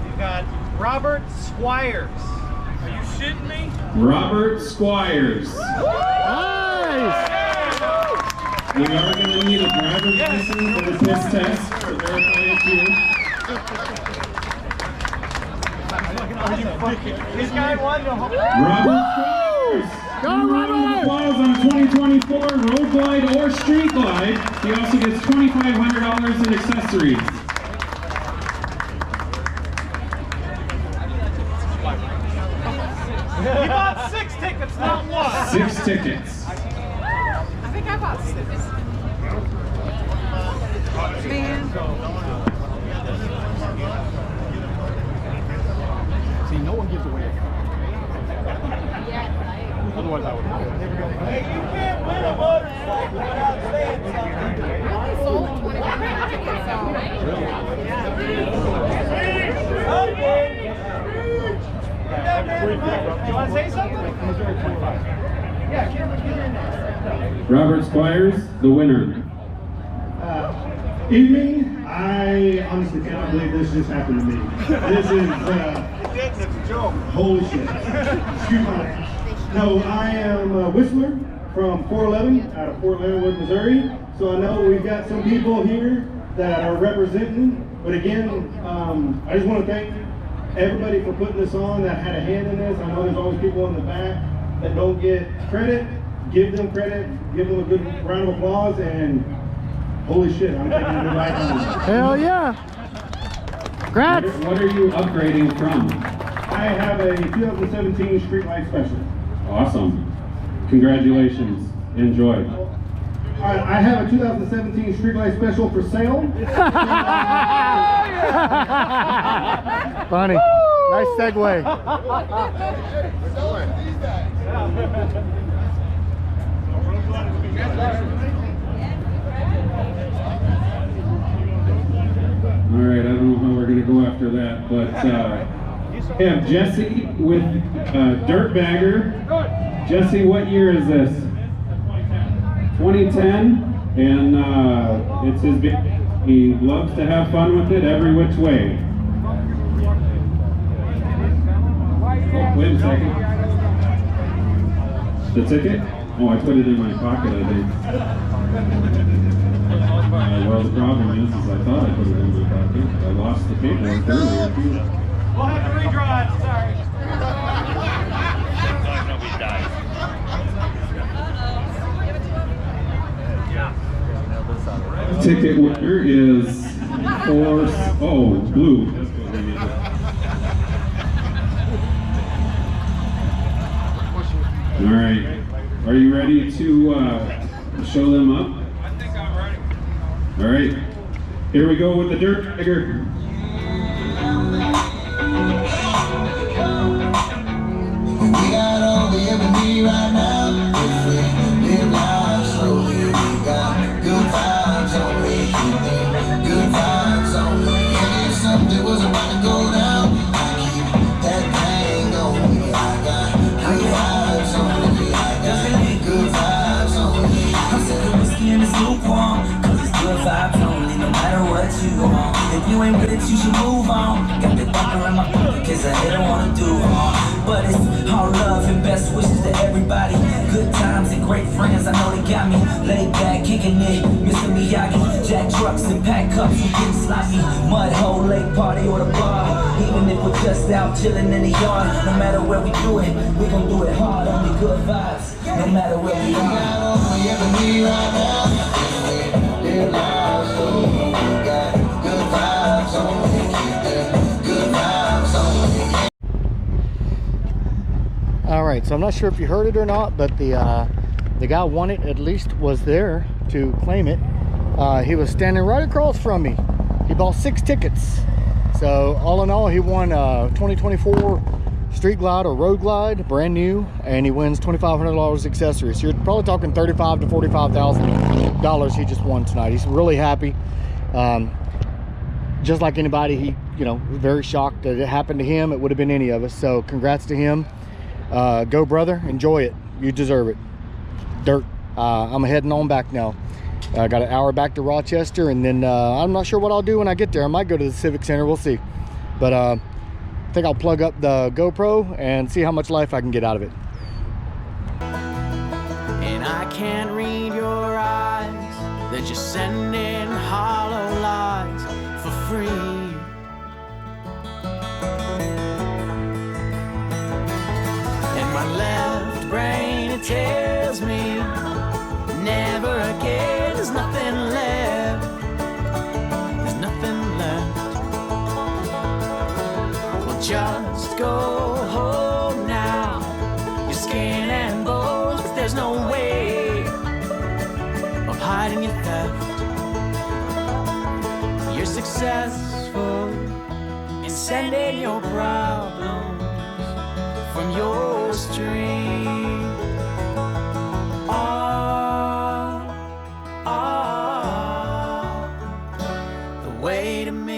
You've got Robert Squires. Are you shitting me? Robert Squires. Nice! We are going to need a driver's license for the piss test for verifying you. This guy won the whole. Robert Squires! Go, Robert! Applause on 2024 Road Glide or Street Glide. He also gets $2,500 in accessories. He bought 6 tickets, not 1. 6 tickets. I think I bought 6. Man. See, no one gives away. Otherwise, I would. Hey, you can't win a motorcycle without saying something. I sold 25 tickets, so. You want to say something? Yeah, get in there. Robert Squires, the winner. Evening. I honestly cannot believe this just happened to me. This is It's a joke. holy shit. Excuse my language. No, I am a Whistler from 411 out of Fort Leonard Wood, Missouri. So I know we've got some people here that are representing. But again, I just want to thank everybody for putting this on that had a hand in this. I know there's always people in the back that don't get credit. Give them credit. Give them a good round of applause. And holy shit, I'm taking it right home. Hell yeah. Congrats. What are you upgrading from? I have a 2017 Street Life Special. Awesome. Congratulations. Enjoy. I have a 2017 Street Life Special for sale. Funny. Nice segue. All right, I don't know how we're going to go after that, but we have Jesse with Dirt Bagger. Jesse, what year is this? 2010, and it's his big. He loves to have fun with it every which way. Oh, wait a second. The ticket? Oh, I put it in my pocket, I think. Well, the problem is I thought I put it in my pocket. I lost the paperwork earlier, too. We'll have to redraw it, sorry. Ticket winner is blue. All right. Are you ready to show them up? I think I'm ready. All right. Here we go with the Dirt Bagger. If you ain't with it, you should move on. Got the thunder in my pocket, cause I don't wanna do harm. But it's all love and best wishes to everybody. Good times and great friends, I know they got me. Laid back, kicking it, Mr. Miyagi. Jack trucks and pack cups, we getting sloppy. Mud hole, lake party or the bar. Even if we're just out chilling in the yard. No matter where we do it, we gon' do it hard. Only good vibes, no matter where we are. All right, so I'm not sure if you heard it or not, but the guy won it, at least was there to claim it. He was standing right across from me. He bought 6 tickets. So all in all, he won 2024 Street Glide or Road Glide, brand new, and he wins $2,500 accessories. So you're probably talking $35,000 to $45,000 he just won tonight. He's really happy. Just like anybody, he, you know, very shocked that it happened to him. It would have been any of us. So congrats to him. Go brother, enjoy it. You deserve it. Dirk, I'm heading on back now. I got an hour back to Rochester, and then I'm not sure what I'll do when I get there. I might go to the Civic Center, we'll see. But I think I'll plug up the GoPro and see how much life I can get out of it. And I can't read your eyes, that you're sending hollow lies for free. And my left brain, it tells me never again, there's nothing left. There's nothing left. Well, just go home now. Your skin and bones, but there's no way of hiding your theft. You're successful in sending your problems from your stream. The way to me.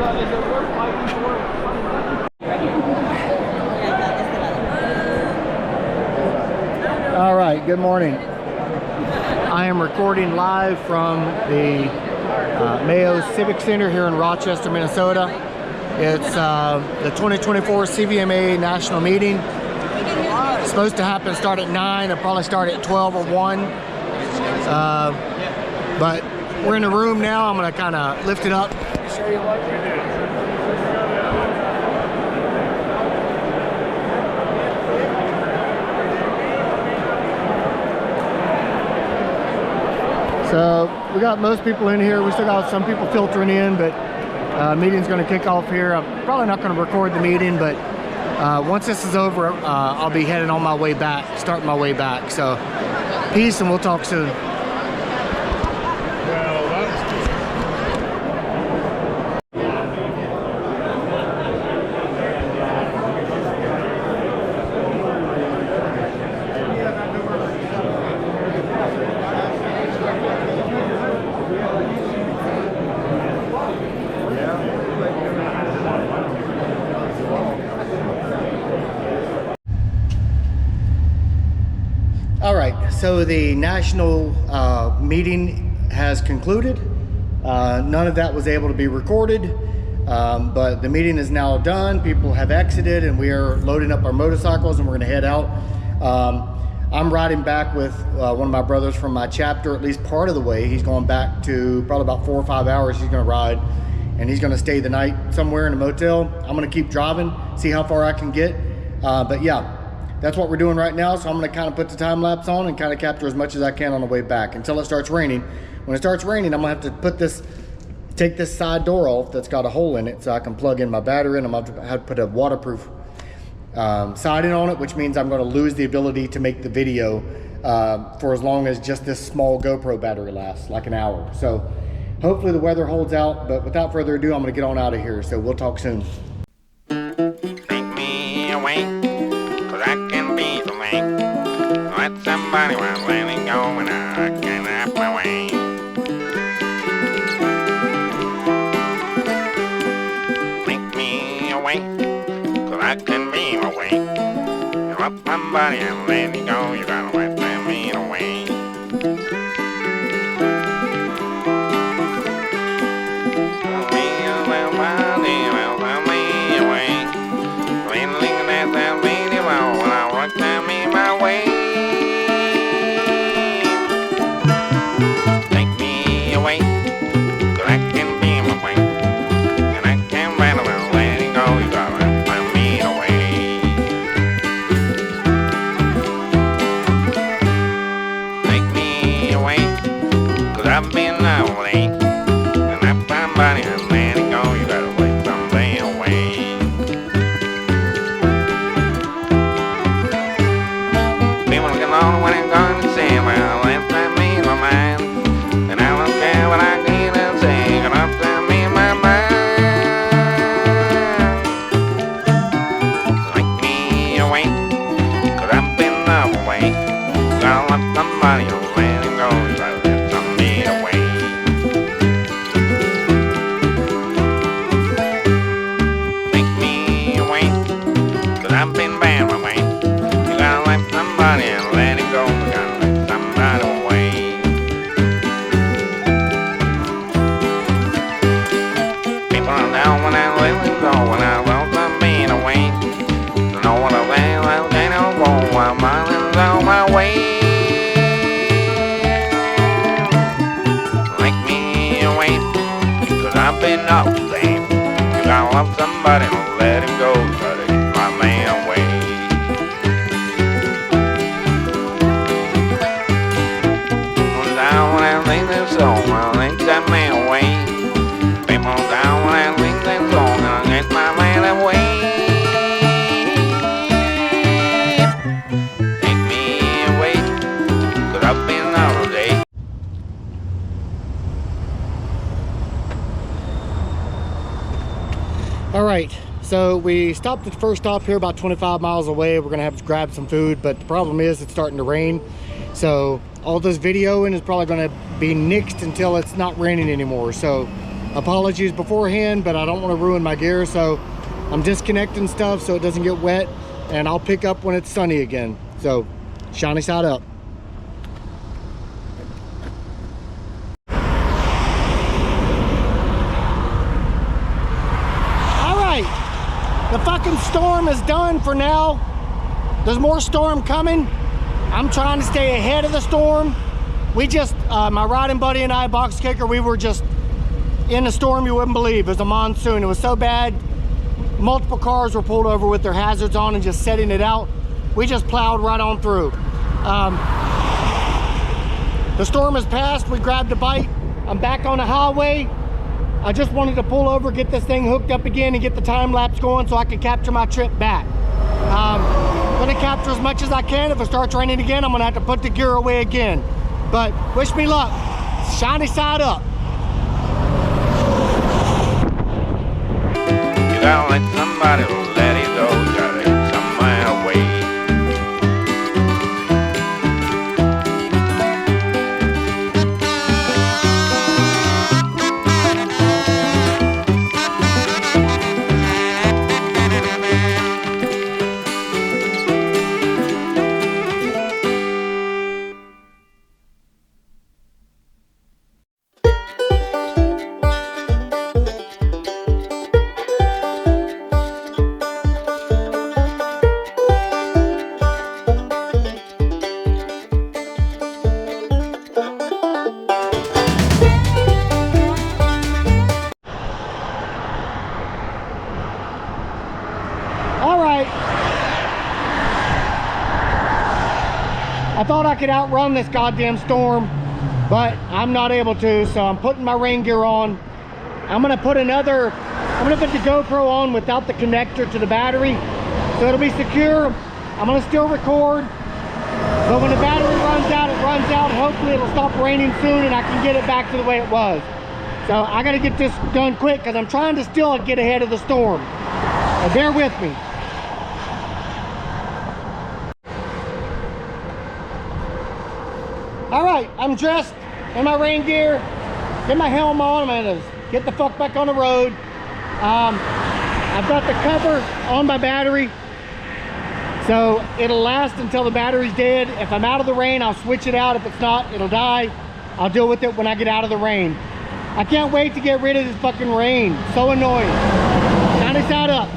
Is it worth fighting for? All right, good morning. I am recording live from the Mayo Civic Center here in Rochester, Minnesota. It's the 2024 CVMA National Meeting. It's supposed to happen, start at 9. It'll probably start at 12 or 1. But we're in the room now. I'm gonna kind of lift it up. So we got most people in here. We still got some people filtering in, but meeting's going to kick off here. I'm probably not going to record the meeting, but once this is over, I'll be heading on my way back, starting my way back. So peace, and we'll talk soon. So the national meeting has concluded. None of that was able to be recorded, but the meeting is now done. People have exited, and we are loading up our motorcycles, and we're going to head out. I'm riding back with one of my brothers from my chapter, at least part of the way. He's going back to probably about 4 or 5 hours. He's going to ride, and he's going to stay the night somewhere in a motel. I'm going to keep driving, see how far I can get. But yeah. That's what we're doing right now, so I'm going to kind of put the time lapse on and kind of capture as much as I can on the way back until it starts raining. When it starts raining, I'm going to have to take this side door off that's got a hole in it so I can plug in my battery, and I'm going to have to put a waterproof siding on it, which means I'm going to lose the ability to make the video for as long as just this small GoPro battery lasts, like an hour. So hopefully the weather holds out, but without further ado, I'm going to get on out of here, so we'll talk soon. Take me away. I can be the link. Let somebody while letting go and I can have my way. Take me away, cause I can be my way. You love somebody and letting go, you gotta let them be away. Tell me my way. Take me away, cause I can be my way. And I can't run around letting go, you gotta find me away. Take me away, cause I've been out late. And I find body and letting go, you gotta wait someday away. When I'm gone to say, well, let that be my mind. And I don't care what I need to say, gonna let that be my mind. Take me away, cause I've been away. Gotta let somebody else let it go, gotta let somebody away. Take me away, cause I've been bad my way. You gotta let somebody else. When I wrote the beat away, you know what I mean? Well, they don't go while mine is on my way. Take me away, cause I've been up late. You gotta love somebody, don't let him go, gotta get my man away. Down when I leave this song, well, they set me away. People down when I leave this song, get my man away. Take me away, cause I've been out all day. All right, so we stopped at the first stop here about 25 miles away. We're gonna have to grab some food, but the problem is it's starting to rain. So all this videoing is probably gonna be nixed until it's not raining anymore. So apologies beforehand, but I don't want to ruin my gear, so I'm disconnecting stuff so it doesn't get wet, and I'll pick up when it's sunny again. So shiny side up. All right, the fucking storm is done for now. There's more storm coming. I'm trying to stay ahead of the storm. We just, my riding buddy and I, box kicker, we were just in a storm you wouldn't believe. It was a monsoon. It was so bad, multiple cars were pulled over with their hazards on and just setting it out. We just plowed right on through. The storm has passed. We grabbed a bite. I'm back on the highway. I just wanted to pull over, get this thing hooked up again and get the time lapse going so I can capture my trip back. I'm gonna capture as much as I can. If it starts raining again, I'm gonna have to put the gear away again. But wish me luck. Shiny side up. You gotta let somebody let it go. You gotta let it somewhere away. I thought I could outrun this goddamn storm, but I'm not able to, so I'm putting my rain gear on. I'm gonna put the GoPro on without the connector to the battery, so it'll be secure. I'm gonna still record, but when the battery runs out, it runs out. Hopefully it'll stop raining soon and I can get it back to the way it was. So I gotta get this done quick because I'm trying to still get ahead of the storm. So bear with me. All right, I'm dressed in my rain gear, get my helm on, I'm gonna get the fuck back on the road. I've got the cover on my battery, so it'll last until the battery's dead. If I'm out of the rain, I'll switch it out. If it's not, it'll die. I'll deal with it when I get out of the rain. I can't wait to get rid of this fucking rain. So annoying. Shiny side up.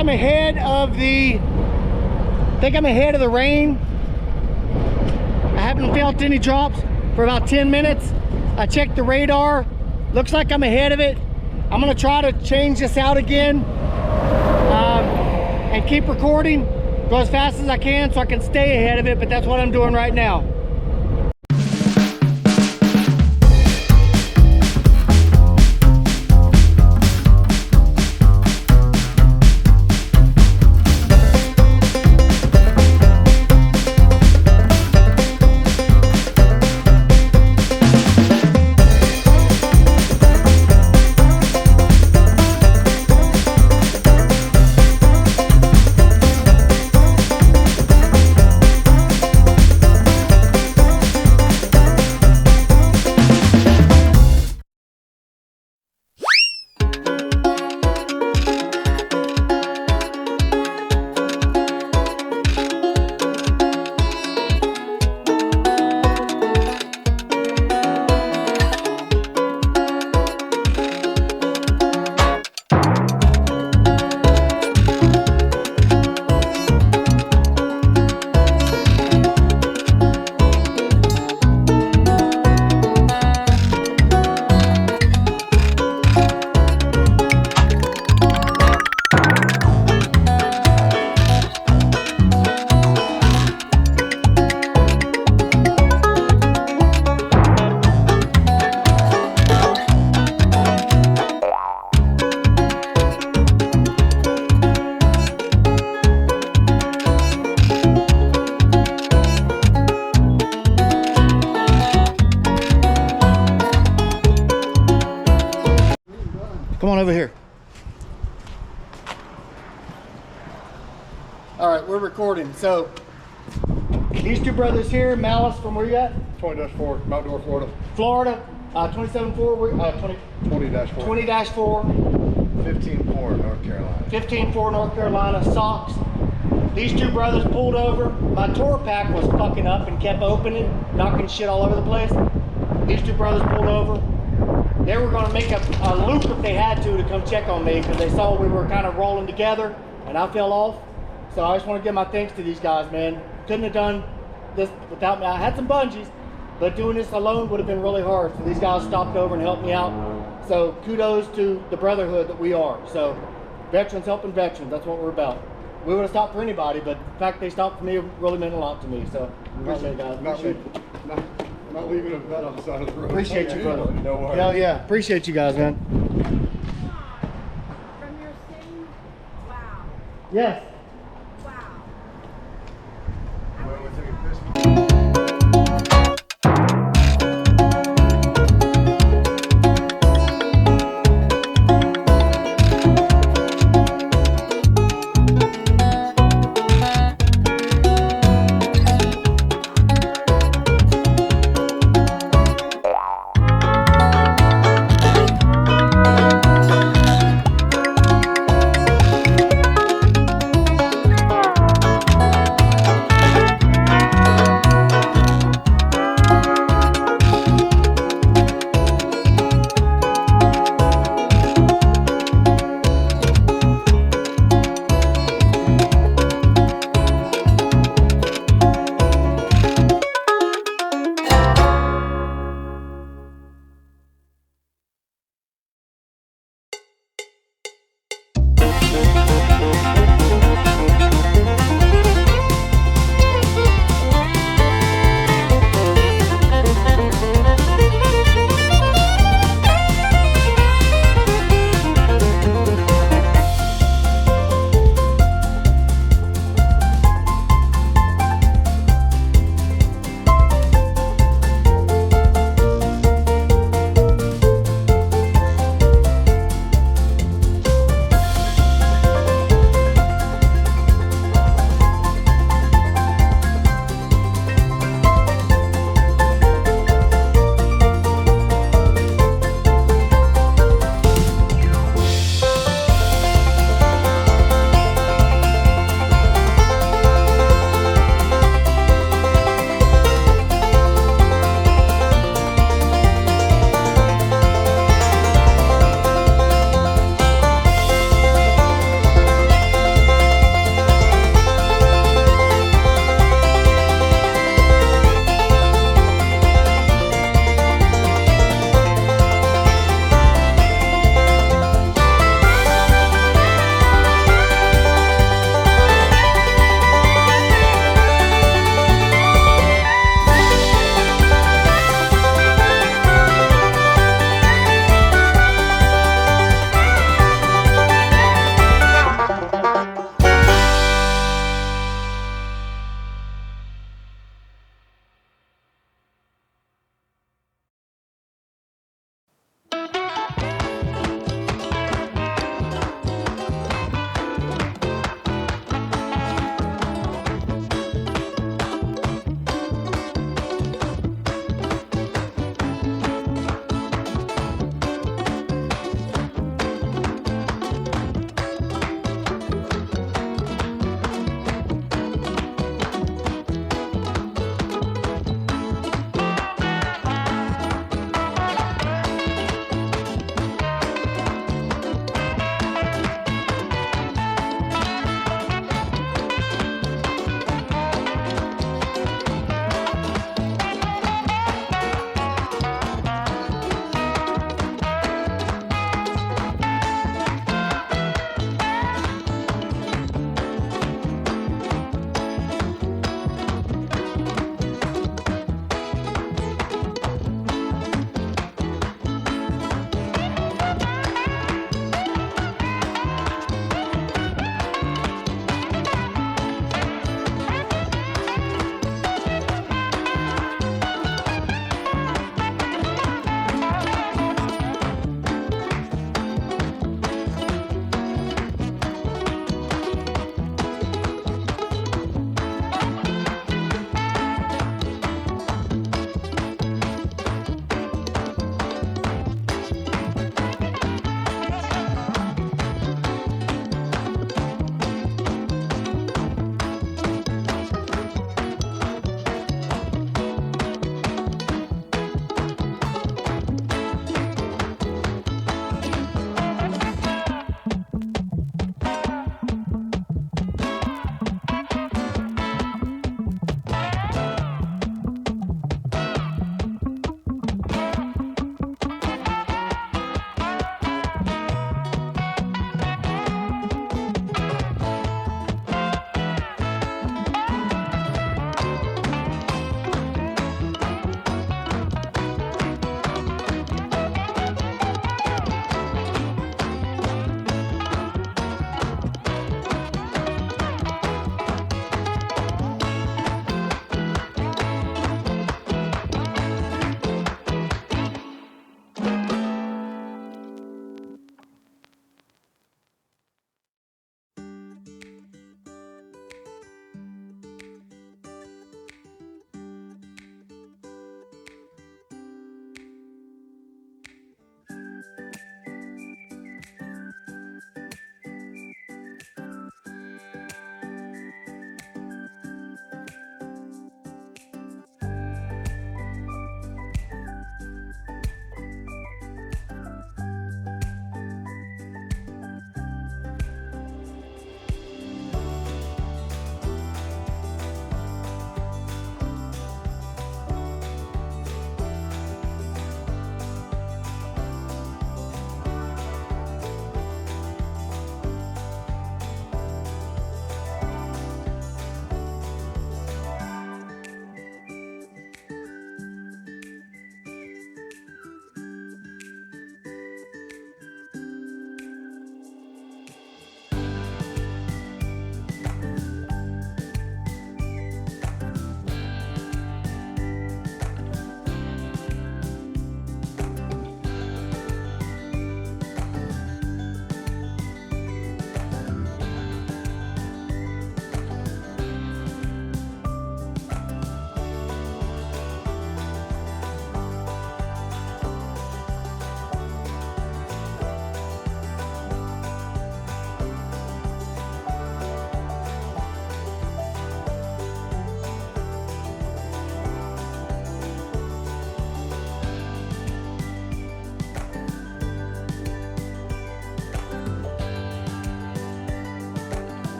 I'm ahead of the rain. I haven't felt any drops for about 10 minutes. I checked the radar. Looks like I'm ahead of it. I'm gonna try to change this out again and keep recording. Go as fast as I can so I can stay ahead of it, but that's what I'm doing right now. Come on over here. All right, we're recording. So these two brothers here, Malice from where you at? 20-4, Mount Dora, Florida. Florida, 27-4, 20-4. 20-4. 15-4, North Carolina. 15-4, North Carolina, Soxx. These two brothers pulled over. My tour pack was fucking up and kept opening, knocking shit all over the place. These two brothers pulled over. They were going to make a loop if they had to come check on me because they saw we were kind of rolling together and I fell off. So I just want to give my thanks to these guys, man. Couldn't have done this without me. I had some bungees, but doing this alone would have been really hard. So these guys stopped over and helped me out. So kudos to the brotherhood that we are. So veterans helping veterans, that's what we're about. We would have stopped for anybody, but the fact they stopped for me really meant a lot to me. So appreciate it, guys. Appreciate it. Not leaving a vet on the side of the road. Appreciate you, brother. No worries. Hell yeah. Appreciate you guys, man. From your city? Wow. Yes. Wow.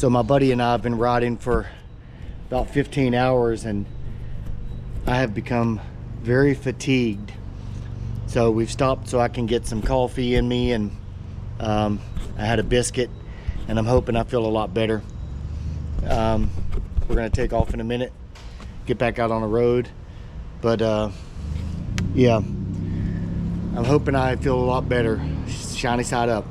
So my buddy and I have been riding for about 15 hours and I have become very fatigued. So we've stopped so I can get some coffee in me, and I had a biscuit, and I'm hoping I feel a lot better. We're gonna take off in a minute, get back out on the road, but yeah, I'm hoping I feel a lot better. Shiny side up.